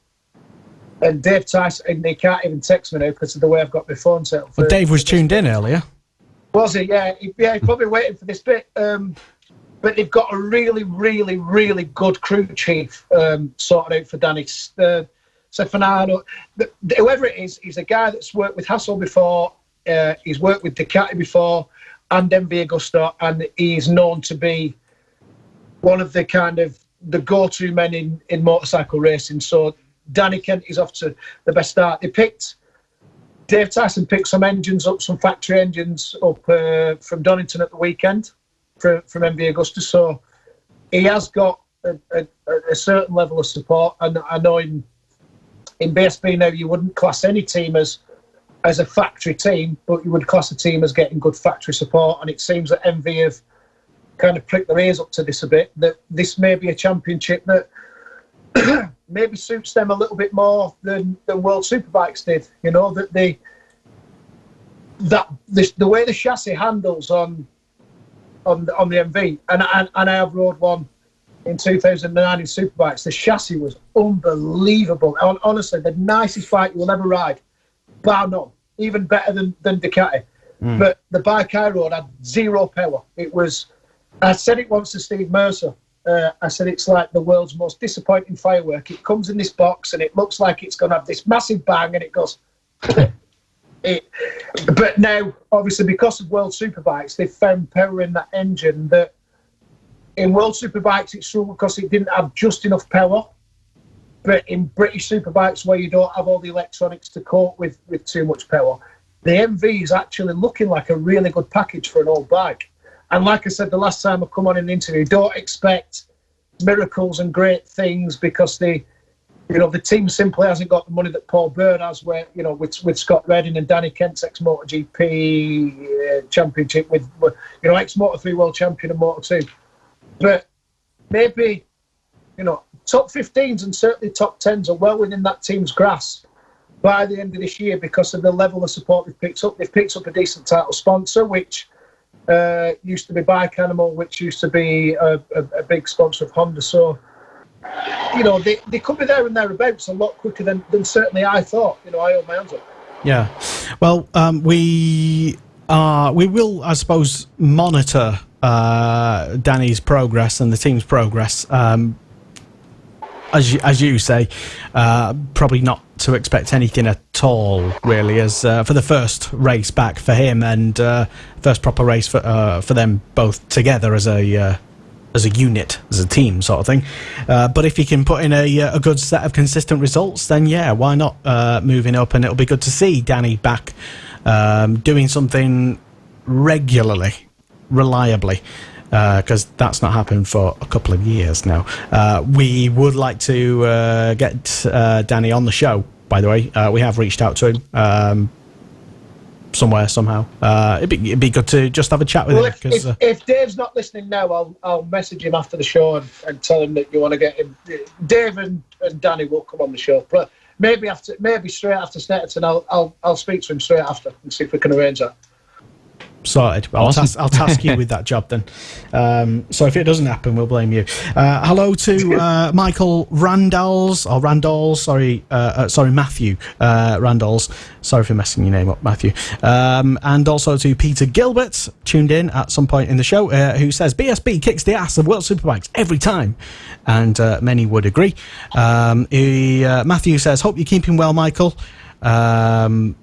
and Dave Tyson, he can't even text me now because of the way I've got my phone set up. Well, Dave was tuned in earlier. Was he? Yeah, he's probably waiting for this bit. But they've got a really, really, really good crew chief sorted out for Danny. Stefano, whoever it is, he's a guy that's worked with Hassel before. He's worked with Ducati before and MV Augusta, and he's known to be one of the kind of the go-to men in motorcycle racing. So Danny Kent is off to the best start. Dave Tyson picked some factory engines up from Donington at the weekend from MV Augusta. So he has got a certain level of support. And I know in BSB now you wouldn't class any team as a factory team, but you would class a team as getting good factory support. And it seems that MV have kind of pricked their ears up to this a bit, that this may be a championship that maybe suits them a little bit more than World Superbikes did. You know, that the way the chassis handles on the MV, and I have rode one in 2009 in Superbikes. The chassis was unbelievable. Honestly, the nicest bike you will ever ride, bar none. Even better than Ducati. But the bike I rode had zero power. It was. I said it once to Steve Mercer. I said it's like the world's most disappointing firework. It comes in this box and it looks like it's going to have this massive bang, and it goes. But now, obviously, because of World Superbikes, they've found power in that engine that in World Superbikes it's true because it didn't have just enough power. But in British Superbikes, where you don't have all the electronics to cope with too much power, the MV is actually looking like a really good package for an old bike. And like I said the last time I come on in an interview, don't expect miracles and great things because the the team simply hasn't got the money that Paul Byrne has, where, with Scott Redding and Danny Kent's ex-MotoGP championship with, ex-Moto3 world champion and Moto2. But maybe, top 15s and certainly top 10s are well within that team's grasp by the end of this year because of the level of support they've picked up. They've picked up a decent title sponsor, which used to be Bike Animal, which used to be a big sponsor of Honda. So, they could be there and thereabouts a lot quicker than certainly I thought. I hold my hands up. Yeah. Well, we will, I suppose, monitor Danny's progress and the team's progress. As you say, probably not to expect anything at all, really, as for the first race back for him and first proper race for them both together as a unit, as a team sort of thing. But if he can put in a good set of consistent results, then yeah, why not moving up? And it'll be good to see Danny back doing something regularly, reliably, because that's not happened for a couple of years now. We would like to get Danny on the show, by the way. We have reached out to him somewhere, somehow. It'd be good to just have a chat with him. If Dave's not listening now, I'll message him after the show and tell him that you want to get him. Dave and Danny will come on the show. Maybe straight after Snetterton, I'll speak to him straight after and see if we can arrange that. Sorted. Awesome. I'll task you with that job then. So if it doesn't happen, we'll blame you. Hello to Michael Randalls, sorry, Matthew Randalls. Sorry for messing your name up, Matthew. And also to Peter Gilbert, tuned in at some point in the show, who says BSB kicks the ass of World Superbikes every time. And many would agree. Matthew says, hope you're keeping well, Michael. Can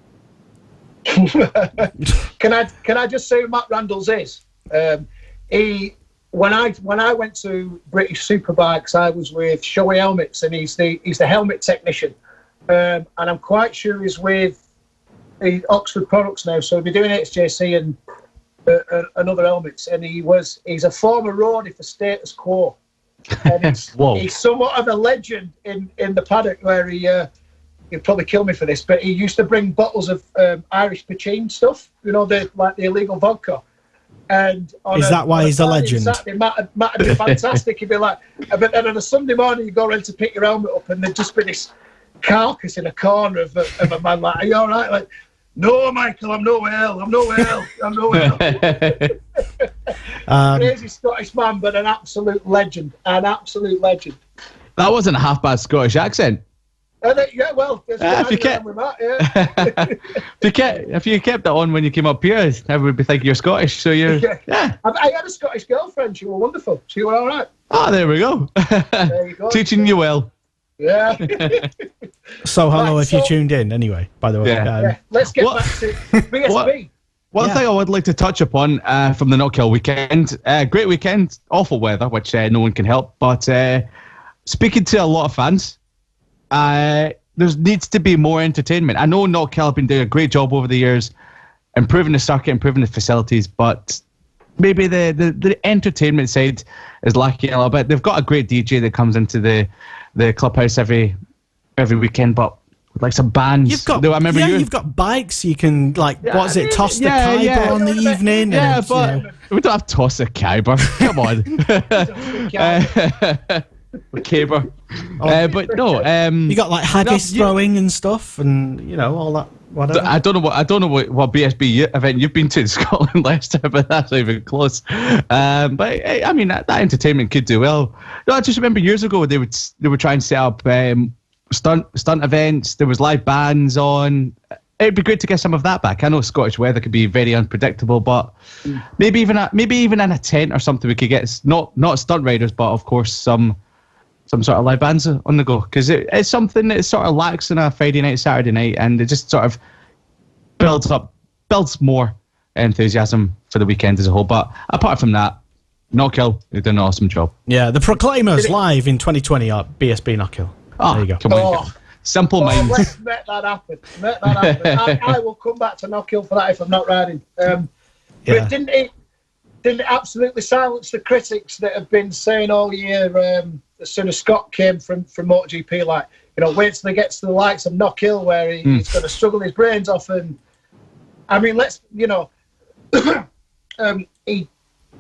I just say who Matt Randalls is? When I went to British Superbikes, I was with Shoei Helmets, and he's the helmet technician, and I'm quite sure he's with Oxford Products now. So he'll be doing HJC and other helmets, and he's a former roadie for Status Quo, and he's somewhat of a legend in the paddock where he'll probably kill me for this, but he used to bring bottles of Irish Pachin stuff, the illegal vodka. And is that why he's a legend? Saturday, Matt would be fantastic. He'd be like, but then on a Sunday morning, you go around to pick your helmet up, and there'd just be this carcass in a corner of a man like, are you all right? Like, no, Michael, I'm no well. Crazy Scottish man, but an absolute legend. That wasn't a half bad Scottish accent. Yeah, well, if you kept that on when you came up here, everyone would be thinking you're Scottish. So you're, yeah. I had a Scottish girlfriend. She was wonderful. She was all right. Ah, there we go. There you go. Teaching you well. Yeah. So hello, if you tuned in anyway. By the way, let's get back to BSB. One thing I would like to touch upon from the Knockhill weekend. Great weekend, awful weather, which no one can help. But speaking to a lot of fans. There needs to be more entertainment. I know Knockhill have been doing a great job over the years, improving the circuit, improving the facilities, but maybe the entertainment side is lacking a little bit. They've got a great DJ that comes into the clubhouse every weekend, but with like some bands. You've got you've got bikes. You can toss the Kyber on the evening. Yeah, but we don't have to toss the Kyber. Come on. Caber. But no, you got like haggis throwing and stuff, and all that. Whatever. I don't know what BSB event you've been to in Scotland, Leicester, but that's not even close. But I mean that entertainment could do well. I just remember years ago they were trying to set up stunt events. There was live bands on. It'd be great to get some of that back. I know Scottish weather could be very unpredictable, but maybe even in a tent or something we could get not stunt riders, but of course some sort of live bands on the go, because it's something that sort of lacks on a Friday night, Saturday night, and it just sort of builds more enthusiasm for the weekend as a whole. But apart from that, Knockhill, they've done an awesome job. Yeah, the Proclaimers live in 2020 at BSB Knockhill. There you go. Come on. Simple minds. Let's make that happen. I will come back to Knockhill for that if I'm not riding. But didn't it absolutely silence the critics that have been saying all year, as soon as Scott came from MotoGP, like, wait till he gets to the likes of Knockhill where he's going to struggle his brains off. And I mean,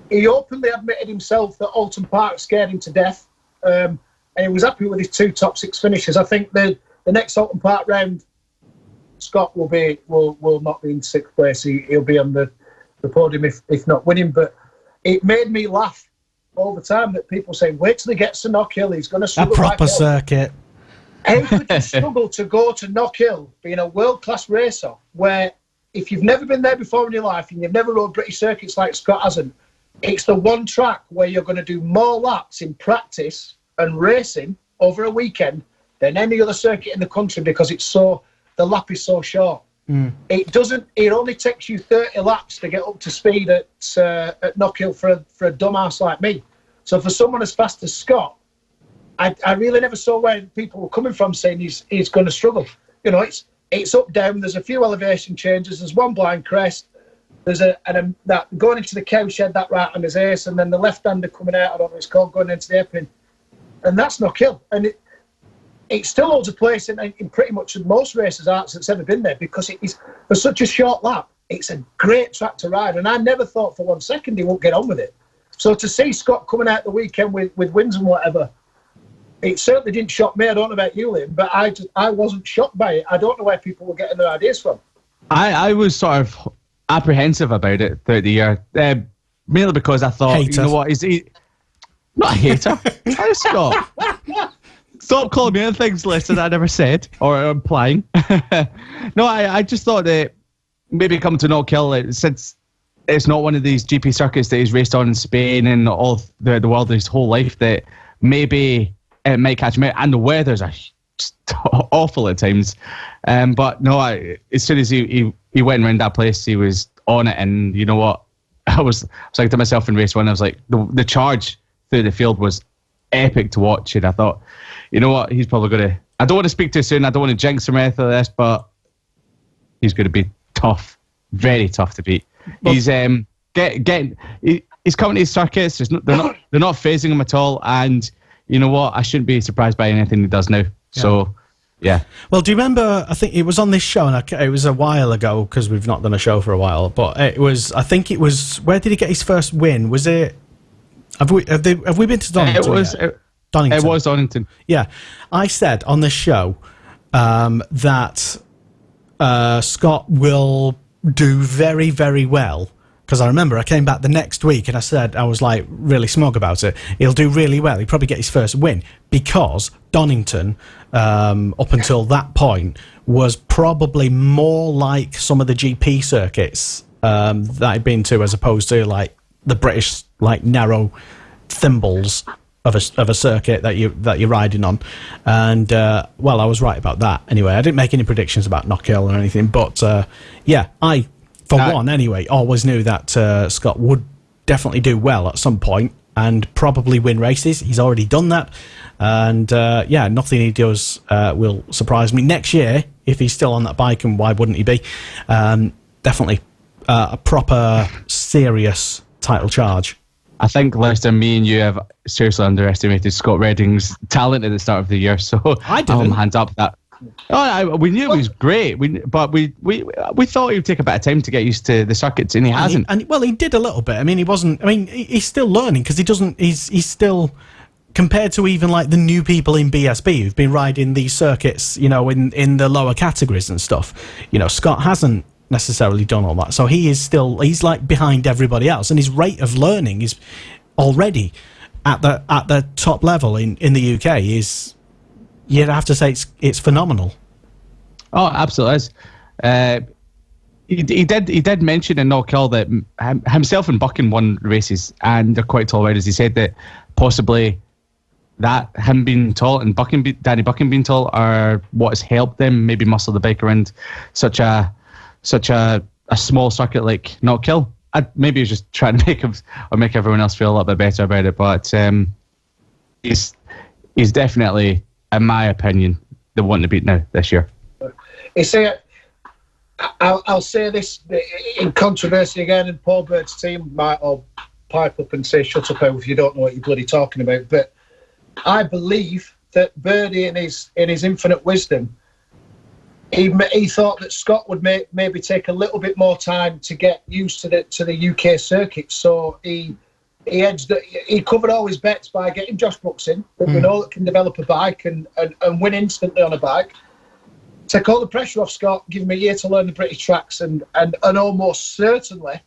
he openly admitted himself that Alton Park scared him to death, and he was happy with his 2 top 6 finishes. I think the next Alton Park round, Scott will not be in 6th place. He'll be on the podium if not winning. But it made me laugh all the time that people say, wait till he gets to Knockhill, he's going to struggle. A proper circuit. How could you struggle to go to Knockhill, being a world-class racer, where if you've never been there before in your life and you've never rode British circuits like Scott hasn't, it's the one track where you're going to do more laps in practice and racing over a weekend than any other circuit in the country because the lap is so short. It only takes you 30 laps to get up to speed at Knockhill for a dumbass like me. So for someone as fast as Scott, I really never saw where people were coming from saying he's going to struggle. It's up down. There's a few elevation changes. There's one blind crest. There's that going into the cowshed, that right hand is ace, and then the left hander coming out. I don't know what it's called, going into the hairpin, and that's Knockhill. And it still holds a place in pretty much most races' hearts that's ever been there because it is for such a short lap. It's a great track to ride, and I never thought for 1 second he won't get on with it. So to see Scott coming out the weekend with wins and whatever, it certainly didn't shock me. I don't know about you, Liam, but I wasn't shocked by it. I don't know where people were getting their ideas from. I was sort of apprehensive about it throughout the year, mainly because I thought, Hater. you know what, is he not a hater? Hi, Scott. Stop calling me on things, listen, I never said or implying. No, I just thought that maybe come to Knockhill, since it's not one of these GP circuits that he's raced on in Spain and all the world his whole life, that maybe it might catch him out. And the weathers are just awful at times. But no, as soon as he went around that place, he was on it. And you know what? I was like to myself in race 1, I was like, the charge through the field was epic to watch. And I thought, you know what? He's probably going to... I don't want to speak too soon. I don't want to jinx him or anything like this, but he's going to be tough. Very tough to beat. Well, he's he's coming to his circuits. They're not phasing him at all. And you know what? I shouldn't be surprised by anything he does now. Yeah. So, yeah. Well, do you remember? I think it was on this show, and it was a while ago because we've not done a show for a while. But it was. I think it was. Where did he get his first win? Was it? Have we been to Donington? Donington. It was Donington. Yeah, I said on this show that Scott will do very, very well. Because I remember I came back the next week and I said, I was like really smug about it. He'll do really well. He'll probably get his first win because Donington, up until that point, was probably more like some of the GP circuits that I'd been to, as opposed to like the British like narrow thimbles of a circuit that you're riding on. And well, I was right about that. Anyway, I didn't make any predictions about Knockhill or anything, but yeah, for one, anyway, always knew that Scott would definitely do well at some point and probably win races. He's already done that. And, yeah, nothing he does will surprise me. Next year, if he's still on that bike, and why wouldn't he be, definitely a proper, serious title charge. I think, Lester, me and you have seriously underestimated Scott Redding's talent at the start of the year. So I didn't. Hands up that. We knew he was great, but we thought he would take a bit of time to get used to the circuits, and he hasn't. Well, he did a little bit. I mean, he wasn't. I mean, he's still learning because he doesn't. He's still, compared to even like the new people in BSB who've been riding these circuits, you know, in the lower categories and stuff. You know, Scott hasn't necessarily done all that, so he's like behind everybody else, and his rate of learning is already at the top level in the UK is. You'd have to say it's phenomenal. Oh, absolutely is. He did mention in Knockhill that himself and Buchan won races, and they're quite tall riders. He said that possibly that him being tall and Danny Buchan being tall are what has helped them maybe muscle the bike around such a small circuit like Knockhill. Maybe he was just trying to make everyone else feel a little bit better about it, but he's definitely, in my opinion, the one to beat now this year. I'll say this in controversy again, and Paul Bird's team might all pipe up and say, shut up if you don't know what you're bloody talking about. But I believe that Birdie, in his infinite wisdom, he thought that Scott would maybe take a little bit more time to get used to the UK circuit. So he covered all his bets by getting Josh Brooks in, that we know that can develop a bike and win instantly on a bike. Take all the pressure off Scott, give him a year to learn the British tracks, and almost certainly,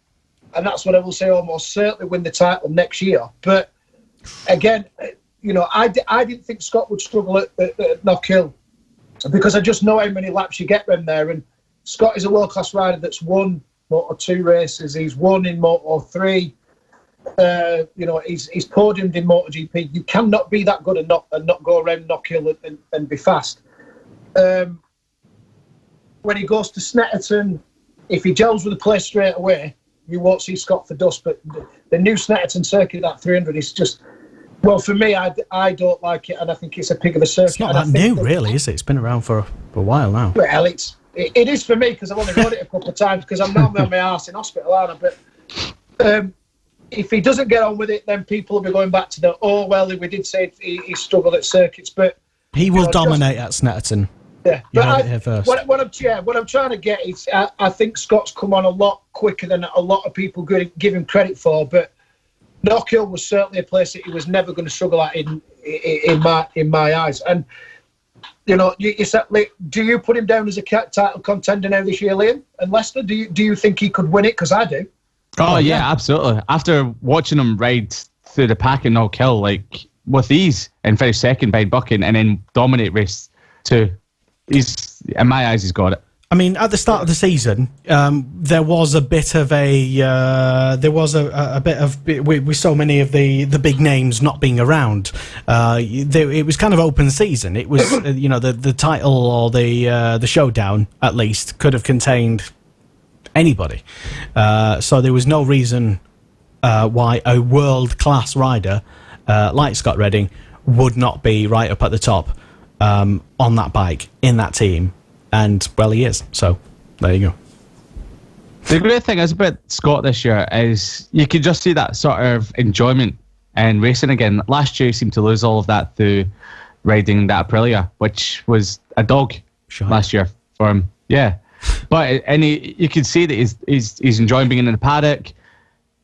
and that's what I will say, almost certainly win the title next year. But again, I didn't think Scott would struggle at Knockhill, because I just know how many laps you get them there. And Scott is a world-class rider that's won Moto2 races. He's won in Moto3. He's podiumed in MotoGP. You cannot be that good and not go around Knockhill and be fast. When he goes to Snetterton, if he gels with the place straight away, you won't see Scott for dust. But the new Snetterton circuit, that 300, is just, well, for me, I don't like it, and I think it's a pig of a circuit. It's not that new, really, is it? It's been around for a while now. Well, it is for me, because I've only rode it a couple of times, because I'm normally on my arse in hospital, aren't I? But if he doesn't get on with it, then people will be going back to we did say he struggled at circuits, but he will dominate at Snetterton. Yeah, you heard it here first. What I'm trying to get is, I think Scott's come on a lot quicker than a lot of people give him credit for. But Knockhill was certainly a place that he was never going to struggle at in my eyes. And you said, do you put him down as a title contender now this year, Liam? And Leicester, do you think he could win it? Because I do. Oh yeah, absolutely. After watching him ride through the pack in Knockhill, with ease, and finish second behind Buchan, and then dominate race 2. He's, in my eyes, he's got it. I mean, at the start of the season, there was a bit of with so many of the big names not being around. It was kind of open season. It was, the title or the showdown at least could have contained anybody. So there was no reason why a world-class rider like Scott Redding would not be right up at the top. On that bike, in that team, and well, he is. So there you go. The great thing is about Scott this year is you can just see that sort of enjoyment and racing again. Last year he seemed to lose all of that through riding that Aprilia, which was a dog last year for him. Yeah, but you can see that he's enjoying being in the paddock.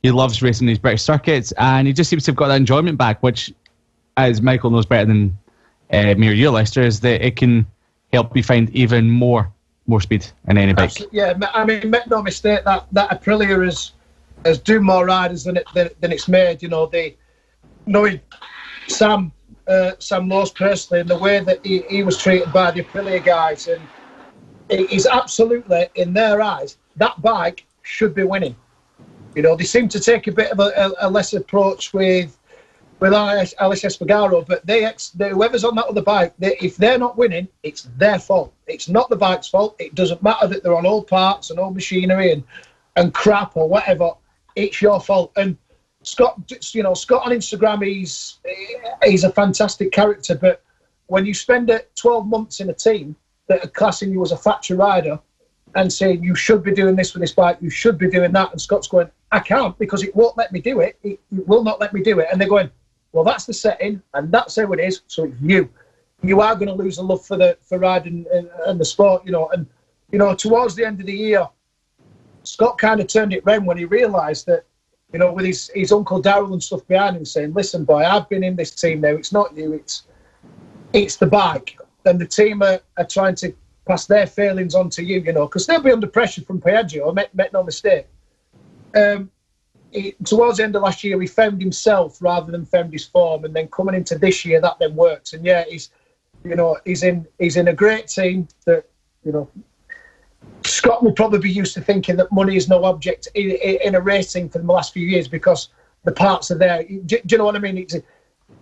He loves racing these British circuits, and he just seems to have got that enjoyment back, which, as Michael knows better than me or you, Lester, is that it can help you find even more speed in any bike. Absolutely, yeah, I mean, make no mistake, that Aprilia has done more riders than it's made. Knowing Sam Lowes personally, and the way that he was treated by the Aprilia guys, and he's absolutely, in their eyes, that bike should be winning. They seem to take a bit of a less approach with Alex Espargaro, but whoever's on that other bike, if they're not winning, it's their fault. It's not the bike's fault. It doesn't matter that they're on old parts and old machinery and crap or whatever. It's your fault. And Scott on Instagram, he's a fantastic character, but when you spend 12 months in a team that are classing you as a factory rider and saying you should be doing this with this bike, you should be doing that, and Scott's going, I can't because it won't let me do it. It will not let me do it. And they're going, well, that's the setting, and that's how it is. So it's you. You are going to lose the love for riding and the sport, And towards the end of the year, Scott kind of turned it round when he realised that, with his uncle Darryl and stuff behind him, saying, "Listen, boy, I've been in this team now. It's not you. It's the bike." And the team are trying to pass their failings on to you, because they'll be under pressure from Piaggio. Make no mistake. Towards the end of last year, he found himself rather than found his form, and then coming into this year, that then works. And yeah, he's in a great team that Scott will probably be used to thinking that money is no object in a racing for the last few years because the parts are there. Do you know what I mean?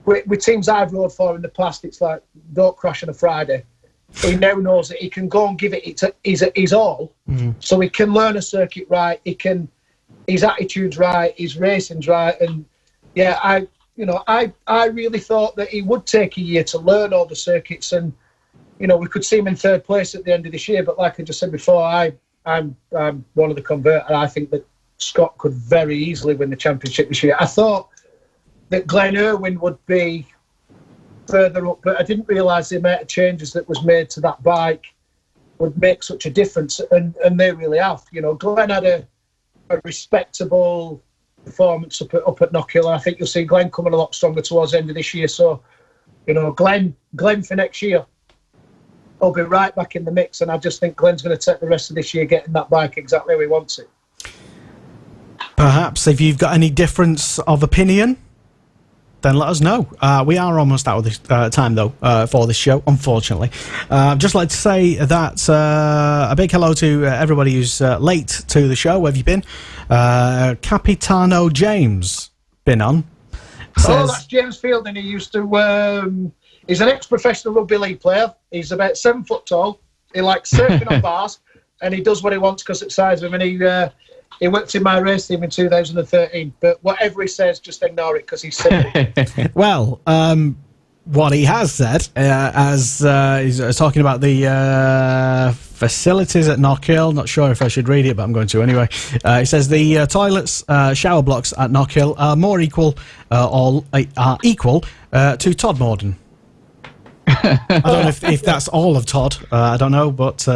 With teams I've rode for in the past, it's like don't crash on a Friday. He now knows that he can go and give it his all, so he can learn a circuit right. His attitude's right, his racing's right, and yeah, I really thought that he would take a year to learn all the circuits, and we could see him in third place at the end of this year. But like I just said before, I'm one of the convert, and I think that Scott could very easily win the championship this year. I thought that Glenn Irwin would be further up, but I didn't realise the amount of changes that was made to that bike would make such a difference, and they really have. You know, Glenn had a respectable performance up at Knockhill, and I think you'll see Glenn coming a lot stronger towards the end of this year. So, you know, Glenn for next year will be right back in the mix, and I just think Glenn's going to take the rest of this year getting that bike exactly how he wants it. Perhaps if you've got any difference of opinion, then let us know. We are almost out of this time, though, for this show, unfortunately. I'd just like to say that a big hello to everybody who's late to the show. Where have you been? Capitano James been on. Says, that's James Fielding. He used to... he's an ex-professional rugby league player. He's about 7 foot tall. He likes surfing on bars, and he does what he wants because it's size of him. And he worked in my race team in 2013. But whatever he says, just ignore it because he's silly. Well, what he has said, as he's talking about the facilities at Knockhill, not sure if I should read it, but I'm going to anyway. He says the toilets, shower blocks at Knockhill are more equal, are equal to Todmorden. I don't know if that's all of Todd. I don't know, but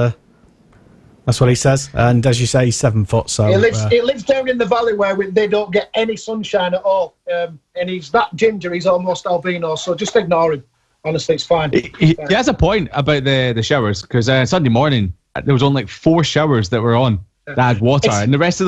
that's what he says. And as you say, he's 7 foot. So he lives down in the valley where they don't get any sunshine at all. And he's that ginger. He's almost albino. So just ignore him. Honestly, it's fine. He has a point about the showers, because Sunday morning there was only like 4 showers that were on that had water, and the rest of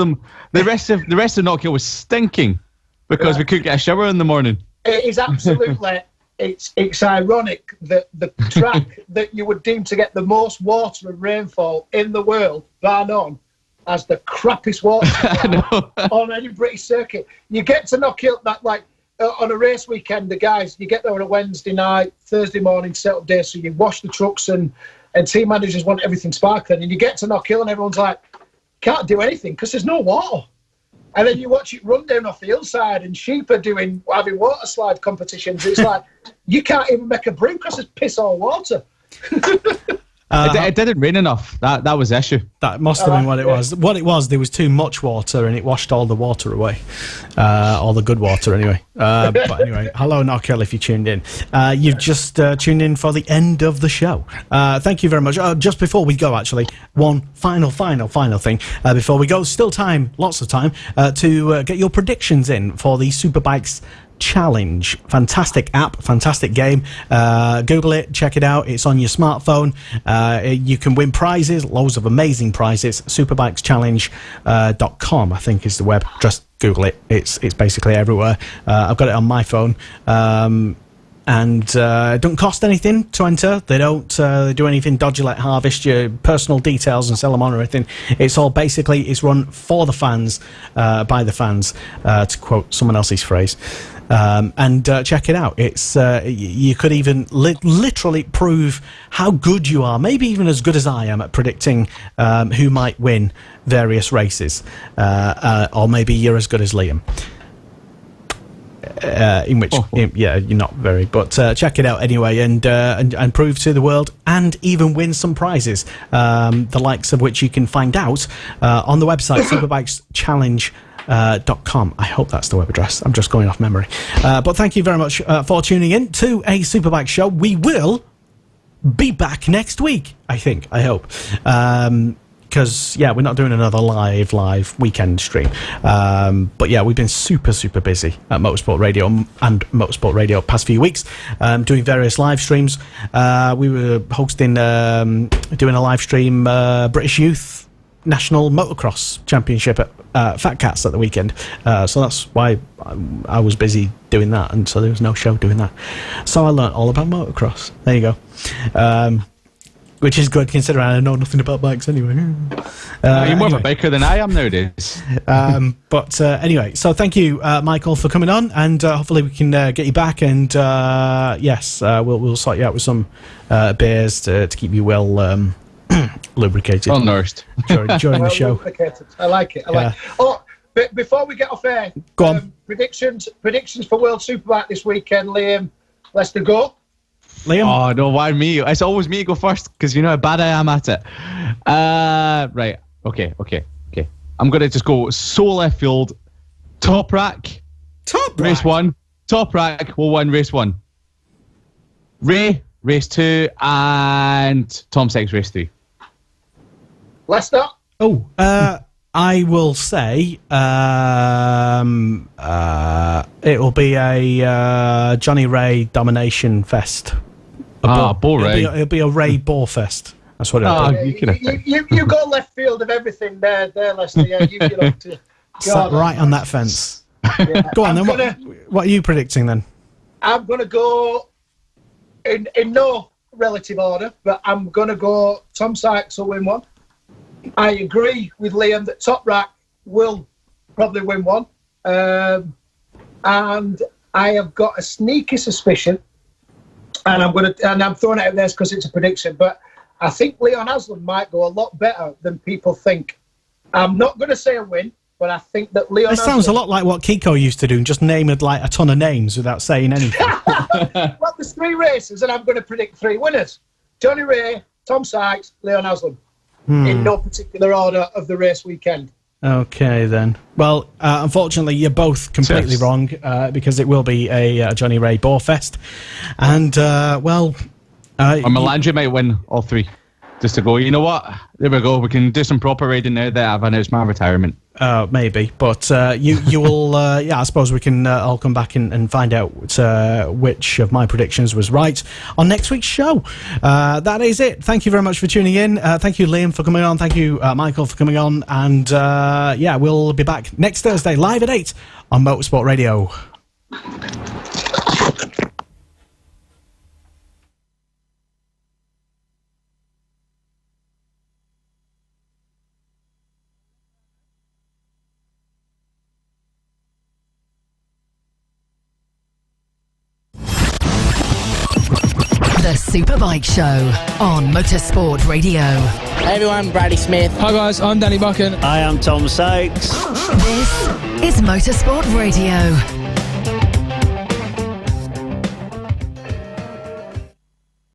Knockhill was stinking because we couldn't get a shower in the morning. It is absolutely. It's ironic that the track that you would deem to get the most water and rainfall in the world, bar none, has the crappiest water on any British circuit. You get to Knockhill that on a race weekend, the guys, you get there on a Wednesday night, Thursday morning setup day, so you wash the trucks and team managers want everything sparkling, and you get to Knockhill and everyone's like, can't do anything because there's no water. And then you watch it run down off the hillside and sheep are having water slide competitions. It's like, you can't even make a brew because it's piss all water. It didn't rain enough. That was the issue. That must have been what it was. What it was, there was too much water and it washed all the water away. All the good water, anyway. But anyway, hello, Knockhill, if you tuned in. You've just tuned in for the end of the show. Thank you very much. Just before we go, actually, one final thing. Before we go, still time, lots of time, to get your predictions in for the Superbikes Challenge. Fantastic app, fantastic game. Google it, check it out. It's on your smartphone. You can win prizes, loads of amazing prizes. Superbikeschallenge.com, I think, is the web. Just Google it. It's basically everywhere. I've got it on my phone. And it doesn't cost anything to enter. They don't do anything dodgy like harvest your personal details and sell them on or anything. It's all basically, it's run for the fans, by the fans, to quote someone else's phrase. And check it out. It's you could even literally prove how good you are, maybe even as good as I am at predicting who might win various races, or maybe you're as good as Liam. You're not very, but check it out anyway, and prove to the world, and even win some prizes, the likes of which you can find out on the website superbikeschallenge.com. I hope that's the web address. I'm just going off memory. But thank you very much for tuning in to a Superbike show. We will be back next week, I hope. Because, we're not doing another live weekend stream. But, we've been super, super busy at Motorsport Radio and Motorsport Radio past few weeks, doing various live streams. We were hosting, doing a live stream, British Youth National Motocross Championship at Fat Cats at the weekend. So that's why I was busy doing that, and so there was no show doing that. So I learnt all about motocross. There you go. Which is good, considering I know nothing about bikes anyway. You're more of a biker than I am nowadays. But anyway, so thank you, Michael, for coming on, and hopefully we can get you back. And we'll sort you out with some beers to keep you well lubricated, well nourished during the show. Lubricated. I like it. Oh, but before we get off air, go on. Predictions for World Superbike this weekend, Liam. Let's go. Liam? Oh, no, why me? It's always me to go first, because you know how bad I am at it. Right. Okay. I'm going to just go so left field. Top rack. Top rack? Race 1. Top rack will win race 1. Ray, race 2, and Tom Sykes, race 3. Leicester. Oh, I will say it will be a Johnny Ray domination fest. Ray. It'll be a Ray Bore fest. That's what it'll be. You could have You got left field of everything there, Leicester. Yeah, you know, Sat right on that fence. Yeah. Go on, then. What are you predicting, then? I'm going to go in no relative order, but I'm going to go Tom Sykes will win one. I agree with Liam that Top Rack will probably win one. And I have got a sneaky suspicion, and I'm throwing it out there because it's a prediction, but I think Leon Haslam might go a lot better than people think. I'm not going to say a win, but I think that Leon This sounds a lot like what Kiko used to do and just name it like a ton of names without saying anything. Well, there's 3 races, and I'm going to predict 3 winners. Johnny Ray, Tom Sykes, Leon Haslam. In no particular order of the race weekend. Okay, then. Well, unfortunately, you're both completely wrong because it will be a Johnny Ray Bore Fest. And, Melandri might win all 3. Just to go, you know what? There we go. We can do some proper raiding now that I've announced my retirement. Maybe. But you will, I suppose we can all come back and find out which of my predictions was right on next week's show. That is it. Thank you very much for tuning in. Thank you, Liam, for coming on. Thank you, Michael, for coming on. And, we'll be back next Thursday, live at 8 on Motorsport Radio. The Superbike Show on Motorsport Radio. Hey everyone, Bradley Smith. Hi guys, I'm Danny Buchan. I am Tom Sykes. This is Motorsport Radio.